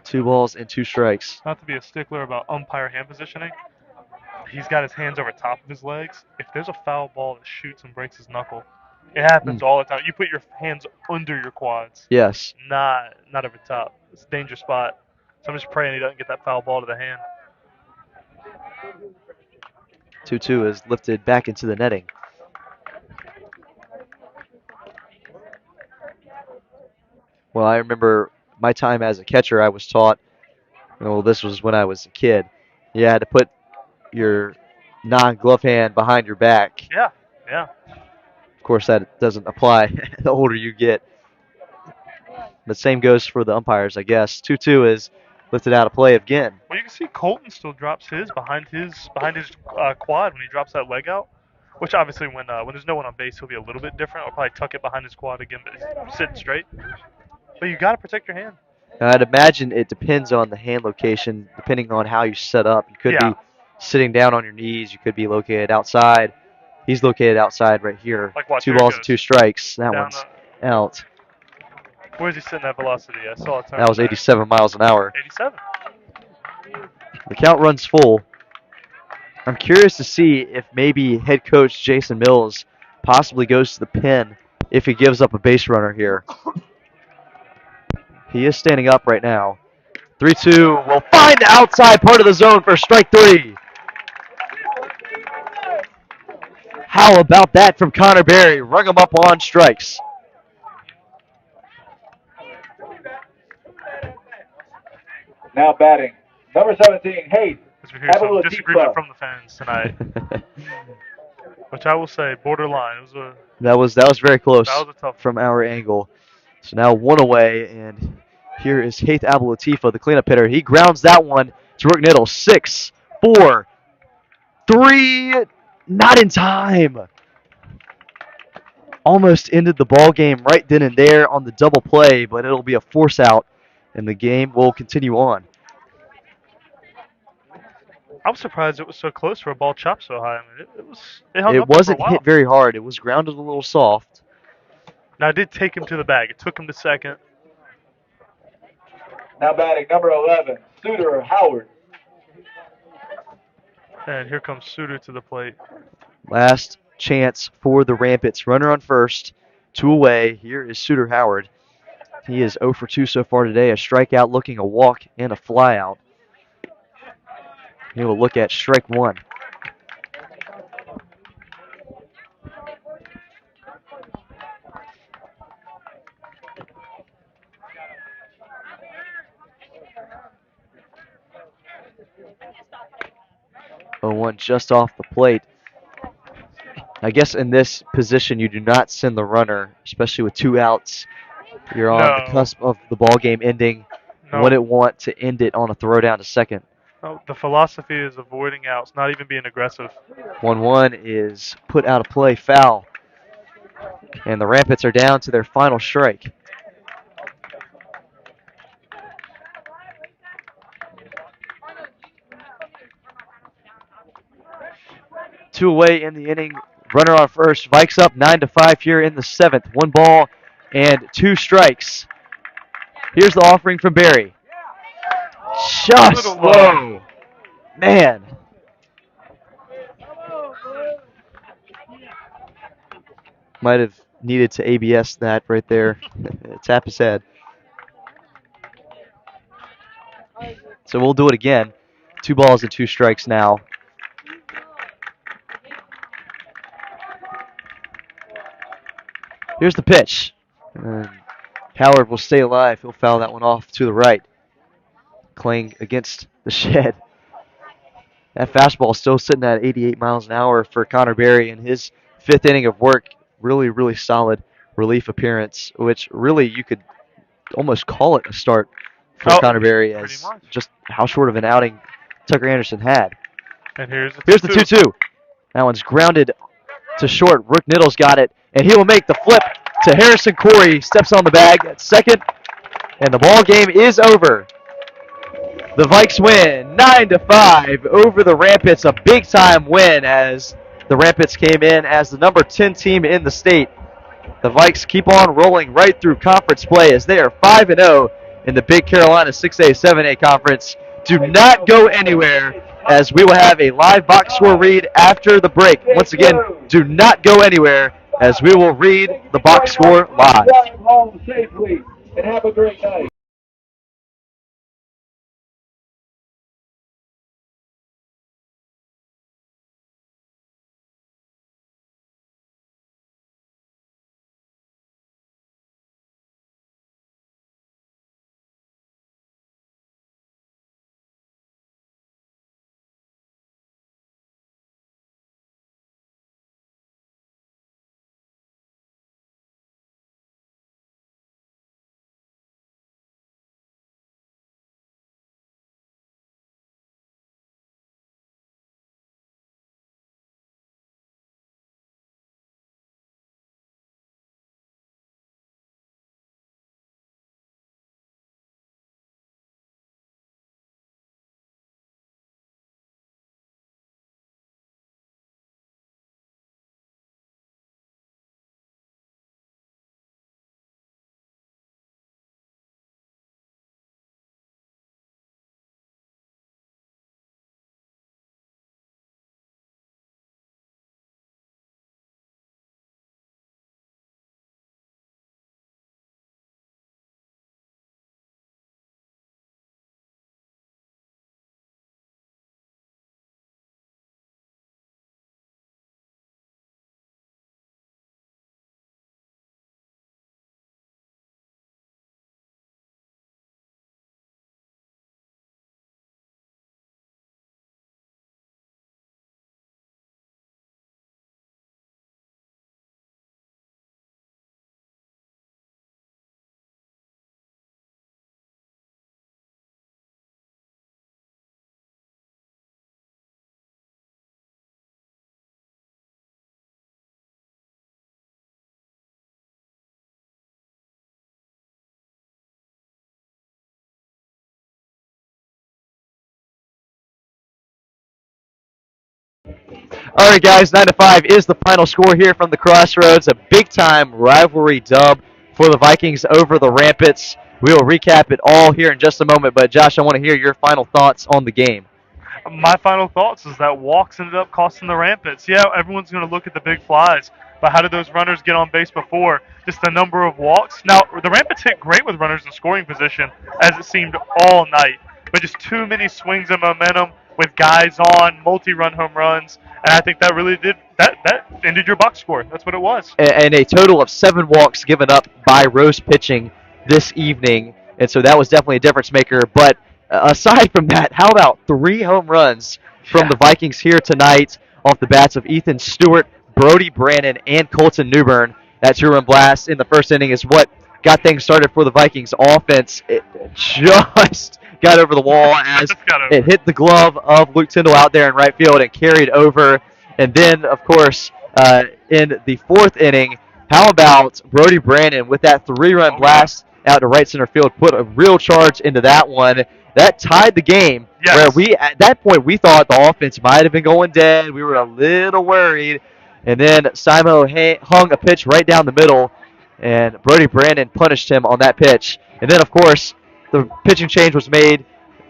2 balls and 2 strikes. Not to be a stickler about umpire hand positioning, he's got his hands over top of his legs. If there's a foul ball that shoots and breaks his knuckle, it happens all the time. You put your hands under your quads. Yes. Not over top. It's a dangerous spot. So I'm just praying he doesn't get that foul ball to the hand. 2-2 is lifted back into the netting. Well, I remember my time as a catcher, I was taught, well, this was when I was a kid, you had to put your non-glove hand behind your back. Yeah, yeah. Of course, that doesn't apply the older you get. The same goes for the umpires, I guess. 2-2 is lifted out of play again. Well, you can see Colton still drops his behind his quad when he drops that leg out. Which obviously, when there's no one on base, he'll be a little bit different. I'll probably tuck it behind his quad again, but he's sitting straight. But you got to protect your hand. Now, I'd imagine it depends on the hand location, depending on how you set up. You could be sitting down on your knees. You could be located outside. He's located outside right here. Like what, 2 balls and 2 strikes. That one's out. Where's he sitting at velocity? I saw it. That was 87 miles an hour. 87. The count runs full. I'm curious to see if maybe head coach Jason Mills possibly goes to the pen if he gives up a base runner here. He is standing up right now. 3-2 will find the outside part of the zone for strike 3. How about that from Connor Berry? Rung him up on strikes. Now batting. Number 17, Hayes. As we hear some disagreement from the fans tonight. Which I will say, borderline. That was very close that was a tough from our angle. So now 1 away, and here is Haith Abou-Latif, the cleanup hitter. He grounds that one to Rook Niddle. 6, 4, 3, not in time. almost ended the ball game right then and there on the double play, but it'll be a force out, and the game will continue on. I'm surprised it was so close for a ball chopped so high. I mean, it hung It up there for a wasn't hit while. very hard. It was grounded a little soft. Now, it did take him to the bag. It took him to second. Now batting number 11, Suter Howard. And here comes Suter to the plate. Last chance for the Rampants. Runner on first, 2 away. Here is Suter Howard. He is 0 for 2 so far today. A strikeout looking, a walk, and a flyout. He will look at strike 1. Oh, 1 just off the plate. I guess in this position you do not send the runner, especially with 2 outs. You're on the No. cusp of the ball game ending. No. Wouldn't want to end it on a throw down to second. No, the philosophy is avoiding outs, not even being aggressive. 1-1 is put out of play, foul. And the Rampants are down to their final strike. Two away in the inning. Runner on first. Vikes up 9-5 here in the 7th. 1 ball and 2 strikes. Here's the offering from Barry. Just Little low. Man. Might have needed to ABS that right there. Tap his head. So we'll do it again. 2 balls and 2 strikes now. Here's the pitch. And Howard will stay alive. He'll foul that one off to the right. Clang against the shed. That fastball is still sitting at 88 miles an hour for Connor Berry in his 5th inning of work. Really, really solid relief appearance, which really you could almost call it a start for Connor Berry as just how short of an outing Tucker Anderson had. And here's the 2-2. That one's grounded to short. Rook Niddles got it, and he will make the flip to Harrison Corey. Steps on the bag at second, and the ball game is over. The Vikes win 9-5 over the Rampants. A big-time win as the Rampants came in as the number 10 team in the state. The Vikes keep on rolling right through conference play as they are 5-0 in the Big Carolina 6A, 7A conference. Do not go anywhere as we will have a live box score read after the break. Once again, do not go anywhere as we will read the box score live. Drive home safely and have a great night. All right, guys, 9-5 is the final score here from the Crossroads. A big-time rivalry dub for the Vikings over the Rampants. We will recap it all here in just a moment, but Josh, I want to hear your final thoughts on the game. My final thoughts is that walks ended up costing the Rampants. Yeah, everyone's going to look at the big flies, but how did those runners get on base before? Just the number of walks. Now, the Rampants hit great with runners in scoring position, as it seemed all night, but just too many swings and momentum with guys on, multi-run home runs, and I think that really did that ended your box score. That's what it was. And a total of 7 walks given up by Rose pitching this evening, and so that was definitely a difference maker. But aside from that, how about 3 home runs from the Vikings here tonight off the bats of Ethan Stewart, Brody Brannon, and Colton Newbern? That 2-run blast in the first inning is what got things started for the Vikings offense. It just got over the wall as it hit the glove of Luke Tyndall out there in right field and carried over. And then, of course, in the 4th inning, how about Brody Brannon with that 3-run blast out to right center field, put a real charge into that one. That tied the game. Yes. Where at that point we thought the offense might have been going dead. We were a little worried. And then Simo hung a pitch right down the middle, and Brody Brannon punished him on that pitch. And then, of course, the pitching change was made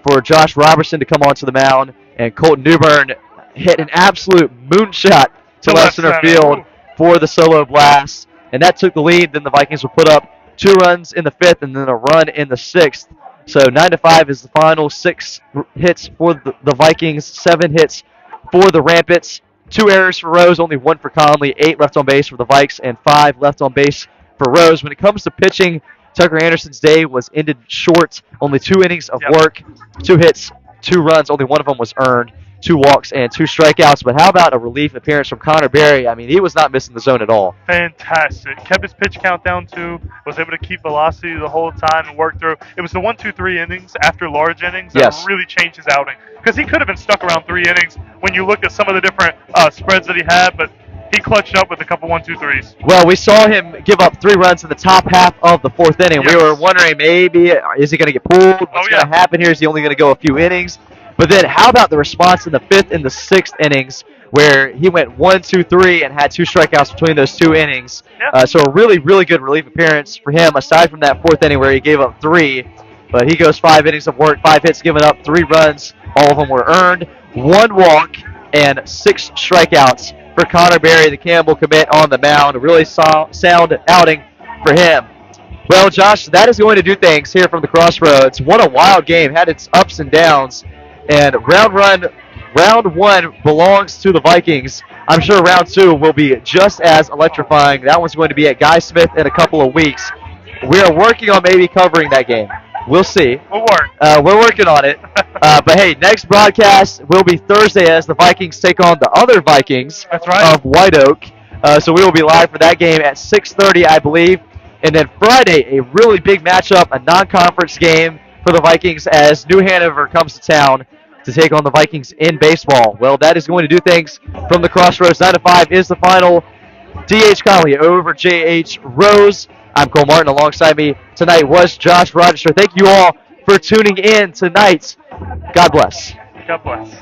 for Josh Robertson to come onto the mound, and Colton Newbern hit an absolute moonshot to left center field for the solo blast, and that took the lead. Then the Vikings would put up 2 runs in the 5th and then a run in the 6th. So 9-5 is the final. 6 hits for the Vikings, 7 hits for the Rampants. 2 errors for Rose, only 1 for Conley, 8 left on base for the Vikes, and 5 left on base for Rose. When it comes to pitching, Tucker Anderson's day was ended short. Only 2 innings of work, 2 hits, 2 runs. Only 1 of them was earned. 2 walks and 2 strikeouts. But how about a relief appearance from Connor Berry? I mean, he was not missing the zone at all. Fantastic. Kept his pitch count down too. Was able to keep velocity the whole time and work through. It was the 1, 2, 3 innings after large innings that really changed his outing. Because he could have been stuck around 3 innings when you look at some of the different spreads that he had, but he clutched up with a couple 1, 2, 3s. Well, we saw him give up 3 runs in the top half of the 4th inning. Yes. We were wondering maybe is he going to get pulled? What's going to happen here? Is he only going to go a few innings? But then how about the response in the 5th and the 6th innings where he went 1, 2, 3 and had 2 strikeouts between those 2 innings? So a really, really good relief appearance for him, aside from that 4th inning where he gave up 3. But he goes 5 innings of work, 5 hits given up, 3 runs. All of them were earned. 1 walk and 6 strikeouts for Connor Berry, the Campbell commit on the mound. A really sound outing for him. Well, Josh, that is going to do things here from the Crossroads. What a wild game. Had its ups and downs. And round 1 belongs to the Vikings. I'm sure round 2 will be just as electrifying. That one's going to be at Guy Smith in a couple of weeks. We are working on maybe covering that game. We'll see. We'll work. We're working on it. But hey, next broadcast will be Thursday as the Vikings take on the other Vikings of White Oak. So we will be live for that game at 6:30, I believe. And then Friday, a really big matchup, a non-conference game for the Vikings as New Hanover comes to town to take on the Vikings in baseball. Well, that is going to do things from the Crossroads. 9-5 is the final. D.H. Conley over J.H. Rose. I'm Cole Martin. Alongside me tonight was Josh Rochester. Thank you all for tuning in tonight. God bless. God bless.